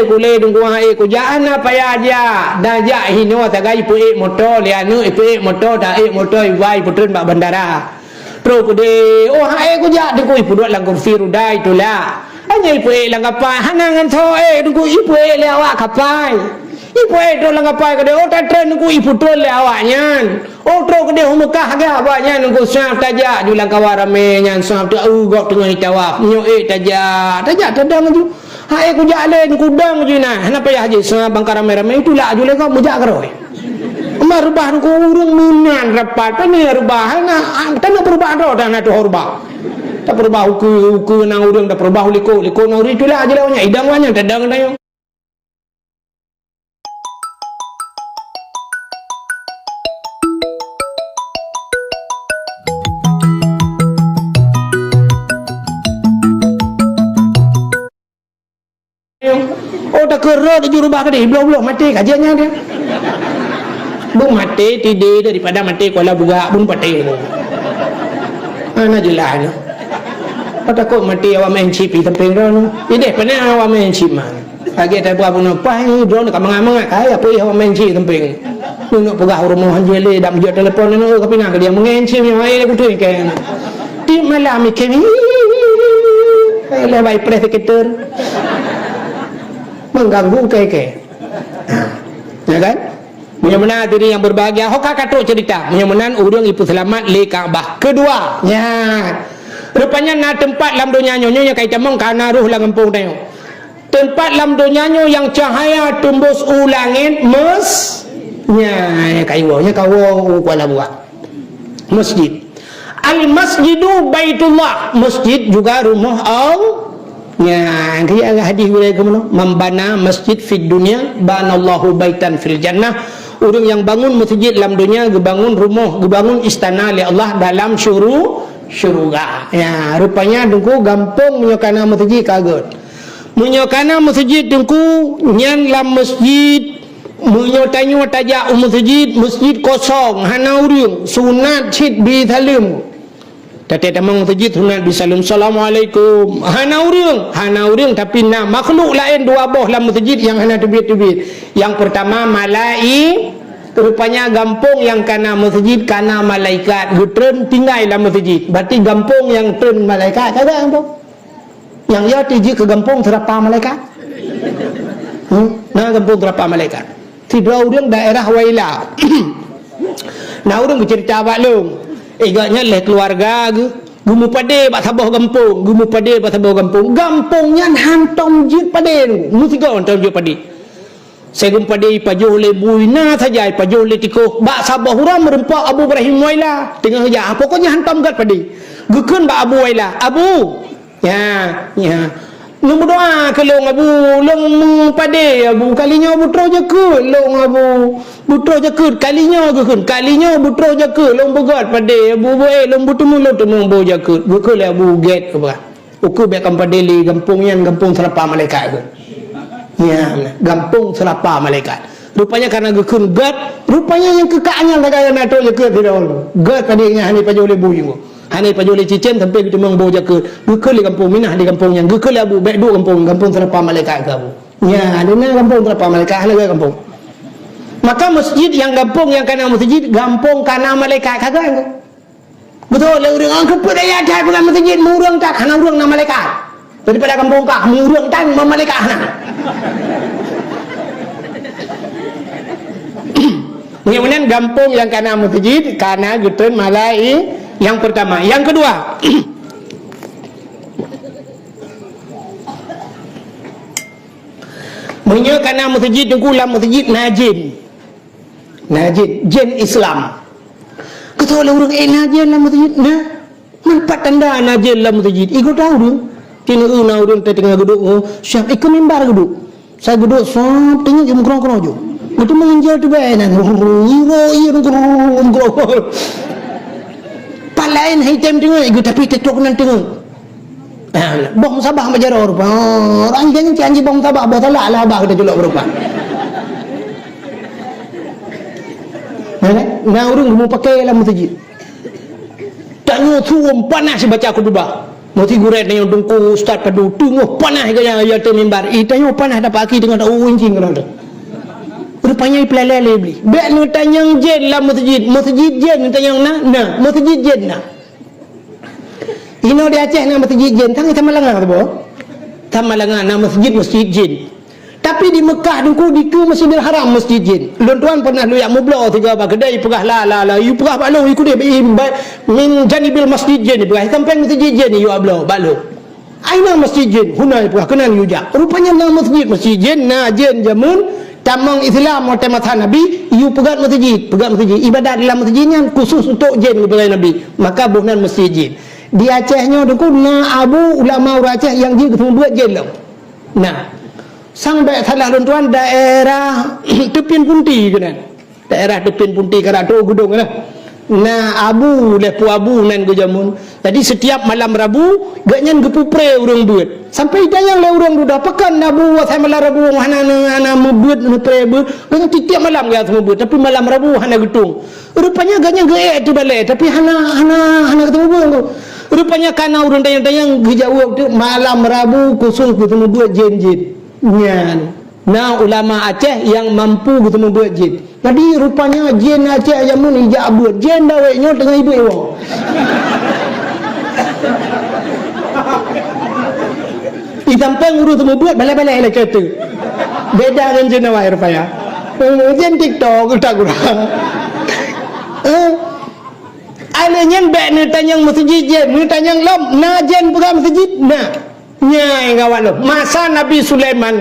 kule tunggu ku jaan apa ya aja dah ja hino tagai pu motor le anu pu motor dah motor wai putun bak bandara pro ku de ku ja de ku ipu dot lang kursi rudai itulah hanya ipu lang kapai hanangan tho tunggu ipu le awak kapai ipu do lang kapai ke de tren ku ipu tol le awaknya tro ke de Mekah ga awaknya nunggu saf tajak julang kawarame nyan saf tu gok tengah tawaf nyo tajak tadang ju ku jalen ku dang ju nah kenapa ya haji saf bangkar rame-rame itulah ju le kau mujak keroi marubah ku urung munan rapat pani rubah tanah perubah do dan tu rubah tak perubah uku nang urung dah perubah liko nang itulah aja lawanya idang wanya tadang dayo tak kerot di rubah ke dia belum mati kajiannya dia bung mati tidur daripada mati kuala buga bung pati ana jelas takut mati awak main chip di tempeng ron ide pernah awak main chip man lagi tak berapa pun apa drone dekat mangat kaya apa awak main chip tempeng nak pegah rumah jele dak menjual telefon nak tapi nak dia main chip yang ai aku tu kan di malam mikir lebih pres sekitar mengganggu ke ya kan mudah-mudahan diri yang berbahagia hokak katuk cerita mudah-mudahan urang ipu selamat le Kaabah kedua ya rupanya na tempat lam dunia nyonya kaitan mong kana ruh lang kampung tayo tempat lam dunia yang cahaya tembus ulangit kaiwonya kawo kuala buat masjid al masjidu baitullah masjid juga rumah Allah ya kaya hadis boleh ke mana membana masjid fid dunya banallahu baitan fil jannah orang yang bangun masjid dalam dunia bangun rumah, bangun istana oleh Allah dalam syurga. Ya, rupanya dengku gampang menyokana masjid kaget. Menyokana masjid dengku nyan lam masjid menyotanyo tajak masjid kosong hana urang sunat cit bi salim. Tadi tamang masjid sunat bi salim assalamualaikum hana urang tapi nak makhluk lain dua boh dalam masjid yang hana tebit-tebit. Yang pertama rupanya gampung yang kana masjid kana malaikat gutren tinggal dalam masjid. Berarti gampung yang tren malaikat kagak gampung. Yang ya tiji ke gampung terapa malaikat. Nah gampung terapa malaikat. Tidak orang daerah Waila. Nah orang bercerita abak long. Agaknya leh keluarga ke. Gumu pade bak sabah gampung. Gumu pade bak sabah gampung. Gampungnya hantam jid pade. Musika hantam jid pade. Segum pade ipajuh le buina saja ipajuh le tikuh. Bak sabah orang merempak Abu Ibrahim Waila. Tengah saja. Pokoknya hantam kat pade. Gukun bak Abu Waila. Abu. Ya. Nung berdoa ke long Abu, long pade Abu kalinya butro je ke long Abu. Butro je ke kalinya butro je ke long begat pade Abu boe long butemu bo je ke. Buku le Abu get ke bah. Uku bekam pade li gampung serapa malaikat ke. Ya, gampung serapa malaikat. Rupanya karena gekun gat, rupanya yang kekaknya lagaya nato je ke tidak. Gat pade nya hani pajole buyung. Hanai pajole cicen sampai kita mengbo jaket. Gekul di kampung Minah di kampung yang gekul Abu baik dua kampung terapa malaikat ke Abu. Ya, ada kampung terapa malaikat ada kampung. Maka masjid yang kampung yang kana masjid kampung kana malaikat kagak. Betul le urang angkep daya dah bukan masjid murang tak kana urang na malaikat. Daripada kampung kah murang tan malaikat nah. Kemudian kampung yang kana masjid kana getun malaikat. Yang pertama, yang kedua menyokana masjid dengkulam masjid najin jin Islam kata orang najin dalam masjid nah manfaat tanda najin dalam masjid ikut tahu dong tinggal orang tengah duduk siap ikut mimbar duduk saya duduk sop tengah jam kerong-kerong je itu menginjal tu baik nah lain hitam tengah ikut tapi tetok nan tengah bong sabah majaror orang janji bong sabah bah salah lah bah kita julak berupa nah orang mau pakai dalam masjid tanya suam panas baca khutbah mesti guret yang dengku ustaz padu tunggu panas gaya ya tu mimbar tanya panas dapat aki dengan incing kalau tu rupanya pelale beli bek nu tanyang jen lah masjid jen tanyang nah masjid jen nah ino di Aceh na masjid jen tang sama langang tu boh sama langang na masjid jen tapi di Mekah dengku di ke Masjidil Haram masjid jen tuan pernah lu yang mublo tiga ba kedai pegah la you pegah balo ikut dia min janibil masjid jen pegah kampung masjid jen you ablo balo aina masjid jen hunai pegah kenal you jak rupanya na masjid jen na jen jamun tamang Islam atau mata Nabi you pegat masjid ibadat dalam masjidnya khusus untuk jin kepada Nabi maka bukan masjid jin di Acehnya dengku na abu ulama Aceh yang jin ketemu buat jin lah nah sang baik salah tuan daerah Tepin Punti kan daerah Tepin Punti Karatu Gudung lah nah abu lepu abu nan gejamun jadi setiap malam Rabu gaknyan gepupre urang buat sampai dayang le urang duda pekan Rabu wasai malam Rabu hana membuat ngepre buat gaknyan tiap malam ya semua buat tapi malam Rabu hana getung rupanya gaknyan gaek tu balai tapi hana ketemu buat rupanya kana urang dayang gejauh tu malam Rabu khusus ketemu buat jin-jin nyan nah ulama Aceh yang mampu ketemu buat jin jadi rupanya jin Aceh yang mun ijak buat jin daweknya tengah ibu wong itampang urus temu buat balai-balai lah kata beda dengan jin awak rupanya jin TikTok udah kurang alanya bek ni tanyang masjid jin ni tanyang lom na jin pegang masjid nah Nyai ngawat lo. Masa Nabi Sulaiman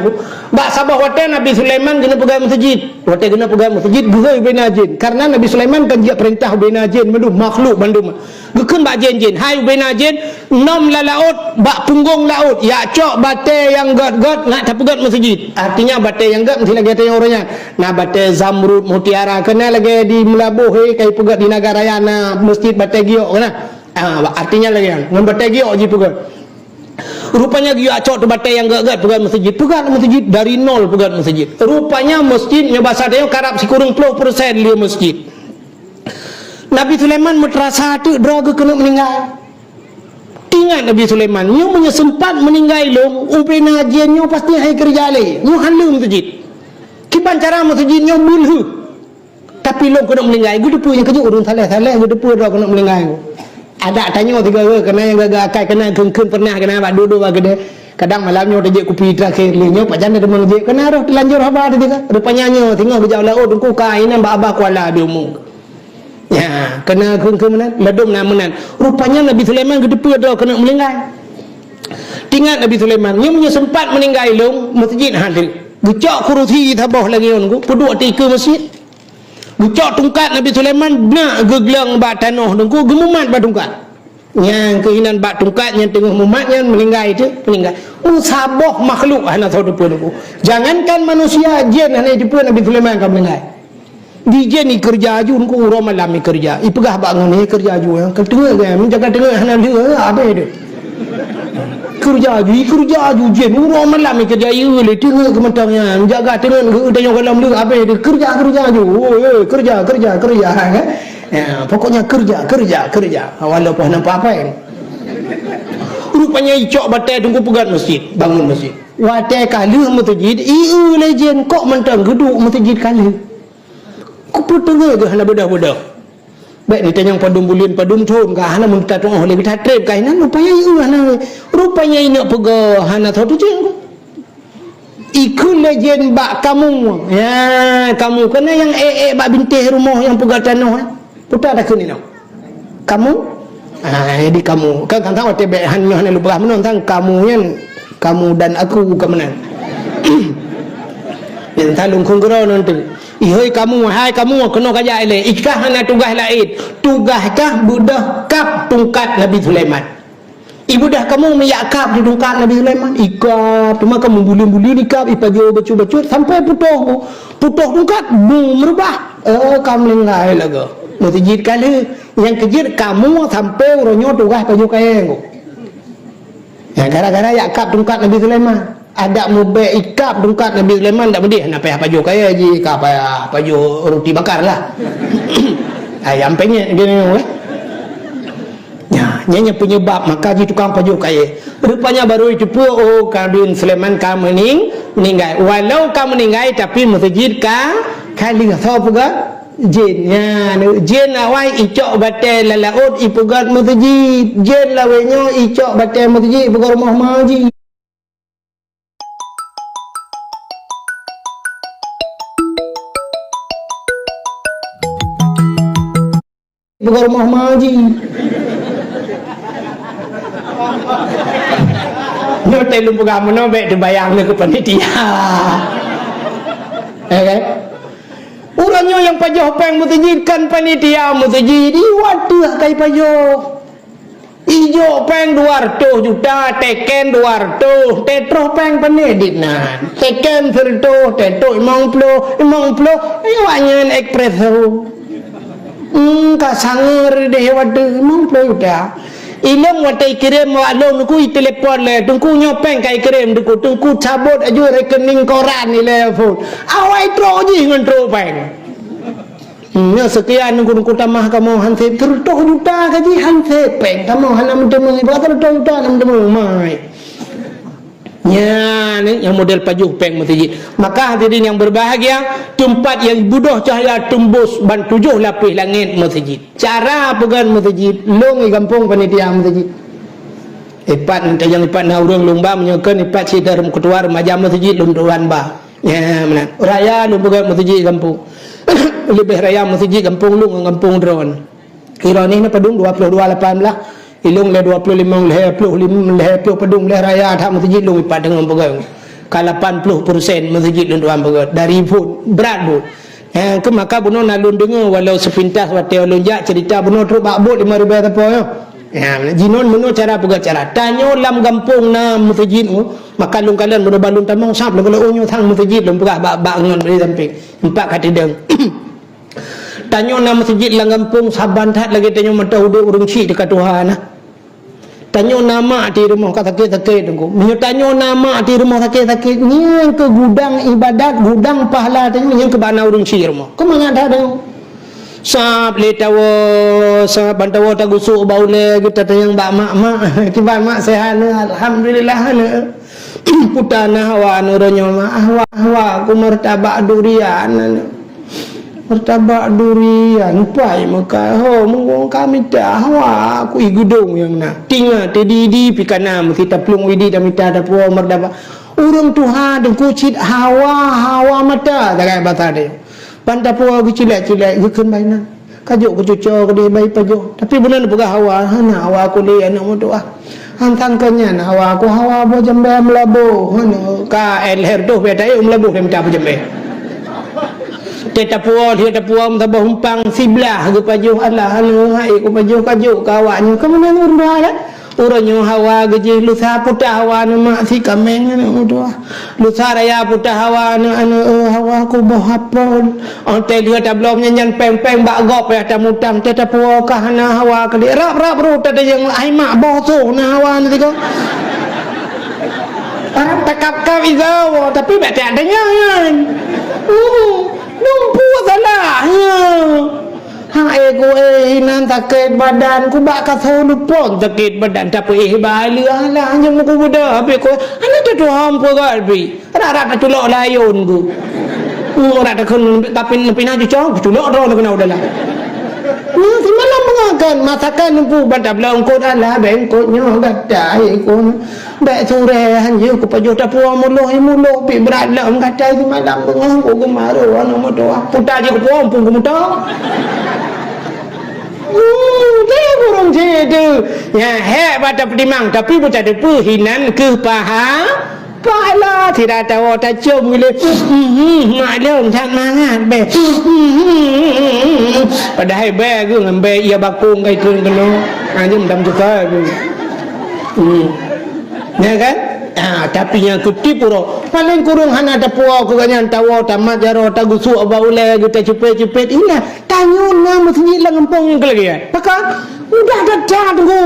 bak sabah wate Nabi Sulaiman kena pegang masjid. Wate kena pegang masjid guzai bina jin. Karena Nabi Sulaiman kan dia perintah bina jin mandu makhluk bandum. Gekeun bak jin-jin. Hai bina jin nom la laut bak punggung laut. Ya cok bate yang got-got nak tapegat masjid. Artinya bate yang got mesti lagi ada yang orangnya. Nah bate zamrud mutiara kena lagi di melabuh kai pegat di negara yana masjid bate giok kena. Artinya lagi yang ngan bate giok ji pegat. Rupanya dia acok tu batai yang gak-gak pegang masjid. Pegang masjid dari nol pegang masjid. Rupanya masjidnya bahasa dia karap si kurang 10% dia masjid. Nabi Sulaiman merasa tu draga kena meninggal. Ingat Nabi Sulaiman, dia punya sempat meninggal long, upena jennya pasti hai kerja le. Dia halu masjid. Kiban cara masjidnya bulhu. Tapi long kena meninggal. Gue depu yang kerja urun salah-salah, gue depu draga kena meninggal. Ada tanya tiga kena yang gagak akai kena kengkeng pernah kena bak duduk bak gede. Kadang malamnya terjek kopi terakhir linya pak janda demang je kena roh telanjur apa ada tiga. Rupanya nyo tengok bejau laut dengku kainan bak abah kuala dia umum. Ya, kena kengkeng menan, ledum na menan. Rupanya Nabi Sulaiman gedepu ada kena meninggal. Tingat Nabi Sulaiman, dia punya sempat meninggal long masjid hadir. Gecok kurusi tabah lagi onku, peduk tika masjid. Bucok tungkat Nabi Sulaiman nak geglang bak tanah dengku gemumat bak tungkat. Yang keinginan bak tungkat yang tengah mumat yang meninggal itu meninggal. Sabah makhluk hana tahu depa dengku. Jangankan manusia jin hana depa Nabi Sulaiman kan meninggal. Di jin ni kerja aju dengku urang malam ni kerja. I pegah bak ngene kerja aju yang tengah kan menjaga tengah hana dia apa dia. Kerja aju jin urang malam ni kerja ieu le tengah kementangnya menjaga tengah ke tanya kolam dia apa dia kerja aju oi kerja kan ya pokoknya kerja walaupun nampak apa kan rupanya icok batai tunggu pegat masjid bangun masjid watai kali masjid ieu le jin kok mentang geduk masjid kali ku petengah ke hana bedah-bedah baik ni tanya padum bulin padum thum ka hana mun ta tong oleh kita trip ka hina rupanya ieu hana rupanya ina pega hana tho tu jeng ikun lejen bak kamu ya kamu kena yang bak bintih rumah yang pega tanah putar dah kini nak kamu jadi kamu kan tahu tebe hanya lupa menonton kamu yang kamu dan aku bukan menang yang talung kongro nanti ihoi kamu hai kamu kena kaya le ikah hana tugas lain tugaskah budah kap tungkat Nabi Sulaiman ibu dah kamu meyakap di tungkat Nabi Sulaiman ikap cuma kamu bulun-bulun ikap ipagi becut-becut sampai putuh tungkat merubah kamu lengai lagu masjid kali yang kejir kamu sampai uronyo tugas paju kaya ya gara-gara yakap tungkat Nabi Sulaiman ada mubek ikap tungkat Nabi Sulaiman tak bedih nak payah paju kaya je ikap payah paju roti bakar lah ayam penyet gini lah ya nyanyi penyebab maka ji tukang paju kaya rupanya baru itu oh Nabi Sulaiman kamu meninggal walau kamu meninggal tapi masjid kali tahu juga jin ya jin awai icok batai lalaut ipugat masjid jin lawenyo icok batai masjid ipugat rumah maji bukan rumah maji no telung pegang no baik dibayang ke panitia kan orangnya yang pajoh peng mutajidkan panitia mutajid waduh kai pajoh ijo peng 200 juta teken 200 tetro peng peneditnan teken serto tetro 50 iwanyan ekspreso kasangar deh waduh 50 juta ilong watai kirim walong nuku telepon le tungku nyopeng kai kirim duku tungku cabut aja rekening koran ni telepon awai tro ji ngan tro peng nya sekian nunggu tamah kamu hansip 30 juta gaji hansip peng kamu hanam temu berapa 30 juta hanam temu mai nya ni yang model pajuh peng masjid maka hadirin yang berbahagia tempat yang budoh cahaya tembus ban 7 lapis langit masjid cara pegan masjid long di kampung panitia masjid ipat yang ipat na urang lomba menyekan ipat si dalam ketua remaja masjid lunduran bah ya mana raya lu pegan masjid kampung lebih raya masjid kampung lu kampung drone kira ni padung 22 18 ilung le 25 le 25 le 20 pedung le raya tak masjid lung ipat dengan pegang ka 80% masjid lung tuan pegang dari pun berat pun ke maka buno nalun dengar walau sepintas wate lonjak cerita buno terus bakbut 5,000 apa yo jinon buno cara pegang cara tanyo lam kampung na masjid maka lung kalian buno balun tamang sap le kalau unyu thang masjid lung pegah bak ngon beri samping empat kati deng tanyo na masjid lang kampung saban tat lagi tanyo mata udah urung ci dekat Tuhan tanyo nama di rumah kata sakit tunggu minyo tanyo nama di rumah sakit ni ke gudang ibadat gudang pahala tanyo yang ke bana urung ci rumah ko mangada dang sab le tawo sa bantawo ta gusuk baule kita tayang bak mak tiba mak sehat alhamdulillah putana hawa nuronyo hawa ku martabak durian martabak durian pai maka ho mung kami dah hawa aku igudung yang na tinga tedi pikana kita plung widi damita da po martabak urang tuha deng kucit hawa mata dagai bata de panta po aku cilek gukun baina kajuk cuco ke bai pajo tapi bulan buka hawa hana hawa aku le anak modoh hantang kenya hawa aku hawa bo jembe melabu hana ka el herdo beda melabu dem ta jembe tetapuan tabah humpang siblah ke pajuh Allah anu hai ku pajuh kajuk kawannya kemana urang ada urangnya hawa geje lusa putah hawa nu mak si kameng anu doa lusa raya putah hawa anu hawa ku boh hapon onte dia tablom nyanyan peng bak gop ya tamutang tetapuan kahana hawa ke rap ru tade yang ai mak boh tu na hawa ni ko orang takap izau tapi tak ada nyan numpu salahnya ego hinan sakit badan ku bak kasau lupon sakit badan tapi balik lah hanya muka muda habis ku anak tu hampa galbi rata culok layun ku rata kun tapi pina cucok culok ro kena udahlah si malam mengakan masakan numpu badan belum ku dah bengkotnya gadai ku bek sore hanya ku pajuh tapuang muluh pi berat lah gadai si malam mengang ku gemaru anu modoh putar je ku puang pun ku mudah dia burung jedu ya hebat pedimang tapi bukan ada perhinan ke pahala tidak tahu tak cium gila maklum tak mangat be padahal be ke ngambe ia bakung kai turun kena hanya mendam juga ya kan tapi yang kutip puro paling kurung hana ada puau ke ganyan tawo tamat jaro tagusu abaule kita cepet inilah tanyun nama masjid lang kampung yang kelagi ya maka udah ada tunggu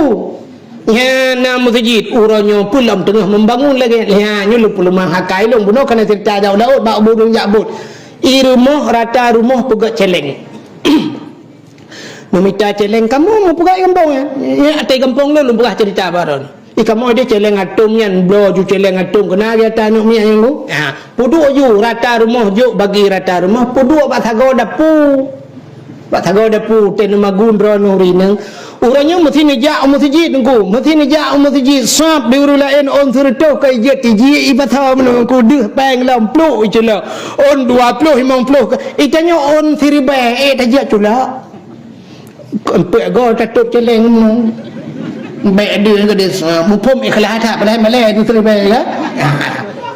ya nama masjid uronyo pulam tengah membangun lagi ya nyulu pulam hakai long buno kana cerita jauh daud bak burung jakbut irumuh rata rumah pegat celeng meminta celeng kamu mau pegat kampung ya atai kampung lu pegah cerita baron kamu ada celeng atung yan blo ju celeng atung kena dia tanuk mi yang lu pudu ju rata rumah ju bagi rata rumah pudu batago dapu ten magun rono rinang urangnya mesti nejak masjid nunggu mesti nejak masjid sab biuru lain on surto kai je tiji ibatha menunggu deh peng lam plu icela on 20 50 itanya on siribe tajak cula empe go tatup celeng baik dia ke dia mupum ikhlas tak pada malai tu terbaik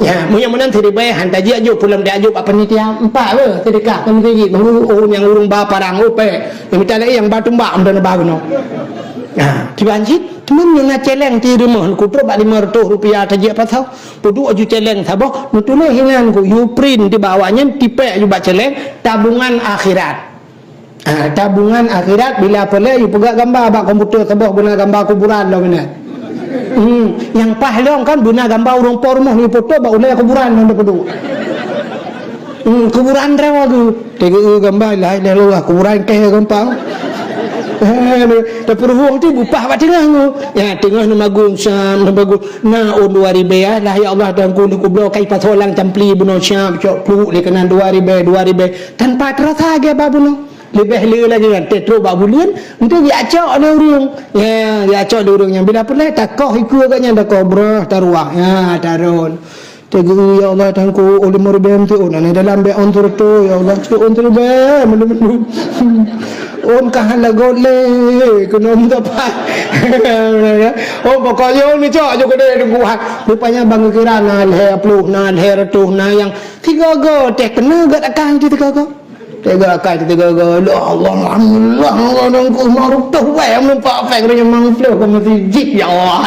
ya munya menan terbaik hantar je ajuk pulang dia ajuk apa panitia empat ke sedekah kan masjid bangun yang urung ba parang upe yang minta lagi yang batu mbak amdan bagono dibanjit teman yang celeng di rumah ku tu bak 500 rupiah tajak pasal pudu aju celeng sabah nutule hinan ku you print di bawahnya tipek ju bak celeng tabungan akhirat tabungan akhirat bila boleh you pegang gambar bak komputer sabah guna gambar kuburan lah benar yang pahlong kan guna gambar urung pormoh ni foto bak ulai kuburan nang depu kuburan rewa tu tege gambar lain lah kuburan ke gampang dapur ruang tu bupah bak tengah tu ya tengah nama magung syam bagus na on 2000 ya lah ya Allah dan ku kublo kai pasolang campli buno syam cok plu le kena 2000 tanpa terasa ge babuno lebih lagi kan tetro babulian untuk dia acak ada urang ya dia acak ada urang yang bila pelai takoh ikut agaknya dak kobrah taruah ya tarun tegu ya Allah tangku oleh morbem tu ona dalam be on turto ya Allah tu on turbe on kahala gole kuno mudapa Oh pokoknya ni cak je kedai tunggu hak. Rupanya bang kira na le peluk na le retuh na yang tiga go teh kena gak akan itu tiga go. Tiga akan itu tiga go. Allah alhamdulillah Allah nangku maruf tu wae nampak fak dia mang peluk ke masjid ya Allah.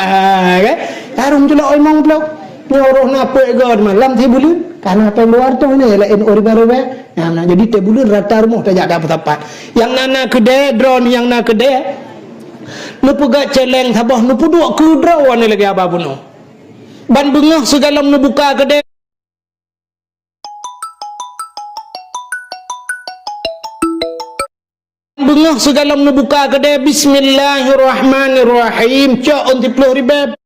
Kan? Harum jelak oi mang peluk. Nyoroh napa go malam ti bulan. Karena apa luar tu ni lain oriba-oriba. Nah, jadi te bulan rata rumah tak ada apa-apa. Yang nana kedai drone yang nak kedai nu pegak celeng sabah nu puduk ke drawan lagi apa pun nu ban bengah segala nu buka kedai bengah segala nu buka kedai bismillahirrahmanirrahim cak onti puluh ribu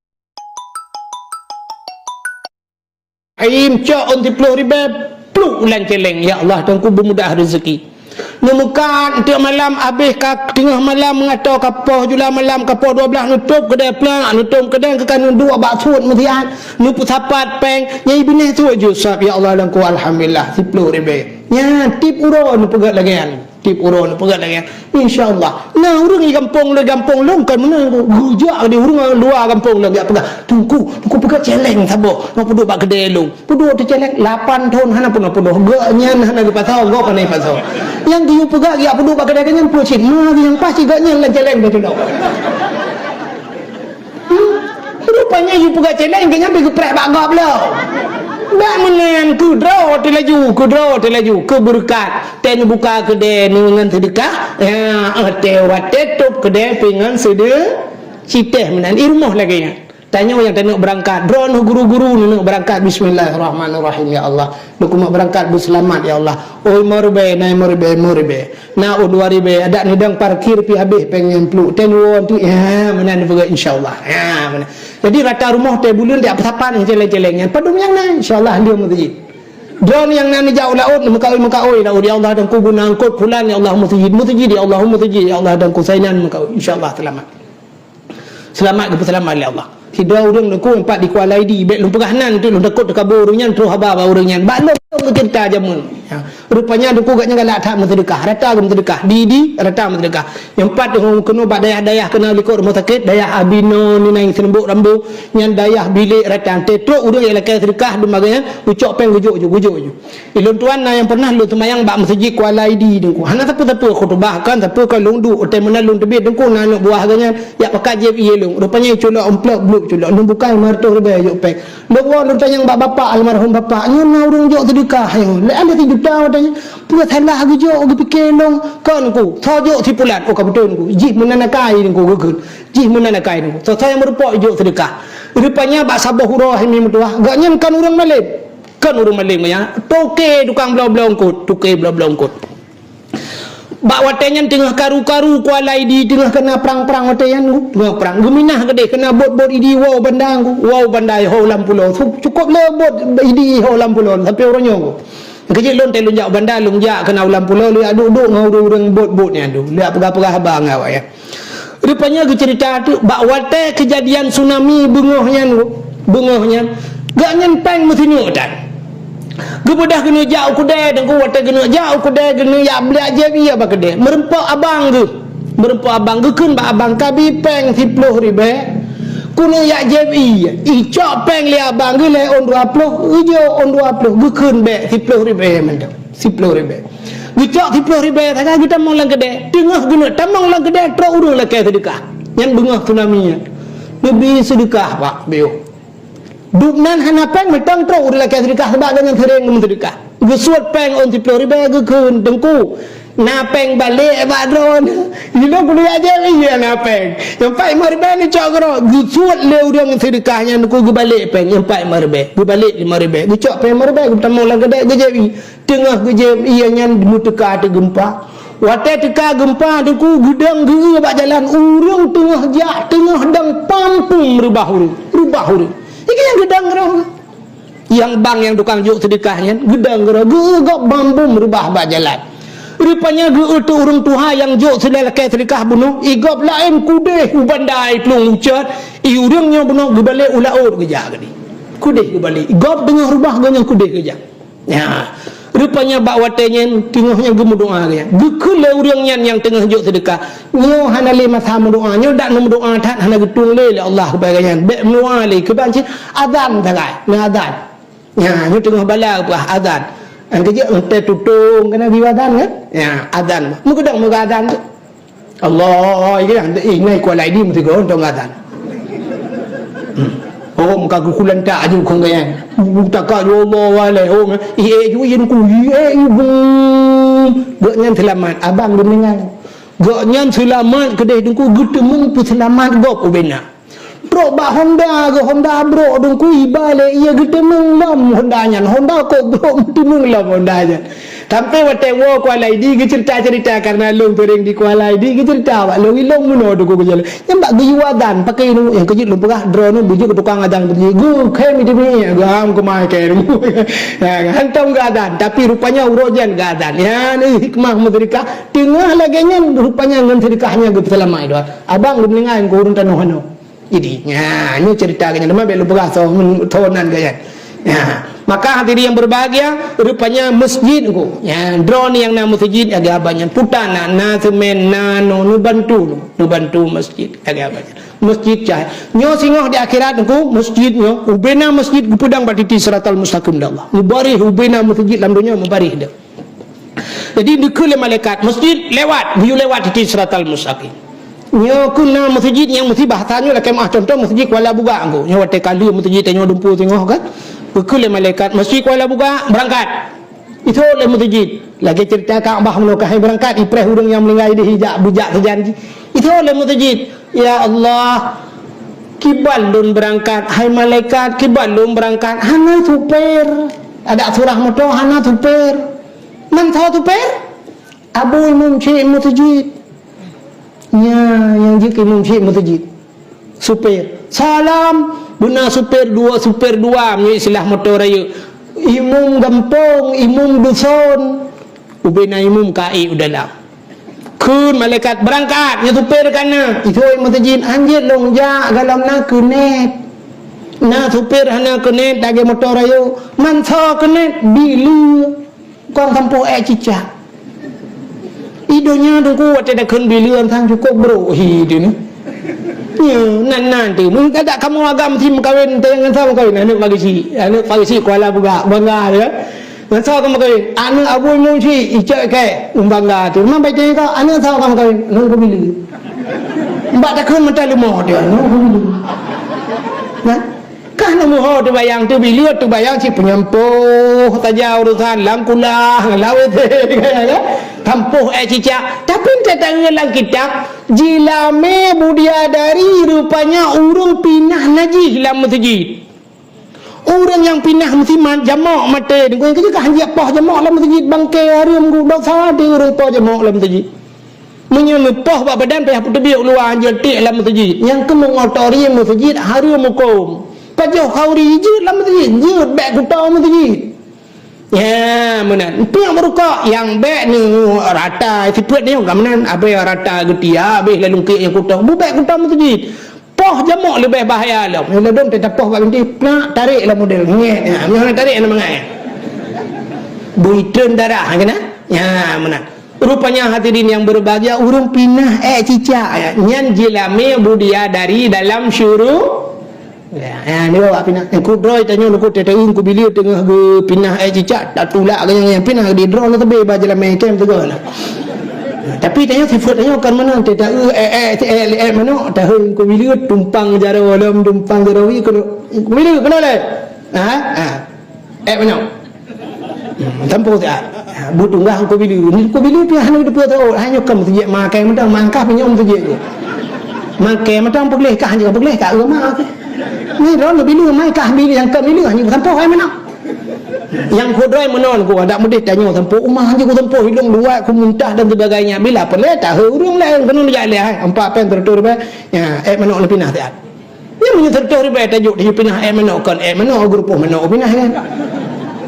cak onti puluh ribu peluk ulang celeng ya Allah tangku bermudah rezeki Numukan tiap malam habis ke tengah malam mengatau kapal jula malam kapal 12 nutup kedai pelang nutup kedai ke kanun dua baksud mutian nupu sapat peng nyai bini tu jusab ya Allah dan ku alhamdulillah 10 ribu nya tip uro nu pegat lagi kan tip uro nu pegat lagi insyaallah nah urang di kampung lu kan mana gujak di urang luar kampung lu dia pegat tungku pegat celeng sabo nu puduk bak kedai lu puduk tu celeng 8 tahun hana pun gak nyan hana di pasau gak panai pasau yang dia pegang dia puduk bak kedai kan pucin yang pasti gak nyan lah celeng betul dah rupanya you pegat celeng kena pergi geprek bak gap lah Bak menang kudro telaju keberkat ten buka kedai dengan sedekah ya te tutup kedai dengan sedekah citeh menan irmoh lagi ya tanya yang tak nak berangkat drone guru-guru nak berangkat bismillahirrahmanirrahim ya Allah nak berangkat berselamat ya Allah oi morbe nai morbe na o 2000 ada nidang parkir pi habis pengen peluk ten won tu ya menan juga insyaallah ya menan jadi rata rumah teh bulan dia apa-apa celeng-celengnya padum yang nai insyaallah dia masjid drone yang nani jauh laut maka oi laut ya Allah dan ku guna angkut fulan ya Allah masjid ya Allah dan ku sainan maka insyaallah selamat ya Allah Hidau orang aku empat di Kuala ID bet lu perahanan tu lu dekut kabur orangnya terus haba orangnya balok cerita jamun ya rupanya aku gaknya galak tak sedekah rata aku sedekah di rata sedekah yang empat orang kena bak dayah kena likut rumah sakit dayah abino ni nang senembuk rambu yang dayah bilik rata tetruk orang yang lekai sedekah du maganya ucok peng gujuk je ilun tuan yang pernah lu temayang bak masjid Kuala ID dengku hana siapa khutbah kan siapa kan lungdu hotel mana lung tebit dengku nak buah ganya ya pakai je iye lung rupanya culak amplop bluk culak nu bukan martuh lebih juk peng lu lu tanya bapa almarhum bapaknya na urang jok sedekah yo ada 3 juta katanya puas halah gejok gi fikir long kan ku thojok tipulat oh kabutun ku jih menanakai ku gegun jih menanakai ku so saya merupok jok sedekah rupanya bak sabah hurah mi mutuah gaknya kan urang malim ya toke tukang blong kut bak watenya tengah karu-karu Kuala ID tengah kena perang-perang watenya tengah perang geminah gede kena bot ID wow bandai ho lampulo cukup le bot ID ho lampulo tapi orangnya kecil lon telun jak bandar lung jak kena lampulo lu duduk ngau urang bot-botnya tu lihat pegah-pegah abang awak ya rupanya ke cerita tu bak wate kejadian tsunami bungohnya gak nyempeng mesti ni otan kemudah kena jauh kedai dan ku wate kena jauh kedai kena ya beli aja dia apa kedai merempok abang kun ba abang kabi peng 10 ribu kuno ya jebi icok peng li abang ge le on 20 ujo on 20 gekun be 10 ribu mendap 10 ribu gicok 10 ribu tak kita mau lang kedai tengah guna tamang lang kedai tro urang la kai sedekah yang bengah tsunami lebih sedekah pak beo duknan hana peng metang tro urang la kai sedekah sebab dengan sering sedekah gesuat peng on 10 ribu gekun dengku na peng balik badron ilo kudu aja iya na peng yang pai marbe ni cakro gusuat le urang sedekahnya ku balik peng yang pai marbe ku balik 5 ribu cok peng marbe ku tamang lang kedai gejebi tengah gejem ianya muteka ada gempa wate teka gempa tu ku gudang geu bak jalan urang tengah dang pampung rubah huru iki yang gedang gerong yang bang yang tukang juk sedekahnya gedang gerong gak bambu merubah bak jalan rupanya tu urang tuha yang juk sedekah bunuh igop lain kudeh bandai pelung ucat urangnya bunuh gebalik ulaut geja gadi kudeh gebalik igop dengan rubah ganya kudeh geja ya Rupanya bak watenya tengahnya gemu doa dia. Gekule urangnya yang tengah juk sedekah. Nyo hanale masa doa, nyo dak nom doa tat hana getung le Allah kebagian. Be muali ke banci azan tagai. Na azan. Ya, nyo tengah bala apa azan. Ang kerja ente tutung kena biwadan kan? Ya, azan. Mu kedang mu azan tu. Allah, ini nai kualai di mesti kau untuk azan. Oh, muka kukulan tak aja kau gaya. Tak kau Allah walai. Oh, ju yin ku ibu. Gaknyan selamat. Abang dengar. Gaknyan selamat kedai dengku getemung pu selamat gok ubena. Bro ba Honda ke Honda bro dengku ibale ia getemung lam Honda nyan. Honda kok bro getemung lam Honda aja. Sampai waktu wo kualai di cerita karena long turing di kualai di cerita wak long ilong muno tu ku jalan. Yang bak giwadan pakai nu yang kejut lumpah drone bujuk tukang adang pergi. Gu kami di ni gam ku mai ke rumah. Ya hantam gadan tapi rupanya urojan gadan. Ya ni hikmah mereka tengah laganya rupanya ngan sedekahnya ge selama itu. Abang dengar ku urun tanu hano. Jadi ya ni cerita ganya nama belu begas tonan gaya. Ya, maka hadirin yang berbahagia, rupanya masjid ku. Ya, drone yang nama masjid agak banyak. Putana, na semen, na no, nu bantu masjid agak banyak. Masjid cahaya. Nyo singoh di akhirat ku masjid nyo, ubena masjid ku pedang batiti siratal mustaqim dah Allah. Mubarih ubena masjid lam dunia mubarih dah. Jadi dikul malaikat masjid lewat, biu lewat titi siratal mustaqim. Nyo kuna masjid yang mesti bahasanya lah kemah contoh masjid Kuala Buga ku. Nyo wate kali masjid tengok dumpu tengok kan. Bekul malaikat masjid Kuala Buga berangkat. Itu oleh masjid. Lagi cerita Kaabah menukai berangkat ipreh urang yang melinggai di hijab bujak sejanji. Itu oleh masjid. Ya Allah, kibalun berangkat. Hai malaikat kibalun berangkat. Hana supir. Ada surah motor hana supir. Man tahu supir? Abu Imam Syekh masjid. Ya, yang jika Imam Syekh masjid. Supir. Salam. Benar supir dua punya istilah motor raya. Imum gampung, imum dusun. Ubena imum kai udahlah. Kun malaikat berangkat, nya supir kana. Itu masjid anjir longja galam na kenet. Na supir hana kenet dage motor raya. Man tho kenet bilu. Kong kampo cicak. Idonya dengku wate dak kun bilu antang cukup bro hi tu ni. Ya, nan tu. Mungkin tak kamu agam mesti kawin dengan sama kawin. Anak pagi si Kuala Buga bangga ya. Masa kamu kawin, anak abu Imam Syekh ijak ke bangga tu. Memang baca kau anak sama kamu kawin, nak kau pilih. Mbak tak kau mental lemah dia, nak kau pilih. Nah, kan lemah tu bayang tu pilih tu bayang si penyempuh saja urusan langkulah lawet kan. Tampuh cicak tapi tak tahu dalam kitab jilame budiadari rupanya urung pinah najis dalam masjid. Orang yang pinah mesti jamak mata dengan kerja kan dia pah jamak dalam masjid bangkai hari minggu dak salah dia orang pah jamak dalam masjid. Menyelupah badan payah tebiak luar jetik dalam masjid. Yang ke mengotori masjid hari mukum. Pajau khauri je dalam masjid, je beg kutau masjid. Ya, mana? Itu yang beruka, yang beg ni rata, siput ni enggak mana? Abe rata getia, abe lalu ke yang kutau, beg kutau masjid. Poh jamak lebih bahaya lah. Bila dom tak poh bagi nak tarik lah model. Ngek, mana tarik nama ngai. Buitun darah, kena? Ya, mana? Rupanya hadirin yang berbahagia, urung pinah cicak. Nyan jilame budia dari dalam syuruk. Ya, ni bawa pinah. Aku droi tanya aku teteung ku bilir tengah ke pinah cicak tak tulak ke yang pinah di drone tu be ba jalan main camp tu kan. Tapi tanya sifat tanya kan mana tak mana tahu ku bilir tumpang jaro dalam tumpang jaro wi ku bilir kena le. Mana? Tampo tak. Butunggah ku bilir. Ni ku bilir pi hanya depa tahu hanya kam sejak makan mentang mangkah penyom sejak tu. Makan mentang boleh kah hanya boleh kah rumah ke. Ni ron lebih lu mai kah bila yang kam bila hanya tampo ai mana. Yang kudrai menon ku ada mudih tanya tampo umah hanya ku tampo hidung luat ku muntah dan sebagainya. Bila pelai tak urung lain kena dia leh empat pen tertur be. Ya menon le pinah tak. Ni punya tertur be tajuk dia pinah menon kan menon grup menon pinah kan.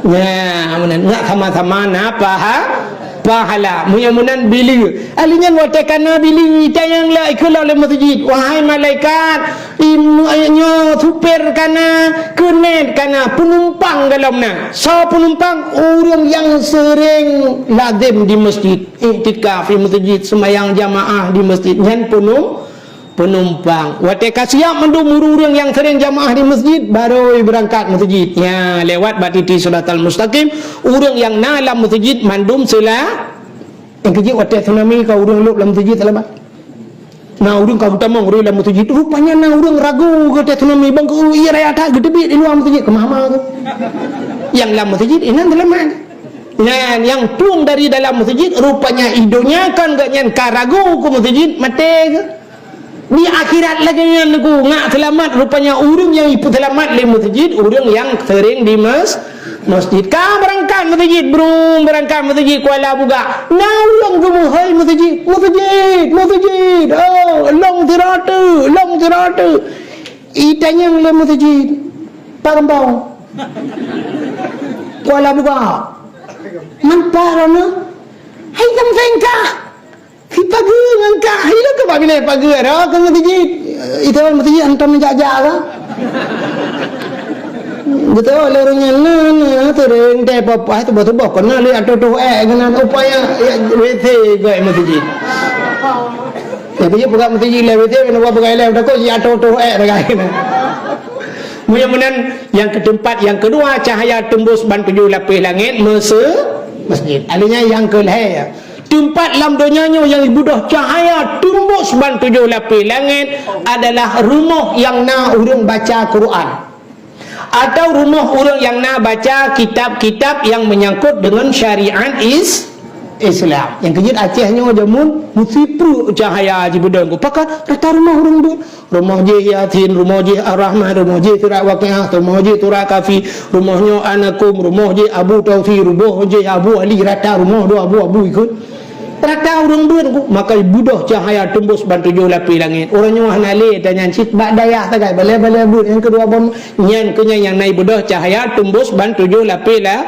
Ya, mana nak sama-sama napa ha? pahala muyamunan bili alinyan watakana bili tayang la ikula le masjid wahai malaikat imnya super kana kenet kana penumpang dalamnya so penumpang orang yang sering lazim di masjid iktikaf di masjid sembahyang jamaah di masjid nyan penumpang wateka siap mendum orang yang sering jamaah di masjid baru berangkat masjid ya lewat batiti suratul mustaqim orang yang nalam masjid mandum sila yang kerja watek tsunami kau orang luk dalam masjid alamat nah orang kau utamang orang dalam masjid rupanya nah orang ragu kata tsunami bang kau iya raya tak gede di luar masjid kemana tu yang dalam masjid ini alamat nah yang tuang dari dalam masjid rupanya idonya kan gak nyan karagu ke masjid mati ke di akhirat lagi yang aku ngak selamat rupanya orang yang ikut selamat di masjid orang yang sering di masjid kau berangkat masjid bro berangkat masjid Kuala Buga nah orang kemuhai masjid oh long tirata itanya le masjid Parambau Kuala Buga mantarana hai tam sengka kita ngangka hilang ke bagi pagi ada ke masjid itu masjid antam menjajah lah betul lorongnya nana tereng teh papa itu betul kena lihat tuh kena upaya WC gay masjid ya dia buka masjid le WC kenapa buka le udah kok ya tuh kena mudah-mudahan yang keempat yang kedua cahaya tembus ban 7 lapis langit masjid alinya yang kelih tempat dalam dunianya yang ibadah cahaya tembus ban 7 lapis langit adalah rumah yang nak urang baca Quran atau rumah orang yang nak baca kitab-kitab yang menyangkut dengan syariat Islam. Yang kejut Acehnya jamun musipru cahaya di bedang ko pakat rata rumah orang tu rumah je Yasin, rumah je Ar-Rahman, rumah je Surah Waqiah, rumah je Surah Kafi, rumahnya Anakum, rumah je Abu Taufi, rumah je Abu Ali, rata rumah dua abu ikut rata orang tu maka budah cahaya tembus ban 7 lapis langit orangnya hanale tanya cit bak dayah tagai bale but yang kedua bom nyan kenya yang naik budah cahaya tembus ban 7 lapis lah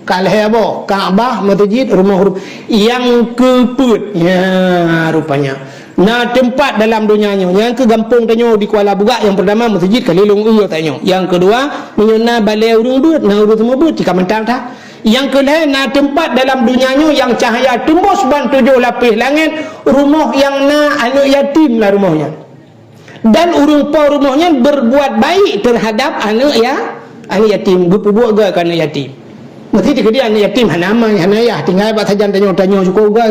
kalhebo Kaabah masjid rumah yang keput ya rupanya nah tempat dalam dunianya yang ke gampung tanyo di Kuala Buga yang pertama masjid kalilung tanyo yang kedua menyuna balai urung dut nah urung semua but jika mentang tak yang kedua na tempat dalam dunianya yang cahaya tembus ban 7 lapis langit rumah yang na anak yatim lah rumahnya dan urung po rumahnya berbuat baik terhadap anak yatim buat ke anak yatim mesti dia anak yatim hanama hanayah tinggal bat sajan tanya cukup gua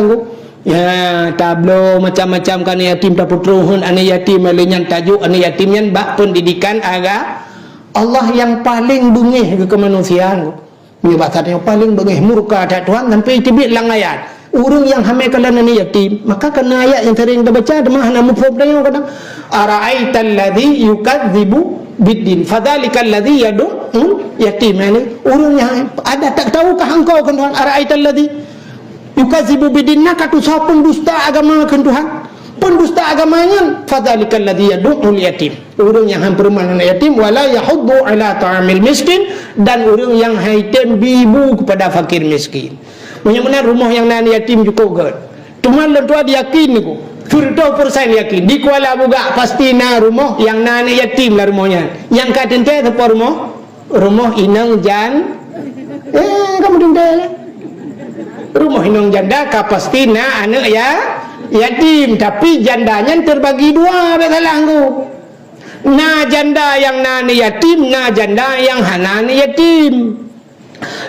ya tablo macam-macam kan yatim tak putruhun anak yatim melenyan tajuk anak yatim yang bak pendidikan agak Allah yang paling bengih ke kemanusiaan dia bahasanya paling bengih murka ada Tuhan sampai tibit lang ayat orang yang hamil kalan ni yatim maka kena ayat yang sering kita baca demah hana mufhum dia kadang ara'aital ladzi yukadzibu biddin fadzalikal ladzi yadu yatim ini orang yang ada tak tahukah engkau kan Tuhan ara'aital ladzi yukadzibu biddin nak tu sapun dusta agama kan Tuhan pendusta agamanya fadzalikal ladzi yad'ul yatim orang yang hampir mana yatim wala yahuddu ala ta'amil miskin dan orang yang haitem bibu kepada fakir miskin benar-benar rumah yang nan yatim cukup gad cuman lentua yakin niku 100% yakin di Kuala Buga pasti na rumah yang nan yatim lah rumahnya yang kaden teh apa rumah inang jan kamu dendel rumah inang janda ka pasti na anak yatim tapi jandanya terbagi dua betalah aku na janda yang nani yatim na janda yang hanani yatim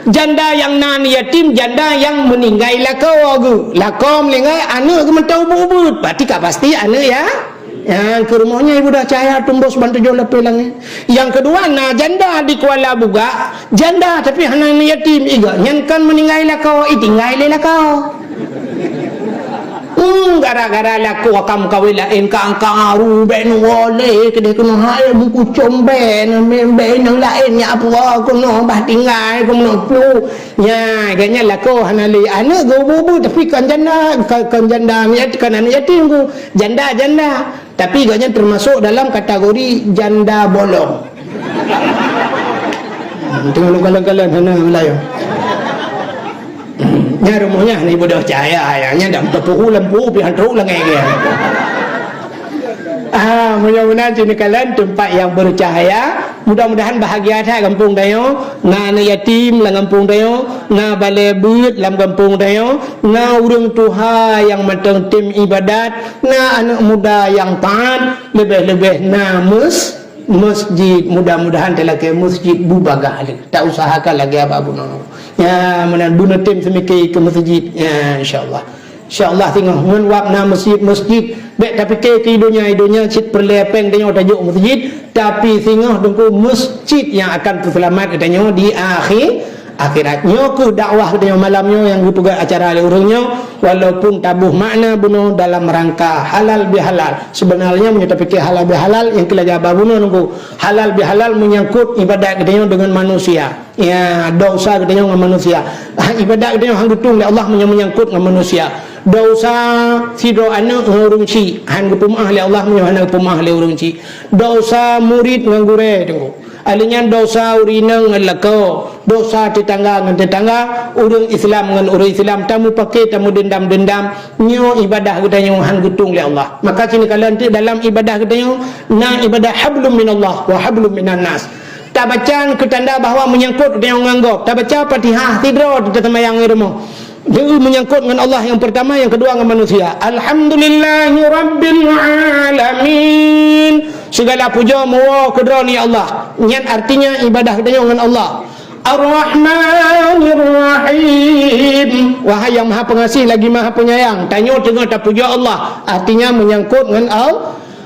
janda yang nani yatim janda yang meninggal lakau meninggal anak ke mentau bubut berarti kak pasti anak yang ke rumahnya ibu dah cahaya tembus bantu jual lapis langit yang kedua na janda di Kuala Buga janda tapi hanani yatim iga nyankan meninggal lakau tinggal lakau gara-gara laku akam kawilain ka angkaru ben wole kedai kena hai buku comben ben yang lainnya apa kena bah tinggal kena plu nya ganya laku hanali anak go bubu tapi kan janda kan anak yatim go janda tapi ganya termasuk dalam kategori janda bolong tengok kalan-kalan sana Melayu nya rumahnya ni bodoh cahaya nya dak tepu lempu pihan teruk lengai dia. Mudah-mudahan sini kalian tempat yang bercahaya, mudah-mudahan bahagia dah kampung dayo, na yatim lang kampung dayo, na balai but lang kampung dayo, na urang tuha yang matang tim ibadat, na anak muda yang taat, lebih-lebih na masjid, mudah-mudahan telah ke masjid bubagah lagi. Tak usahakan lagi apa pun. Ya, mana guna tim semiki ke masjid. Ya, insya-Allah. InsyaAllah tengok menwakna masjid baik tapi ke idonya cit perlepeng tengok tajuk masjid tapi tengok dengku masjid yang akan terselamat katanya di akhiratnya ke dakwah katanya malamnya yang dipegang acara oleh orangnya walaupun tabuh makna bunuh dalam rangka halal bihalal sebenarnya menyata fikir halal bihalal yang kila jawab bunuh nunggu halal bihalal menyangkut ibadat katanya dengan manusia ya dosa katanya dengan manusia ibadat katanya hang gutung oleh Allah menyangkut dengan manusia dosa sidro anak ngurung ci han gupumah oleh Allah menyangkut gupumah oleh urung ci dosa murid ngangure tengok alinya dosa urina ngelako dosa tetangga dengan tetangga urang Islam dengan urang Islam tamu pakai tamu dendam-dendam nyo ibadah katanya han gutung oleh Allah maka sini kalian dalam ibadah katanya na ibadah hablum minallah wa hablum minan nas tak baca ketanda bahawa menyangkut dengan nganggap tak baca Fatihah tidro di temayang irmo dia menyangkut dengan Allah yang pertama yang kedua dengan manusia alhamdulillahi rabbil alamin segala puja mawa kedua ni Allah niat artinya ibadah katanya dengan Allah Ar-Rahmanir Rahim wahai yang maha pengasih lagi maha penyayang tanya tengok tak puja Allah artinya menyangkut dengan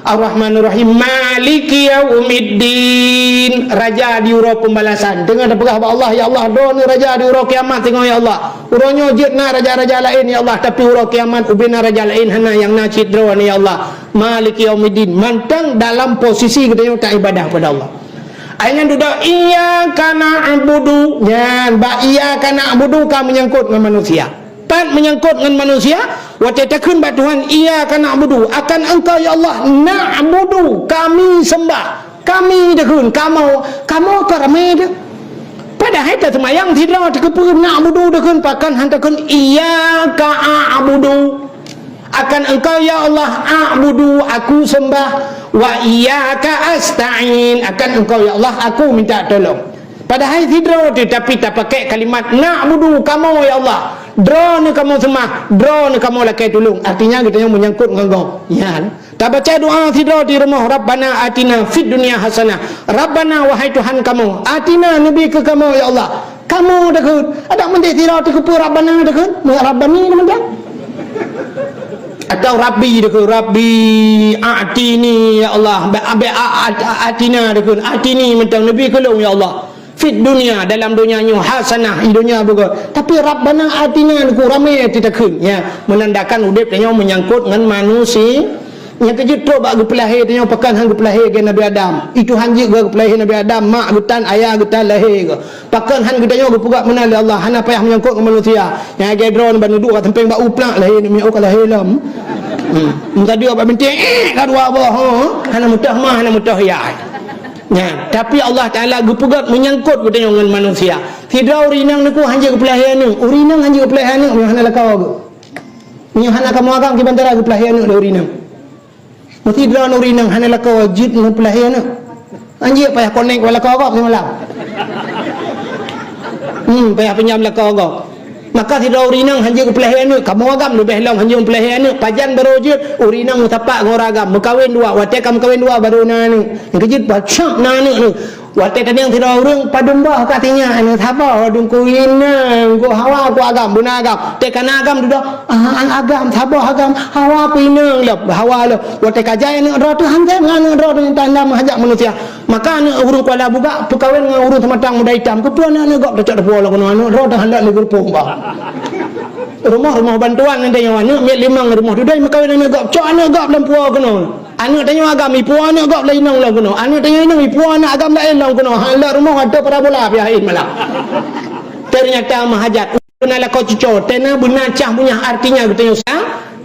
Ar-Rahmanir Rahim Maliki Yaumiddin raja di ura pembalasan tengok ada pegah Allah ya Allah do ni raja di ura kiamat tengok ya Allah uranya jitna raja-raja lain ya Allah tapi ura kiamat ubina raja lain hana yang na cidra ni ya Allah Maliki Yaumiddin mantang dalam posisi kita tak ibadah pada Allah ayat duduk iyyaka na'budu nyan ba iyyaka na'budu ka menyangkut dengan manusia pan menyangkut dengan manusia wa tatakun ba Tuhan iyyaka na'budu akan engkau ya Allah na'budu kami sembah kami dekun kamu karame de padahal tak semayang tidak terkepu na'budu dekun pakan hantakan iyyaka a'budu akan engkau ya Allah a'budu aku sembah wa iyyaka asta'in akan engkau ya Allah aku minta tolong padahal tidak tetapi tak pakai kalimat na'budu kamu ya Allah drone kamu sembah drone kamu lakai tolong artinya kita yang menyangkut dengan engkau ya tak baca doa tidak di rumah Rabbana atina fid dunya hasanah Rabbana wahai Tuhan kamu atina nabi ke kamu ya Allah kamu dekut ada mendik tidak terkepu Rabbana dekut Rabbani namanya atau Rabbi dekut Rabbi atini ya Allah atina dekut atini mentang nabi kelong ya Allah fit dunia dalam dunianya hasanah dunia bukan tapi Rabbana atina dekut ramai tidak kun ya menandakan udip dia menyangkut dengan manusia yang kejut tu bak gepelahir dia pakan hang gepelahir ke Nabi Adam itu hanjik ke gepelahir Nabi Adam mak gutan ayah gutan lahir ke pakan hang gudanya gepugak menal Allah hana payah menyangkut dengan manusia yang gedron ban duduk kat tempeng bak uplak lahir mi au lahir lam tadi apa bintik kat dua bawah hana mutah mah hana mutah ya ya tapi Allah Taala gepugak menyangkut gudanya dengan manusia tidak urinang niku hanjik gepelahir ni urinang hanjik gepelahir ni hana lakau ke ni hana kamu agam ki bantara gepelahir ni urinang mesti dia nak urinang hana lakau wajib nak pelahir nak anjir payah connect wala kau agak malam payah pinjam lakau agak maka tidak urinang hanya ke pelahir ni kamu agam lebih long hanya pelahir ni pajan baru je urinang tapak dengan agam berkahwin dua watai kamu kahwin dua baru ni yang kejut bacak ni watai kadang tidak urang padum bah katanya anu thabah dum ku inang ku hawa ku agam buna agam tekan agam duduk agam thabah agam hawa pinang lep hawa le watai kajai ni ro tu hantai ngan ro tu tanda mahajak manusia maka ni urang kuala buka perkahwin dengan urang sematang muda hitam ke puan ni gak decak depo lah kono ro dah hendak ni gerpung bah rumah bantuan ni tanya anak miat limang rumah tu dah makawin anak gak cok anak gak dalam puau kono anak tanya agam ipu anak gak lainang lah kono anak tanya inang ipu anak agam lain lah kono hala rumah ada parabola piahin malah ternyata mahajat kenal kau cucuk tena benar cah punya artinya katanya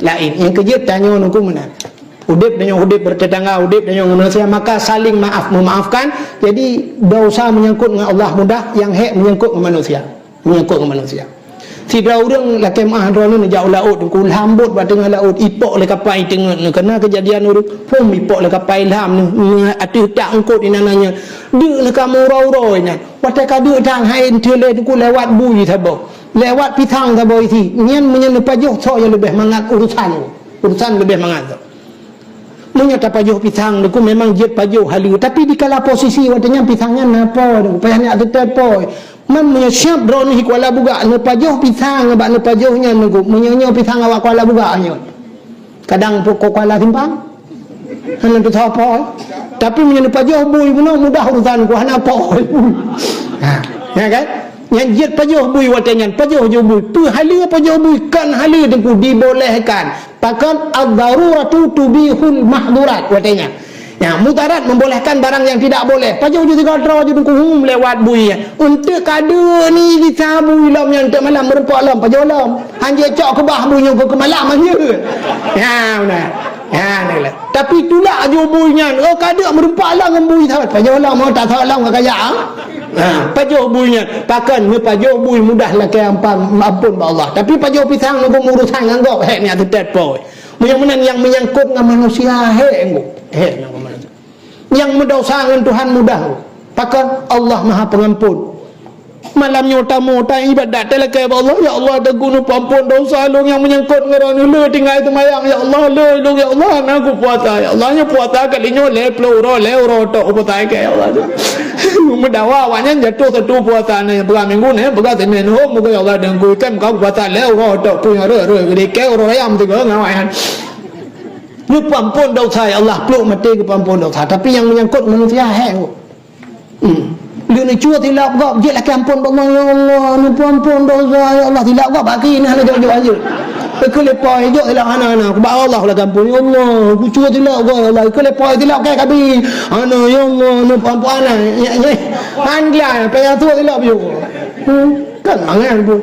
lain yang kejut tanya nungku mana udip dengan udip bertetangga udip dengan manusia maka saling memaafkan jadi dosa menyangkut dengan Allah mudah yang hak menyangkut dengan manusia tidak orang laki mah drone ni jauh laut ku lambut ba tengah laut ipok le kapal tengah ni kena kejadian urut pom ipok le kapal lam ni atu tak engkut ni nananya dia le kamu rau-rau ni watai ka dia tang hai tele ku lewat bui thabo lewat pitang thabo iti nyen menyen pajuh so yang lebih mangat urusan lebih mangat menyata pajuh pitang ku memang jet pajuh halu tapi di kala posisi watanya pitangnya napa upaya ni ada tepo memang siap drone hi kuala buga ne pajuh pitang ba ne pajuhnya nugu menyenyo pitang awak kuala buga nya kadang pokok kuala timpang hana tu apa tapi menyen pajuh bui mudah urusan ku hana apa ya kan yang jet pajuh bui watanya pajuh jo bui tu halu pajuh bui kan halu dengku dibolehkan pakan ad-daruratu tubihul mahdurat watanya ya, mutarat membolehkan barang yang tidak boleh. Pajau je tiga draw je dengku lewat bui. Untuk kada ni kita bui lam yang tak malam merempak lam pajau lam. Hanje cok ke bah bui yang ke malam aja. Ya, benar. Ya, naklah. Tapi itulah jo buinya. Oh, kada merempak lam dengan bui tau. Pajau lam mau tak tahu lam ke kaya. Ha, pajau buinya. Pakan me pajau bui mudahlah ke ampun ba Allah. Tapi pajau pisang nak urusan nganggo hek ni atet boy. Yang menyangkut dengan manusia hek yang mendosa dengan Tuhan mudah pakan Allah Maha Pengampun malamnya tamu ibadat telaka Allah ya Allah ada guna ampun dosa lu yang menyangkut dengan orang lu tinggal semayang ya Allah lu ya Allah aku puasa ya Allah nya puasa kalinya le pluro tok puasa ke ya Allah mendawa awaknya jatuh satu puasa ni belah minggu ni belah Senin muka ya Allah dengan kan kau puasa le tok punya gede ke orang ayam tiga ngawan ni pampun dosa ya Allah peluk mati ke pampun dosa tapi yang menyangkut manusia hang dia ni cuba tilap gop je lah ampun Allah ya Allah ni pampun dosa ya Allah tilap gop bagi ni hala jauh-jauh aja ke lepas hijau tilap ana aku ba Allah lah ampun ya Allah aku cuba tilap gop ya Allah ke lepas tilap kai kabi ana ya Allah ni pampun ana angla payah tu tilap yo kan mangan pun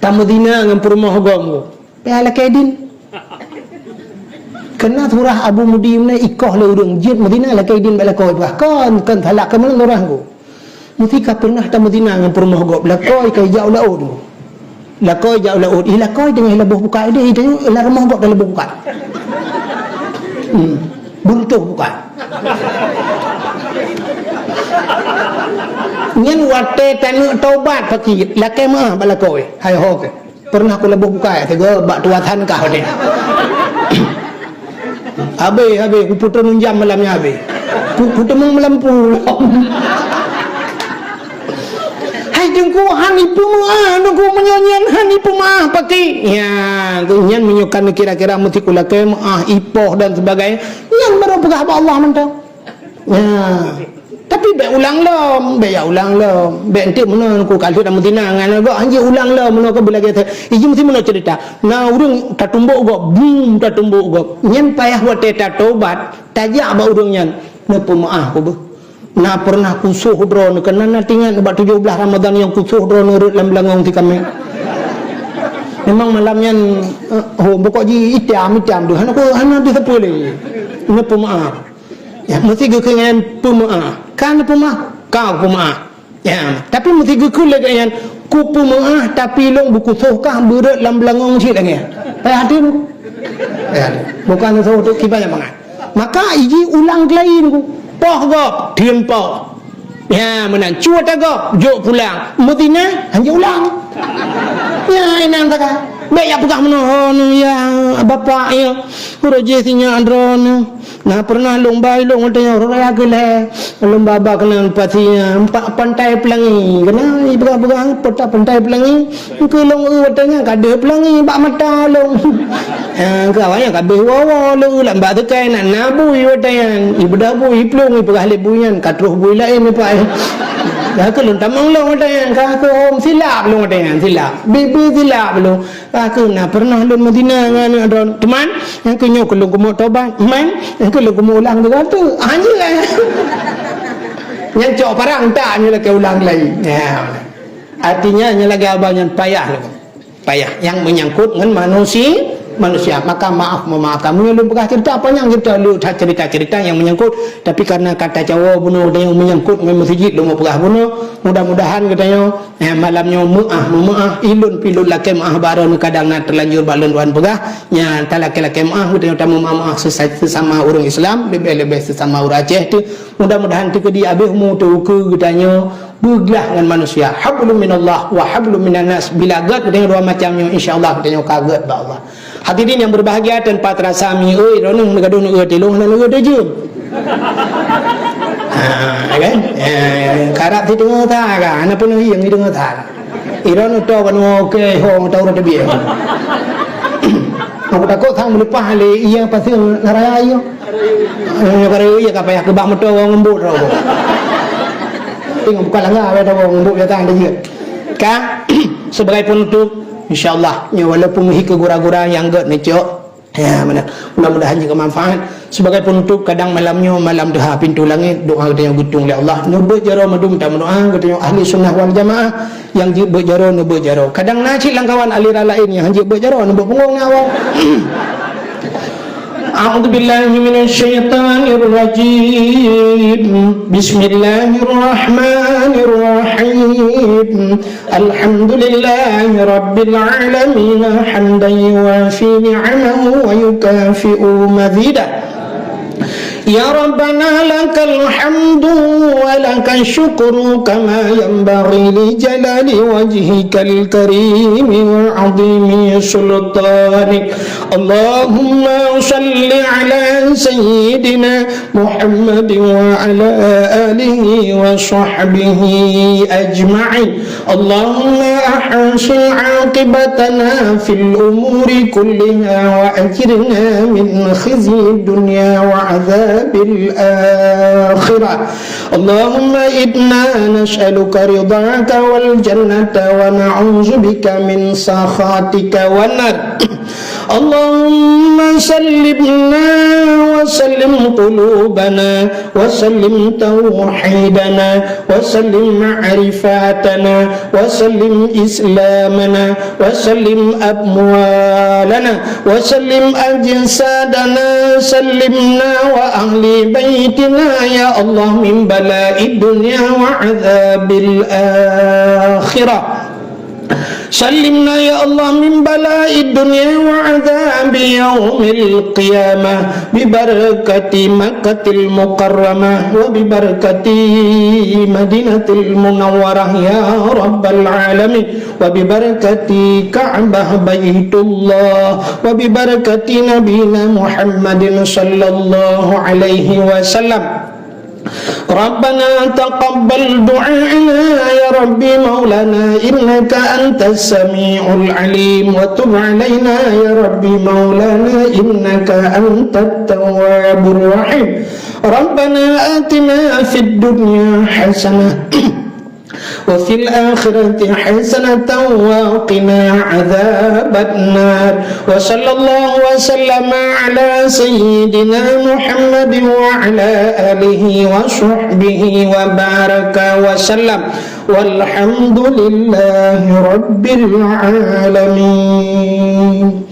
tamadina dengan perumah gom payah lah kedin kena surah Abu Mudim ni ikoh le urang jid Madinah la kaidin bala koi kan thalak ke mana orang go mesti ka pernah ta Madinah dengan perumah go la koi kai jauh laut la koi jauh laut ila koi dengan lebuh buka dia itu la rumah go dalam buka buntuh buka nyen wate tanu taubat pakit la kai mah bala koi hai ho ke pernah ku lebuh buka tego bak tuatan kah dia Habis ku putar nunjam malamnya habis. Ku temung melampu. Hai jengku hani pemaah, nunggu menyonyen hani pemaah pakai. Ya, kunyan menyukan kira-kira mesti kulakai maah ipoh dan sebagainya. Yang baru pegah Allah mentang. Ya. Tapi be ulang lom, be ente mana ku kalau dah Madinah ngan go anje ulang lom mana ke bila kata. Iji mesti mana cerita. Nah urang tak tumbuk go, boom tak tumbuk go. Nyen payah buat tak tobat, tajak ba urang nyen. Na pemaah ku be. Na pernah kusuh drone kena na tinggal ba 17 Ramadan yang kusuh drone urut lam langong ti kami. Memang malamnya pokok ji itam tu. Hana di sepuh lagi. Na pemaah. Ya mesti kekengan pemaah. Kan pemaah, kau pemaah. Ya, tapi mesti gekul lagi yang ku pemaah tapi long buku sohkah berat lam belangong cik lagi. Payah hati tu. Ya, bukan soh tu kibanya mangat. Maka iji ulang lain ku. Poh gop, diam poh. Ya, menang cuat gop, jok pulang. Madinah hanya ulang. Ya, inang tak. Baik ya pegah menahan ya bapak ya. Urajesinya andron. Nah pernah lomba katanya orang raya gele lomba kena patinya pantai pelangi kena ibu-ibu peta pantai pelangi ke long katanya kada pelangi bak mata long ke awaknya kabeh wawa long lamba tekai nak nabu katanya ibu dabu iplung ibu ahli buyan katruh bui lain pak dah ke long tamang long katanya ka ke om silap long katanya silap bibi silap long ka na pernah long Madinah dengan teman yang kenyo ke long kumuk tobat man kalau kamu ulang juga tu hanya lah yang cok parang tak hanya lagi ulang lagi ya. Artinya hanya lagi abang yang payah yang menyangkut dengan manusia, maka maaf memaafkan. Lu bekas cerita apa yang cerita lu cerita-cerita yang menyangkut, tapi karena kata Jawa bunuh yang menyangkut memang masjid lu mau bekas bunuh, mudah-mudahan katanya malamnya maaf ilun pilun laki maaf baru kadang nak terlanjur balon tuan bekas nya laki-laki maaf katanya tamu maaf sesama orang Islam, lebih-lebih sesama orang Aceh tu, mudah-mudahan tu dia habis mu tu ke katanya bergelah dengan manusia, hablum minallah wa hablum minan nas, bila agak katanya dua macamnya insyaallah katanya kaget ba Allah. Hadirin yang berbahagia dan terasa mi euy ronong negaduh nu telung dan nu dejum. Kan? Karap di tengah ta kan, apa nu yang di tengah ta. Iron tu kan oke ho tau ro debi. Aku takut thang melepah le iya pasti ngaraya ayo. Ngaraya iya kapaya ke bak motor orang ngembut ro. Tengok bukan langgar ada orang ngembut datang dia. Kan? Sebagai penutup insyaallah ya walaupun menghi kegura-gura yang gak necok ya mana mudah-mudahan juga manfaat sebagai penutup kadang malamnya malam duha pintu langit doa kita yang gutung oleh Allah nubut jaro madum tak mendoa katanya ahli sunnah wal jamaah yang jibut jaro nubut jaro kadang nacik langkawan aliran lain yang jibut jaro nubut punggung awal. A'udzu billahi minasyaitonir rajim. Bismillahirrahmanirrahim. Alhamdulillahi rabbil alamin hamdan yuwafi ni'amahu wa yukafi'u mazidah. Ya Rabbana lakal hamdu wa lakal syukru kama yanbaghi li jalali wajhikal karim wa 'azimi sultanik. Allahumma salli ala sayyidina Muhammad wa ala alihi wa sahbihi ajma'in. Allahumma ahsin 'aqibatana fil umuri kulliha wa ajirna min khizyi dunya wa 'adzabil akhirah. Allahumma inna nas'aluka ridhaka wal jannata wa na'udzubika min sakhatika wan nar. Allahumma sallimna wa sallim qulubana wa sallim tauhidana wa sallim ma'rifatana wa sallim islamana wa sallim amwalana wa sallim ajsadana sallimna wa ahli baitina ya Allah min bala'id dunya wa adzabil akhirah. سلمنا يا الله من بلاء الدنيا وعذاب يوم القيامة ببركة مكة المكرمة وببركة مدينة المنورة يا رب العالمين وببركة كعبة بيت الله وببركة نبينا محمد صلى الله عليه وسلم. ربنا تقبل دعاءنا يا ربي مولانا إنك أنت السميع العليم وتب علينا يا ربي مولانا إنك أنت التواب الرحيم. ربنا آتنا في الدنيا حسنة وفي الآخرة حسنة وقنا عذاب النار. وصلى الله وسلم على سيدنا محمد وعلى آله وصحبه وبارك وسلم والحمد لله رب العالمين.